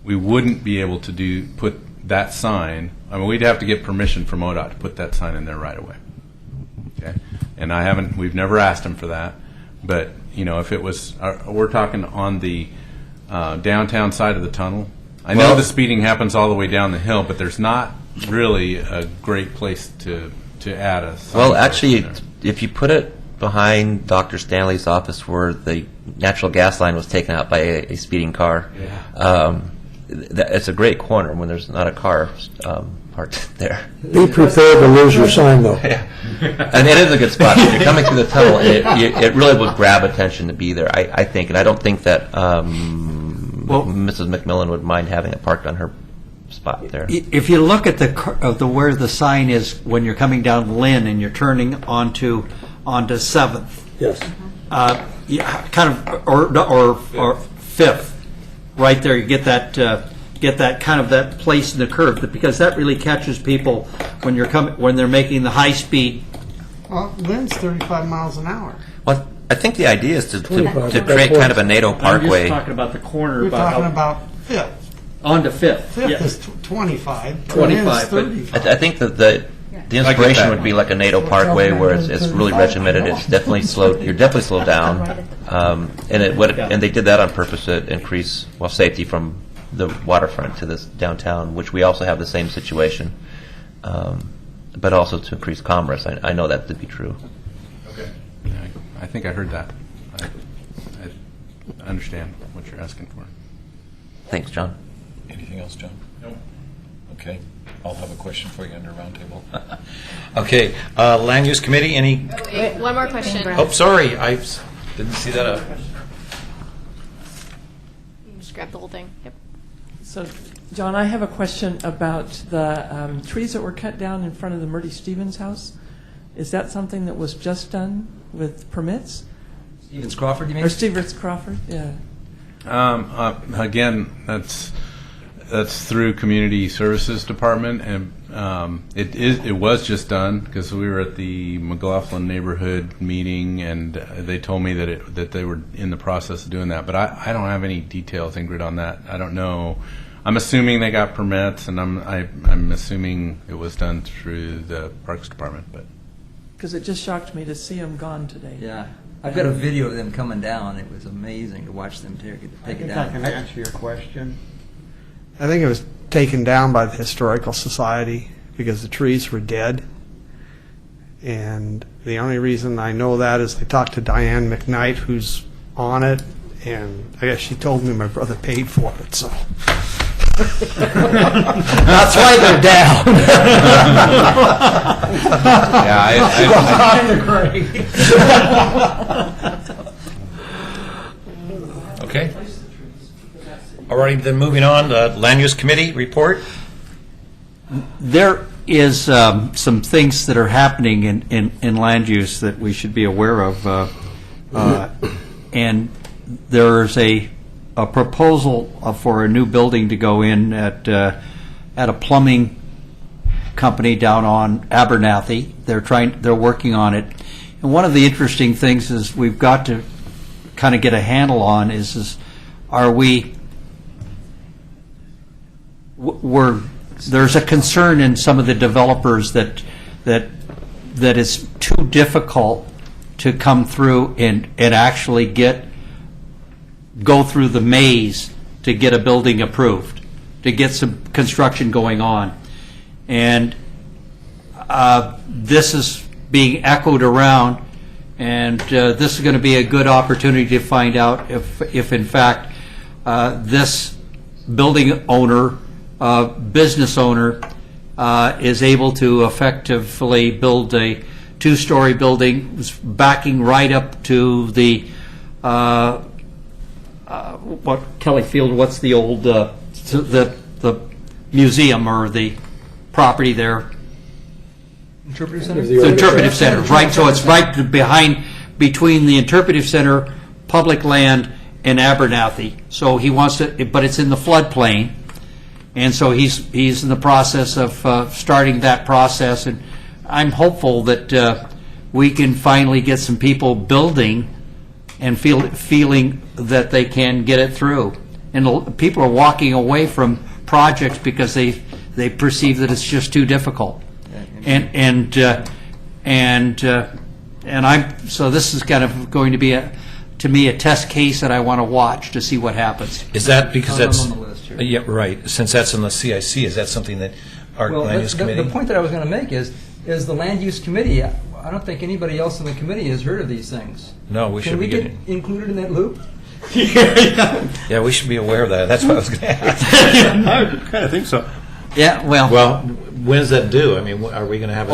wouldn't be able to put that sign. I mean, we'd have to get permission from ODOT to put that sign in there right away. Okay, and we've never asked them for that, but if it was, we're talking on the downtown side of the tunnel. I know the speeding happens all the way down the hill, but there's not really a great place to add a sign. Well, actually, if you put it behind Dr. Stanley's office where the natural gas line was taken out by a speeding car, it's a great corner when there's not a car parked there. Be prepared to lose your sign, though. And it is a good spot. If you're coming through the tunnel, it really would grab attention to be there, I think. And I don't think that Mrs. McMillan would mind having it parked on her spot there. If you look at where the sign is when you're coming down Lynn and you're turning onto 7th. Yes. Kind of or 5th, right there. You get that kind of that place in the curve, because that really catches people when they're making the high speed. Well, Lynn's 35 miles an hour. Well, I think the idea is to create kind of a NATO Parkway. I'm just talking about the corner. We're talking about 5th. On to 5th. 5th is 25. 25. I think that the inspiration would be like a NATO Parkway, where it's really regimented. It's definitely slowed. You're definitely slowed down, and they did that on purpose to increase safety from the waterfront to this downtown, which we also have the same situation, but also to increase commerce. I know that to be true. Okay, I think I heard that. I understand what you're asking for. Thanks, John. Anything else, John? No. Okay, I'll have a question for you under roundtable. Okay, Land Use Committee, any? Wait, one more question. Oh, sorry, I didn't see that up. You can just grab the whole thing. Yep. So, John, I have a question about the trees that were cut down in front of the Murdy Stevens house. Is that something that was just done with permits? Stevens Crawford, you mean? Or Stevens Crawford, yeah. Again, that's through Community Services Department, and it was just done because we were at the McLaughlin neighborhood meeting, and they told me that they were in the process of doing that. But I don't have any details, Ingrid, on that. I don't know. I'm assuming they got permits, and I'm assuming it was done through the Parks Department. But Because it just shocked me to see them gone today. Yeah. I've got a video of them coming down. It was amazing to watch them take it down. I can answer your question. I think it was taken down by the Historical Society because the trees were dead. And the only reason I know that is I talked to Diane McKnight, who's on it, and I guess she told me my brother paid for it, so. That's why they're down. Okay. All right, then moving on, Land Use Committee report. There is some things that are happening in land use that we should be aware of. And there's a proposal for a new building to go in at a plumbing company down on Abernathy. They're working on it. And one of the interesting things is we've got to kind of get a handle on is there's a concern in some of the developers that it's too difficult to come through and actually go through the maze to get a building approved, to get some construction going on. And this is being echoed around, and this is going to be a good opportunity to find out if in fact, this building owner, business owner, is able to effectively build a two-story building backing right up to the Kelly Field. What's the old the museum or the property there? Interpretive Center? The Interpretive Center, right? So it's right between the Interpretive Center, public land, and Abernathy. So he wants to, but it's in the floodplain, and so he's in the process of starting that process. And I'm hopeful that we can finally get some people building and feeling that they can get it through. And people are walking away from projects because they perceive that it's just too difficult. So this is kind of going to be to me a test case that I want to watch to see what happens. Is that because that's on the list here. Yeah, right? Since that's in the CIC, is that something that our Land Use Committee? The point that I was going to make is the Land Use Committee. I don't think anybody else in the committee has heard of these things. No, we should be Can we getting get included in that loop? Yeah, we should be aware of that. That's what I was going to ask. I kind of think so. Yeah, well, when does that due? I mean, are we going to have?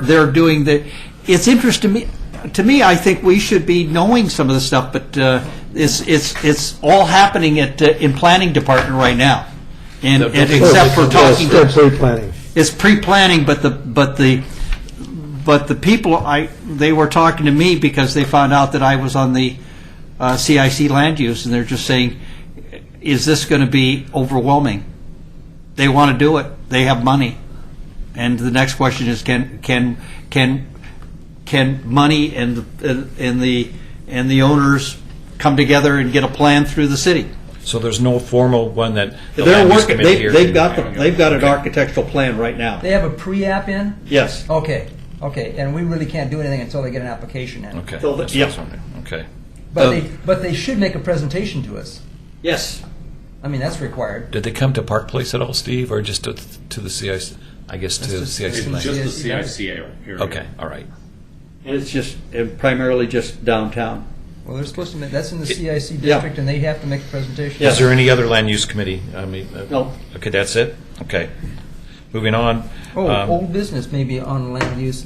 They're doing the. It's interesting to me. I think we should be knowing some of the stuff, but it's all happening in planning department right now, and except for talking to pre-planning. It's pre-planning, but the people they were talking to me because they found out that I was on the CIC land use, and they're just saying, is this going to be overwhelming? They want to do it. They have money, and the next question is, can money and the owners come together and get a plan through the city? So there's no formal one that they're working. They've got an architectural plan right now. They have a pre-app in? Yes. Okay, and we really can't do anything until they get an application in. Okay. Okay. But they should make a presentation to us. Yes. I mean, that's required. Did they come to Park Place at all, Steve, or just to the CIC? I guess to the CIC. It's just the CIC area. Okay, all right. And it's just primarily just downtown. Well, they're supposed to make, that's in the CIC district, and they have to make a presentation. Is there any other Land Use Committee? I mean, no. Okay, that's it? Okay. Moving on. Old business maybe on land use.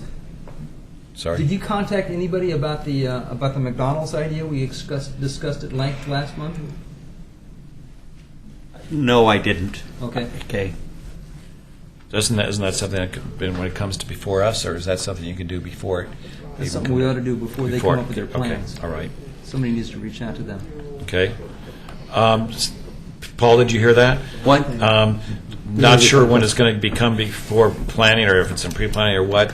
Sorry. Did you contact anybody about the McDonald's idea? We discussed at length last month. No, I didn't. Okay. Okay. Isn't that something that could, when it comes to before us, or is that something you can do before it? That's something we ought to do before they come up with their plans. Okay, all right. Somebody needs to reach out to them. Okay. Paul, did you hear that? What? Not sure when it's going to become before planning, or if it's in pre-planning or what.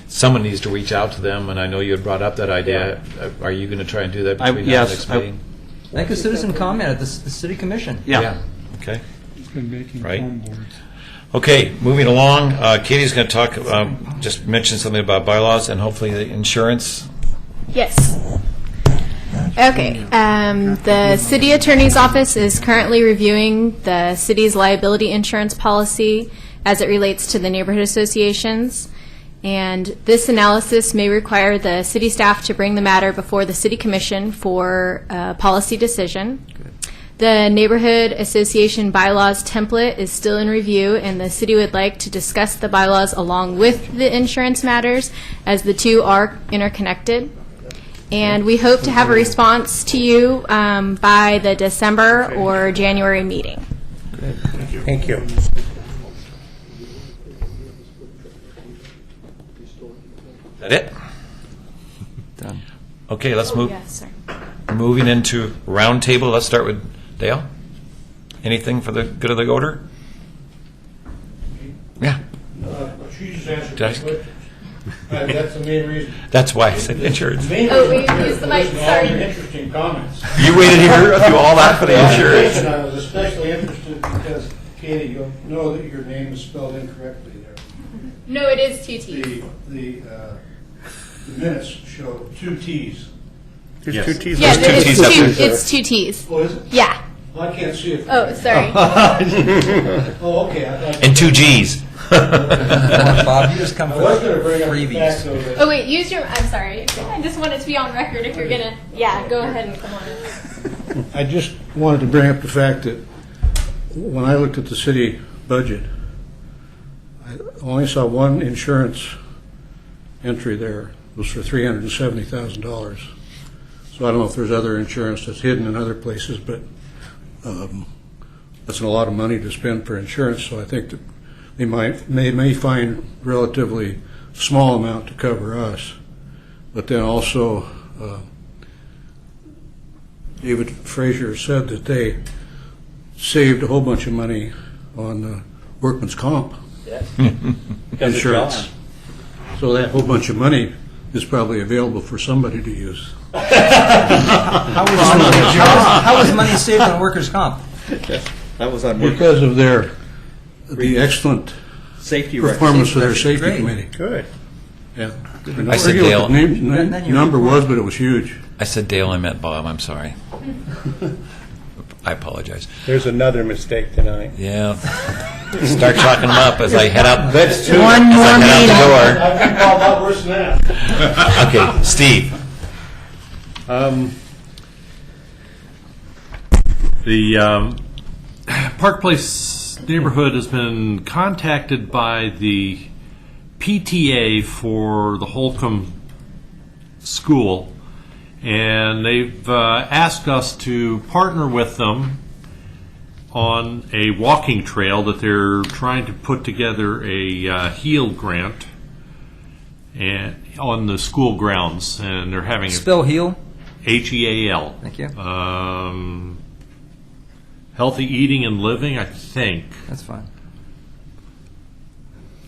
Someone needs to reach out to them, and I know you had brought up that idea. Are you going to try and do that between now and next meeting? Make a citizen comment at the city commission. Yeah. Okay. It's been making Right. phone boards. Okay, moving along. Katie's going to talk, just mention something about bylaws and hopefully the insurance. Yes. Okay. The city attorney's office is currently reviewing the city's liability insurance policy as it relates to the neighborhood associations. And this analysis may require the city staff to bring the matter before the city commission for a policy decision. The neighborhood association bylaws template is still in review, and the city would like to discuss the bylaws along with the insurance matters, as the two are interconnected. And we hope to have a response to you by the December or January meeting. Thank you. Is that it? Done. Okay, let's move. Yes, sir. Moving into roundtable. Let's start with Dale. Anything for the good of the order? Yeah. She just answered Did I- my question. That's the main reason. That's why I said insurance. The main Oh, reason wait, use the mic, listen to all sorry. your interesting comments. You waited here through all that for the insurance. I was especially interested because, Katie, you'll know that your name is spelled incorrectly there. No, it is two T's. The minutes show two T's. There's two T's. Yeah, There's two T's up there. it's two T's. Oh, is it? Yeah. Well, I can't see it. Oh, sorry. Oh, okay. I thought- And two G's. Bob, you just come I for was going to bring up the freebies. fact, though, that Oh, wait, use your, I'm sorry. I just want it to be on record if you're going to, yeah, go ahead and come on in. I just wanted to bring up the fact that when I looked at the city budget, I only saw one insurance entry there. It was for $370,000. So I don't know if there's other insurance that's hidden in other places, but that's a lot of money to spend for insurance. So I think that they may find relatively small amount to cover us, but then also David Frazier said that they saved a whole bunch of money on workman's comp insurance. So that whole bunch of money is probably available for somebody to use. How was money saved on workers' comp? That was on Because of the excellent safety performance of their That's safety great. committee. Good. Yeah. I said forget Dale. what the number was, but it was huge. I said Dale, I meant Bob. I'm sorry. I apologize. There's another mistake tonight. Yeah. Start chalking them up as I head out. That's two. One more As I head meeting. out the door. I've been called out worse than that. Okay, Steve. The Park Place neighborhood has been contacted by the PTA for the Holcomb School, and they've asked us to partner with them on a walking trail that they're trying to put together a HEAL grant and on the school grounds, and they're having Spell heal. HEAL. Thank you. Healthy eating and living, I think. That's fine.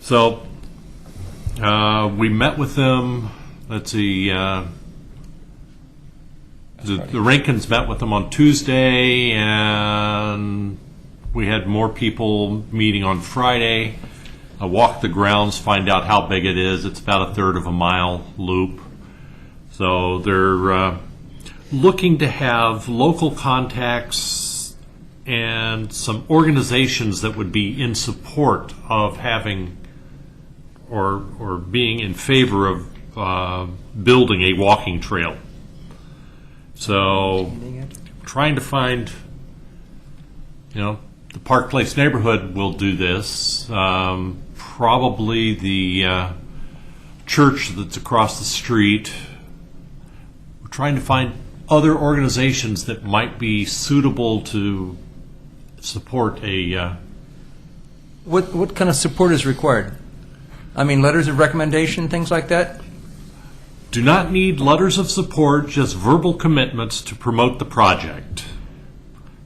So we met with them. Let's see. The Rinkins met with them on Tuesday, and we had more people meeting on Friday. I walked the grounds, find out how big it is. It's about a third of a mile loop. So they're looking to have local contacts and some organizations that would be in support of having or being in favor of building a walking trail. So trying to find, the Park Place neighborhood will do this. Probably the church that's across the street. We're trying to find other organizations that might be suitable to support a. What kind of support is required? I mean, letters of recommendation, things like that? Do not need letters of support, just verbal commitments to promote the project.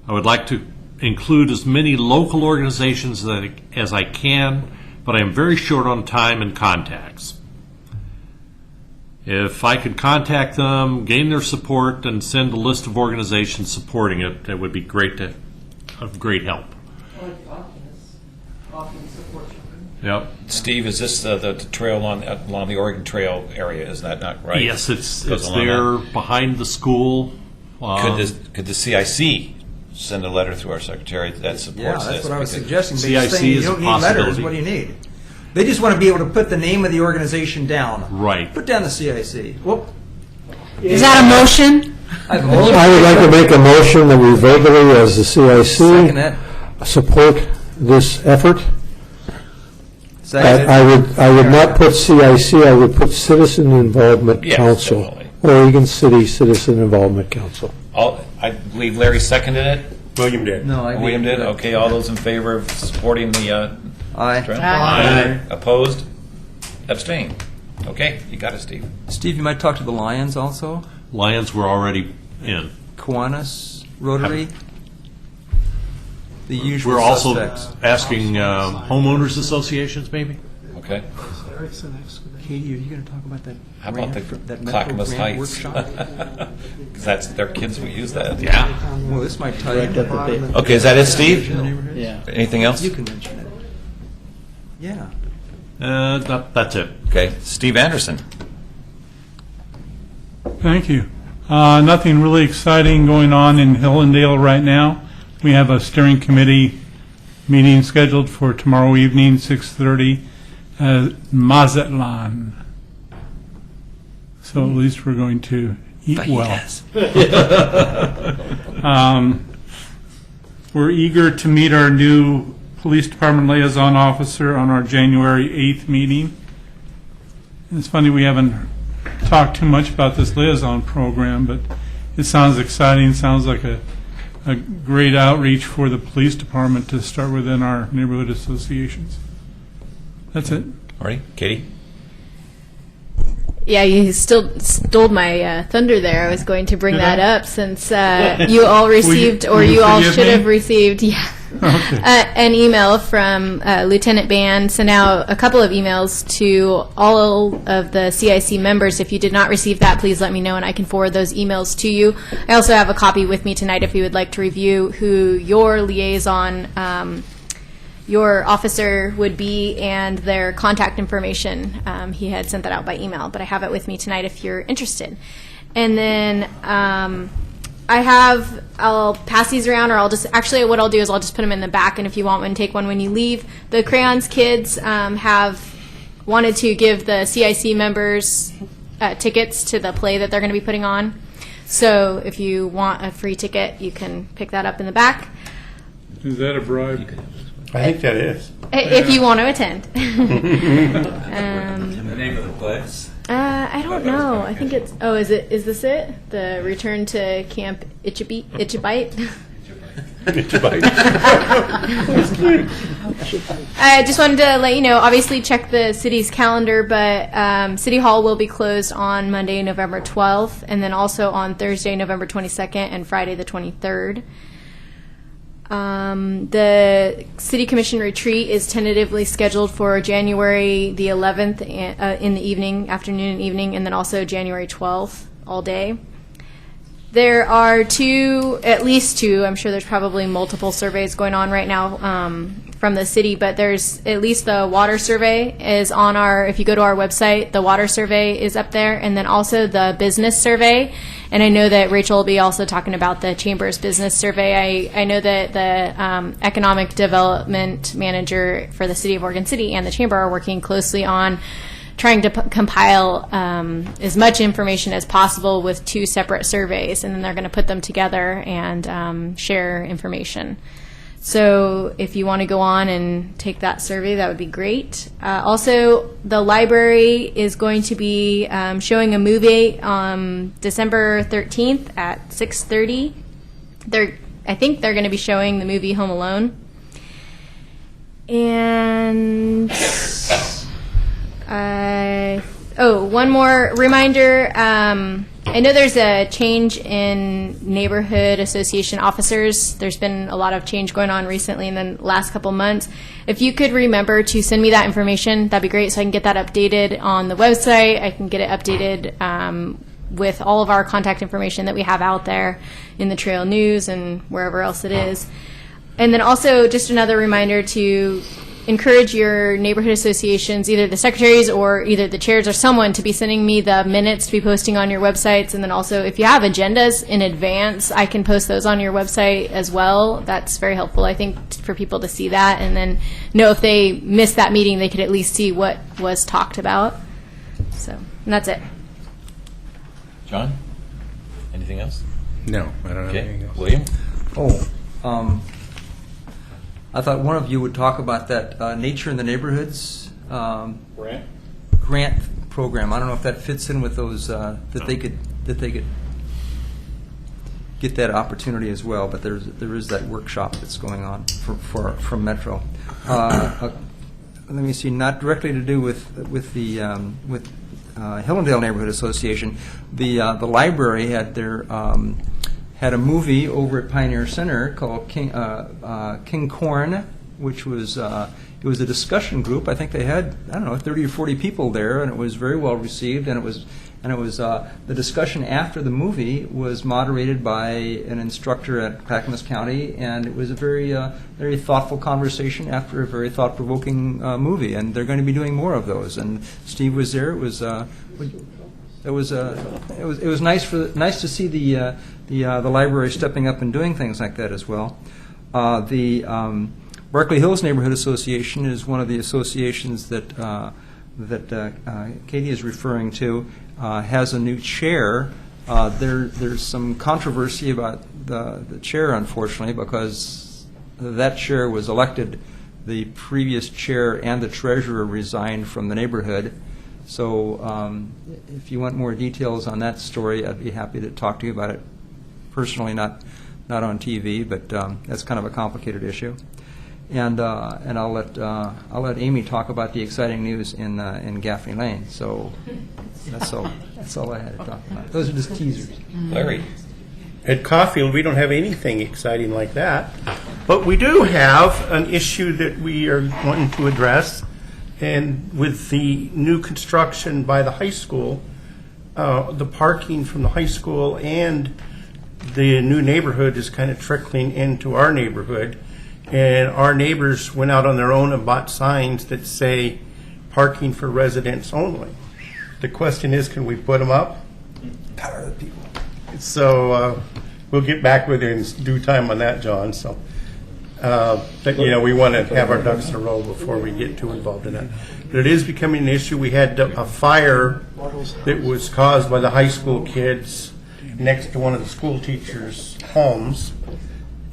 I would like to include as many local organizations as I can, but I am very short on time and contacts. If I could contact them, gain their support, and send a list of organizations supporting it, that would be of great help. Yep. Steve, is this the trail along the Oregon Trail area? Is that not right? Yes, it's Goes along there that. behind the school. Could the CIC send a letter through our secretary that supports Yeah, this? that's what I was Because suggesting. They CIC just saying you is a don't need letters. possibility. What do you need? They just want to be able to put the name of the organization down. Right. Put down the CIC. Whoop. Is that a motion? I have a motion. I would like to make a motion that we verbally, as the Second CIC, that. support this effort. Second. I would not put CIC, I would put Citizen Involvement Yes, Council, definitely. Oregon City Citizen Involvement Council. I believe Larry seconded it. William did. No, I William did? didn't. Okay, all those in favor of supporting the Aye. trend? Aye. Opposed? Abstain? Okay, you got it, Steve. Steve, you might talk to the Lions also. Lions were already in. Kiwanis, Rotary. The usual We're also suspects. asking homeowners associations, maybe? Okay. Katie, are you going to talk about that? How about the grant, that Metro Clackamas grant Heights? workshop? Because that's, their kids will use that. Yeah. Well, this might tie in the bottom of Okay, is that it, Steve? Yeah. Anything else? You can mention it. Yeah. That's it. Okay, Steve Anderson. Thank you. Nothing really exciting going on in Hillendale right now. We have a steering committee meeting scheduled for tomorrow evening, 6:30, at Mazatlan. So at least we're going to eat well. We're eager to meet our new police department liaison officer on our January 8th meeting. And it's funny, we haven't talked too much about this liaison program, but it sounds exciting, sounds like a great outreach for the police department to start within our neighborhood associations. That's it. All right, Katie? Yeah, you still stole my thunder there. I was going to bring Did that I? up since you all received, or will you you all forgive should me? have received, an email from Lieutenant Band. Sent out a couple of emails to all of the CIC members. If you did not receive that, please let me know, and I can forward those emails to you. I also have a copy with me tonight if you would like to review who your liaison your officer would be and their contact information. He had sent that out by email, but I have it with me tonight if you're interested. And then I'll pass these around, or actually what I'll do is I'll just put them in the back, and if you want one, take one when you leave. The Crayons kids have wanted to give the CIC members tickets to the play that they're going to be putting on. So if you want a free ticket, you can pick that up in the back. Is that a bribe? I think that is. If you want to attend. The name of the place? I don't know. I think it's. Oh, is this it? The return to Camp Itchabite? I just wanted to let you know, obviously check the city's calendar, but City Hall will be closed on Monday, November 12th, and then also on Thursday, November 22nd, and Friday the 23rd. The City Commission retreat is tentatively scheduled for January the 11th in the evening, afternoon and evening, and then also January 12th all day. There are at least two, I'm sure there's probably multiple surveys going on right now from the city, but there's at least the water survey is on if you go to our website, the water survey is up there, and then also the business survey. And I know that Rachel will be also talking about the Chamber's business survey. I know that the economic development manager for the City of Oregon City and the Chamber are working closely on trying to compile as much information as possible with two separate surveys, and then they're going to put them together and share information. So if you want to go on and take that survey, that would be great. Also, the library is going to be showing a movie on December 13th at 6:30. I think they're going to be showing the movie Home Alone. And one more reminder. I know there's a change in neighborhood association officers. There's been a lot of change going on recently in the last couple months. If you could remember to send me that information, that'd be great, so I can get that updated on the website. I can get it updated with all of our contact information that we have out there in the Trail News and wherever else it is. And then also just another reminder to encourage your neighborhood associations, either the secretaries or either the chairs or someone, to be sending me the minutes to be posting on your websites. And then also, if you have agendas in advance, I can post those on your website as well. That's very helpful, I think, for people to see that and then know if they missed that meeting, they could at least see what was talked about. So, and that's it. John, anything else? No, I don't have anything else. William? I thought one of you would talk about that Nature in the Neighborhoods grant program. I don't know if that fits in with those that they could get that opportunity as well. But there is that workshop that's going on from Metro. Let me see. Not directly to do with the Hillendale Neighborhood Association. The library had their had a movie over at Pioneer Center called King Corn, which was it was a discussion group. I think they had 30 or 40 people there, and it was very well received. And it was the discussion after the movie was moderated by an instructor at Clackamas County, and it was a very very thoughtful conversation after a very thought-provoking movie. And they're going to be doing more of those. And Steve was there. It was nice to see the library stepping up and doing things like that as well. The Berkeley Hills Neighborhood Association is one of the associations that Katie is referring to. Has a new chair. There's some controversy about the chair, unfortunately, because that chair was elected. The previous chair and the treasurer resigned from the neighborhood. So if you want more details on that story, I'd be happy to talk to you about it personally, not on TV, but that's kind of a complicated issue. And I'll let Amy talk about the exciting news in Gaffney Lane. So that's all I had to talk about. Those are just teasers. Larry. At Caulfield, we don't have anything exciting like that, but we do have an issue that we are wanting to address. And with the new construction by the high school, the parking from the high school and the new neighborhood is kind of trickling into our neighborhood. And our neighbors went out on their own and bought signs that say parking for residents only. The question is, can we put them up? Power of the people. So we'll get back with you in due time on that, John. So. But, we want to have our ducks in a row before we get too involved in that. But it is becoming an issue. We had a fire that was caused by the high school kids next to one of the school teachers' homes.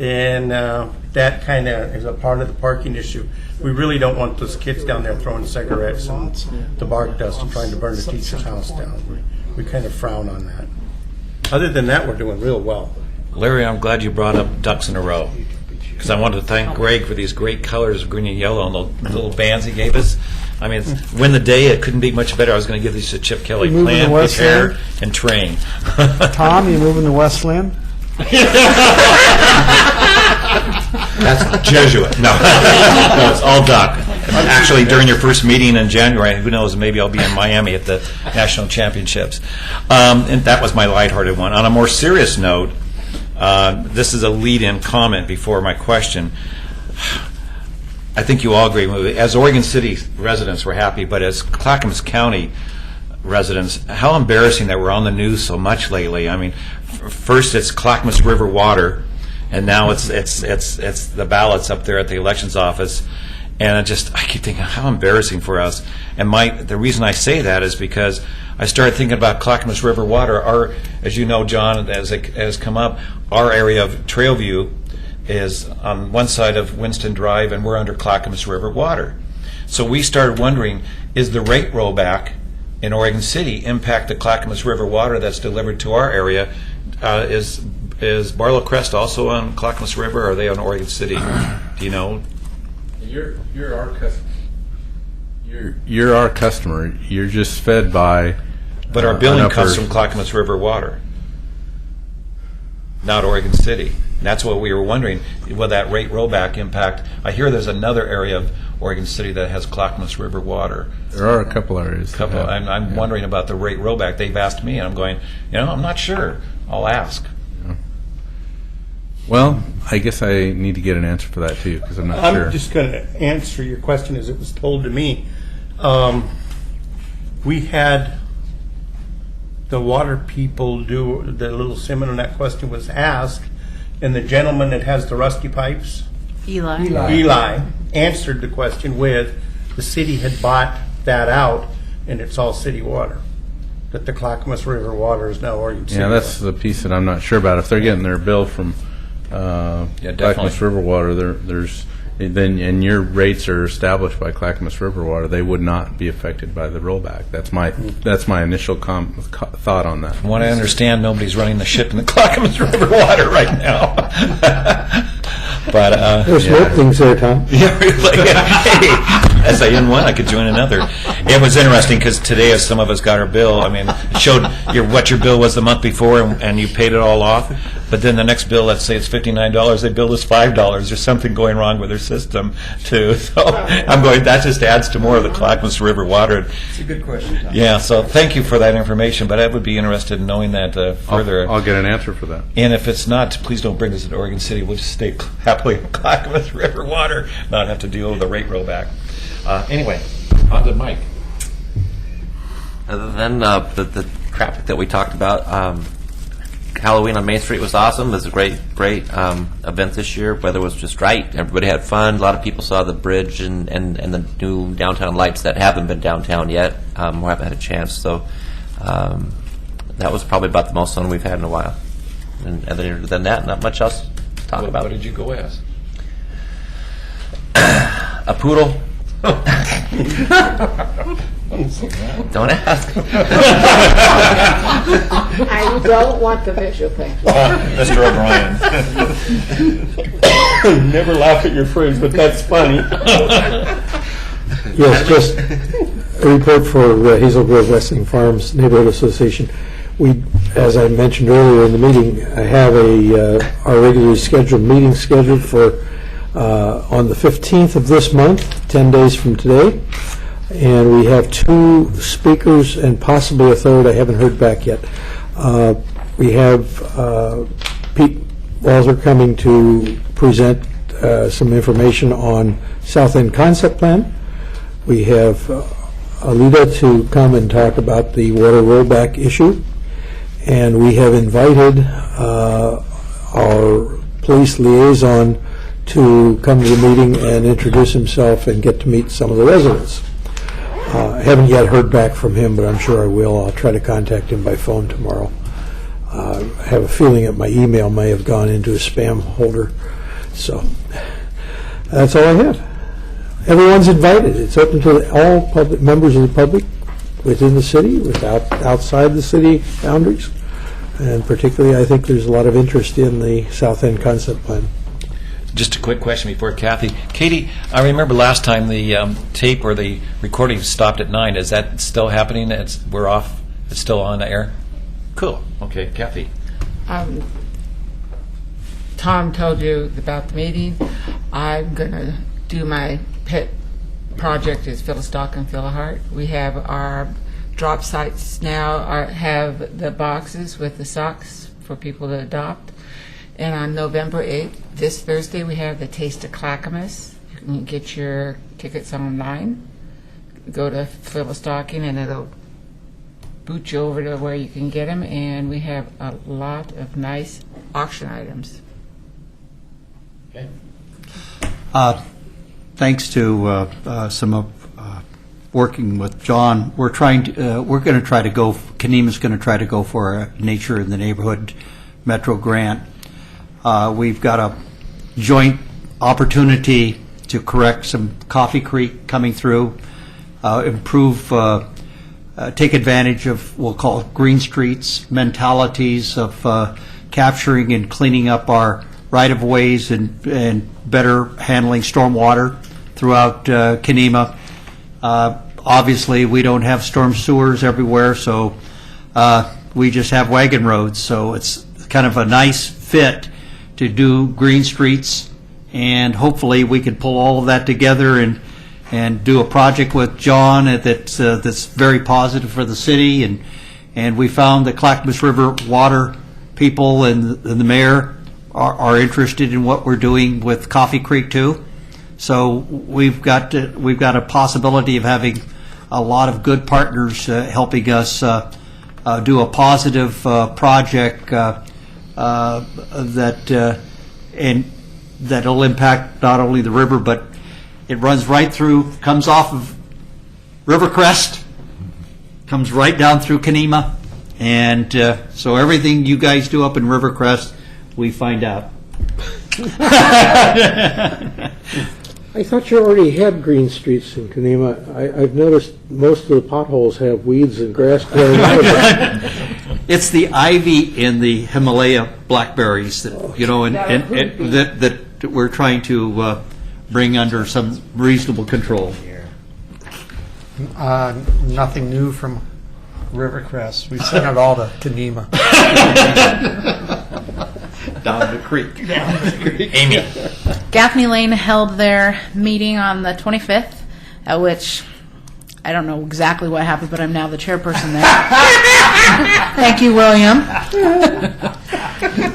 And that kind of is a part of the parking issue. We really don't want those kids down there throwing cigarettes and the bark dust and trying to burn the teacher's house down. We kind of frown on that. Other than that, we're doing real well. Larry, I'm glad you brought up ducks in a row, because I wanted to thank Greg for these great colors of green and yellow and the little bands he gave us. I mean, win the day, it couldn't be much better. I was going to give these to Chip Kelly. You moving Plan, to Westland? prepare, and train. Tom, you moving to Westland? That's Jesuit. No. No, it's all duck. Actually, during your first meeting in January, who knows, maybe I'll be in Miami at the National Championships. And that was my lighthearted one. On a more serious note, this is a lead-in comment before my question. I think you all agree with me. As Oregon City residents, we're happy, but as Clackamas County residents, how embarrassing that we're on the news so much lately. I mean, first it's Clackamas River water, and now it's the ballots up there at the elections office. And I keep thinking, how embarrassing for us. And the reason I say that is because I started thinking about Clackamas River water. As you know, John, as it has come up, our area of Trailview is on one side of Winston Drive, and we're under Clackamas River water. So we started wondering, is the rate rollback in Oregon City impact the Clackamas River water that's delivered to our area? Is Barlow Crest also on Clackamas River, or are they on Oregon City? Do you know? You're our customer. You're our customer. You're just fed by. But our billing comes from Clackamas River water, not Oregon City. And that's what we were wondering. Will that rate rollback impact? I hear there's another area of Oregon City that has Clackamas River water. There are a couple areas. I'm wondering about the rate rollback. They've asked me, and I'm going, I'm not sure. I'll ask. Well, I guess I need to get an answer for that too, because I'm not sure. I'm just going to answer your question as it was told to me. We had the water people do the little seminar, and that question was asked, and the gentleman that has the rusty pipes, Eli answered the question with, the city had bought that out, and it's all city water. That the Clackamas River water is now Oregon City. Yeah, that's the piece that I'm not sure about. If they're getting their bill from Clackamas River water, and your rates are established by Clackamas River water, they would not be affected by the rollback. That's my initial thought on that. From what I understand, nobody's running the ship in the Clackamas River water right now. But there's smoke things there, Tom. Yeah, really. Hey, as I in one, I could join another. It was interesting because today, as some of us got our bill, it showed what your bill was the month before, and you paid it all off. But then the next bill, let's say it's $59, they billed us $5. There's something going wrong with their system too. So I'm going. That just adds to more of the Clackamas River water. It's a good question, Tom. Yeah. So thank you for that information. But I would be interested in knowing that further. I'll get an answer for that. And if it's not, please don't bring us to Oregon City. We'll just stay happily in Clackamas River water, not have to deal with the rate rollback. Anyway, on to Mike. Other than the traffic that we talked about, Halloween on Main Street was awesome. It was a great event this year. Weather was just right. Everybody had fun. A lot of people saw the bridge and the new downtown lights that haven't been downtown yet or haven't had a chance. So that was probably about the most fun we've had in a while. And other than that, not much else to talk about. What did you go as? A poodle. Don't ask. I don't want the visual thing. Mr. O'Brien. Never laugh at your friends, but that's funny. Yes, just a report for Hazel Grove Wrestling Farms Neighborhood Association. We, as I mentioned earlier in the meeting, I have our regularly scheduled meeting scheduled for on the 15th of this month, 10 days from today. And we have 2 speakers and possibly a third. I haven't heard back yet. We have Pete Walzer coming to present some information on South End Concept Plan. We have Alita to come and talk about the water rollback issue. And we have invited our police liaison to come to the meeting and introduce himself and get to meet some of the residents. I haven't yet heard back from him, but I'm sure I will. I'll try to contact him by phone tomorrow. I have a feeling that my email may have gone into a spam holder. So that's all I have. Everyone's invited. It's open to all public members of the public within the city, outside the city boundaries. And particularly, I think there's a lot of interest in the South End Concept Plan. Just a quick question before Kathy. Katie, I remember last time the tape or the recording stopped at 9. Is that still happening? We're off? It's still on the air? Cool. Okay, Kathy. Tom told you about the meeting. I'm going to do my pet project is Philostock and Philahart. We have our drop sites now have the boxes with the socks for people to adopt. And on November 8th, this Thursday, we have the Taste of Clackamas. You can get your tickets online. Go to Philostocking and it'll boot you over to where you can get them. And we have a lot of nice auction items. Okay. Thanks to some of working with John, we're going to try to go. Kenema's going to try to go for a Nature in the Neighborhood Metro grant. We've got a joint opportunity to correct some Coffee Creek coming through, improve, take advantage of, we'll call it green streets mentalities of capturing and cleaning up our right-of-ways and better handling stormwater throughout Kenema. Obviously, we don't have storm sewers everywhere, so we just have wagon roads. So it's kind of a nice fit to do green streets, and hopefully we can pull all of that together and do a project with John that's very positive for the city. And we found the Clackamas River water people and the mayor are interested in what we're doing with Coffee Creek too. So we've got a possibility of having a lot of good partners helping us do a positive project that'll impact not only the river, but it runs right through, comes off of Rivercrest, comes right down through Kenema, and so everything you guys do up in Rivercrest, we find out. I thought you already had green streets in Kenema. I've noticed most of the potholes have weeds and grass growing out of them. It's the ivy and the Himalaya blackberries that that we're trying to bring under some reasonable control. Nothing new from Rivercrest. We've sent it all to Kenema. Down the creek. Amy. Gaffney Lane held their meeting on the 25th, at which I don't know exactly what happened, but I'm now the chairperson there. Thank you, William.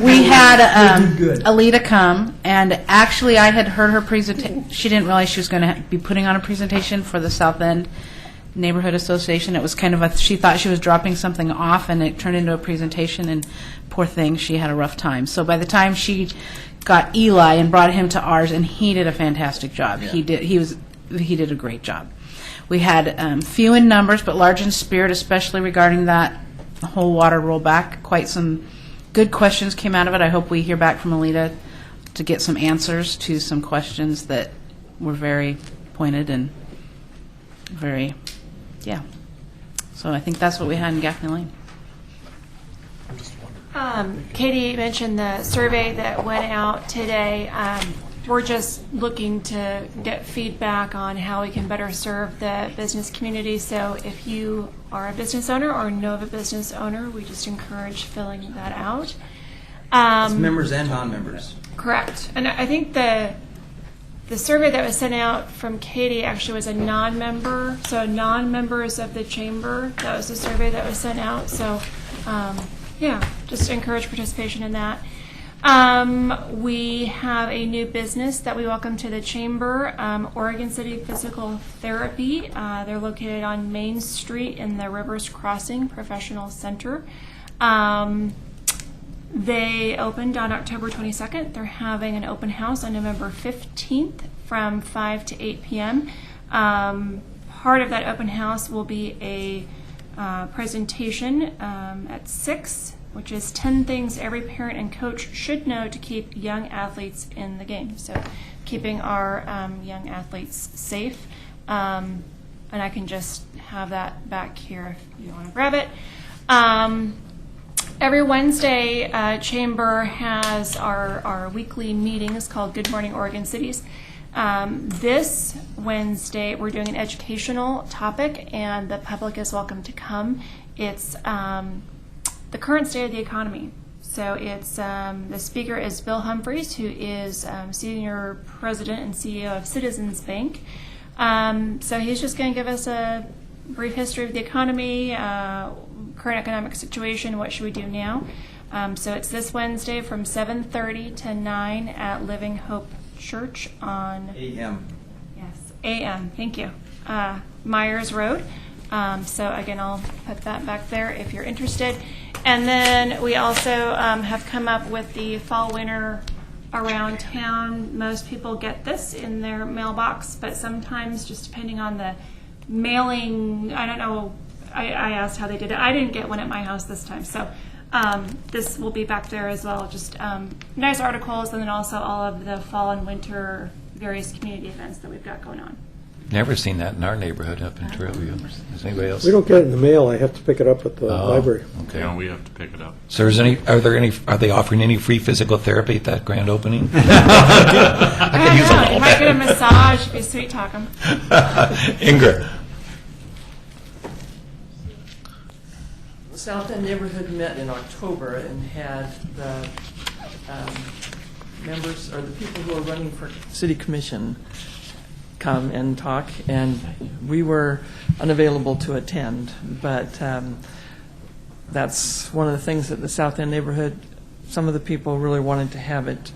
We had Alita come, and actually I had heard her presentation. She didn't realize she was going to be putting on a presentation for the South End Neighborhood Association. It was kind of she thought she was dropping something off, and it turned into a presentation, and poor thing, she had a rough time. So by the time she got Eli and brought him to ours, and he did a fantastic job. Yeah. He did a great job. We had few in numbers, but large in spirit, especially regarding that whole water rollback. Quite some good questions came out of it. I hope we hear back from Alita to get some answers to some questions that were very pointed and very, yeah. So I think that's what we had in Gaffney Lane. Katie mentioned the survey that went out today. We're just looking to get feedback on how we can better serve the business community. So if you are a business owner or know of a business owner, we just encourage filling that out. It's members and non-members. Correct. And I think the survey that was sent out from Katie actually was a non-member, so non-members of the chamber. That was the survey that was sent out. So yeah, just encourage participation in that. We have a new business that we welcome to the chamber, Oregon City Physical Therapy. They're located on Main Street in the Rivers Crossing Professional Center. They opened on October 22nd. They're having an open house on November 15th from 5 to 8 p.m. Part of that open house will be a presentation at 6, which is 10 things every parent and coach should know to keep young athletes in the game. So keeping our young athletes safe. And I can just have that back here if you want to grab it. Every Wednesday, Chamber has our weekly meetings called Good Morning Oregon Cities. This Wednesday, we're doing an educational topic, and the public is welcome to come. It's the current state of the economy. So it's the speaker is Bill Humphreys, who is Senior President and CEO of Citizens Bank. So he's just going to give us a brief history of the economy, current economic situation, what should we do now. So it's this Wednesday from 7:30 to 9 at Living Hope Church on A.M. Yes, A.M. Thank you. Myers Road. So again, I'll put that back there if you're interested. And then we also have come up with the fall winter around town. Most people get this in their mailbox, but sometimes just depending on the mailing, I don't know. I asked how they did it. I didn't get one at my house this time. So This will be back there as well, just nice articles, and then also all of the fall and winter various community events that we've got going on. Never seen that in our neighborhood up in Trailview. Is anybody else? We don't get it in the mail. I have to pick it up at the library. Okay. Yeah, we have to pick it up. So are they offering any free physical therapy at that grand opening? I could use a little You might get a bit. massage if you sweet talk them. Ingrid. The South End neighborhood met in October and had the members, or the people who are running for city commission, come and talk, and we were unavailable to attend, but that's one of the things that the South End neighborhood, some of the people really wanted to have it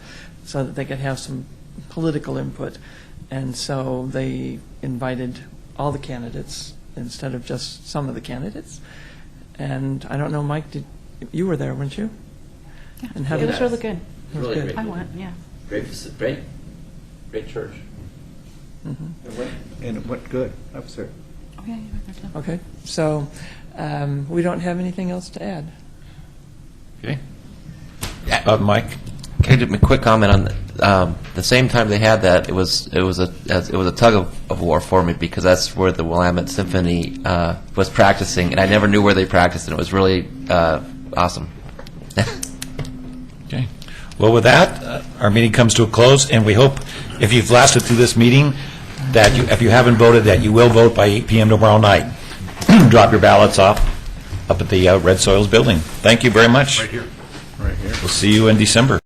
so that they could have some political input, and so they invited all the candidates instead of just some of the candidates. And I don't know, Mike, you were there, weren't you? Yeah, And how it did was that- really good. It was good. I went, yeah. Great church. Mm-hmm. And it went good. I was there. Okay, you were there too. Okay, so we don't have anything else to add. Okay. Mike? Okay, just a quick comment on the same time they had that. It was a tug of war for me because that's where the Willamette Symphony was practicing, and I never knew where they practiced, and it was really awesome. Okay. Well, with that, our meeting comes to a close, and we hope, if you've lasted through this meeting, that if you haven't voted, that you will vote by 8 p.m. tomorrow night. Drop your ballots off up at the Red Soils building. Thank you very much. Right here. Right here. We'll see you in December.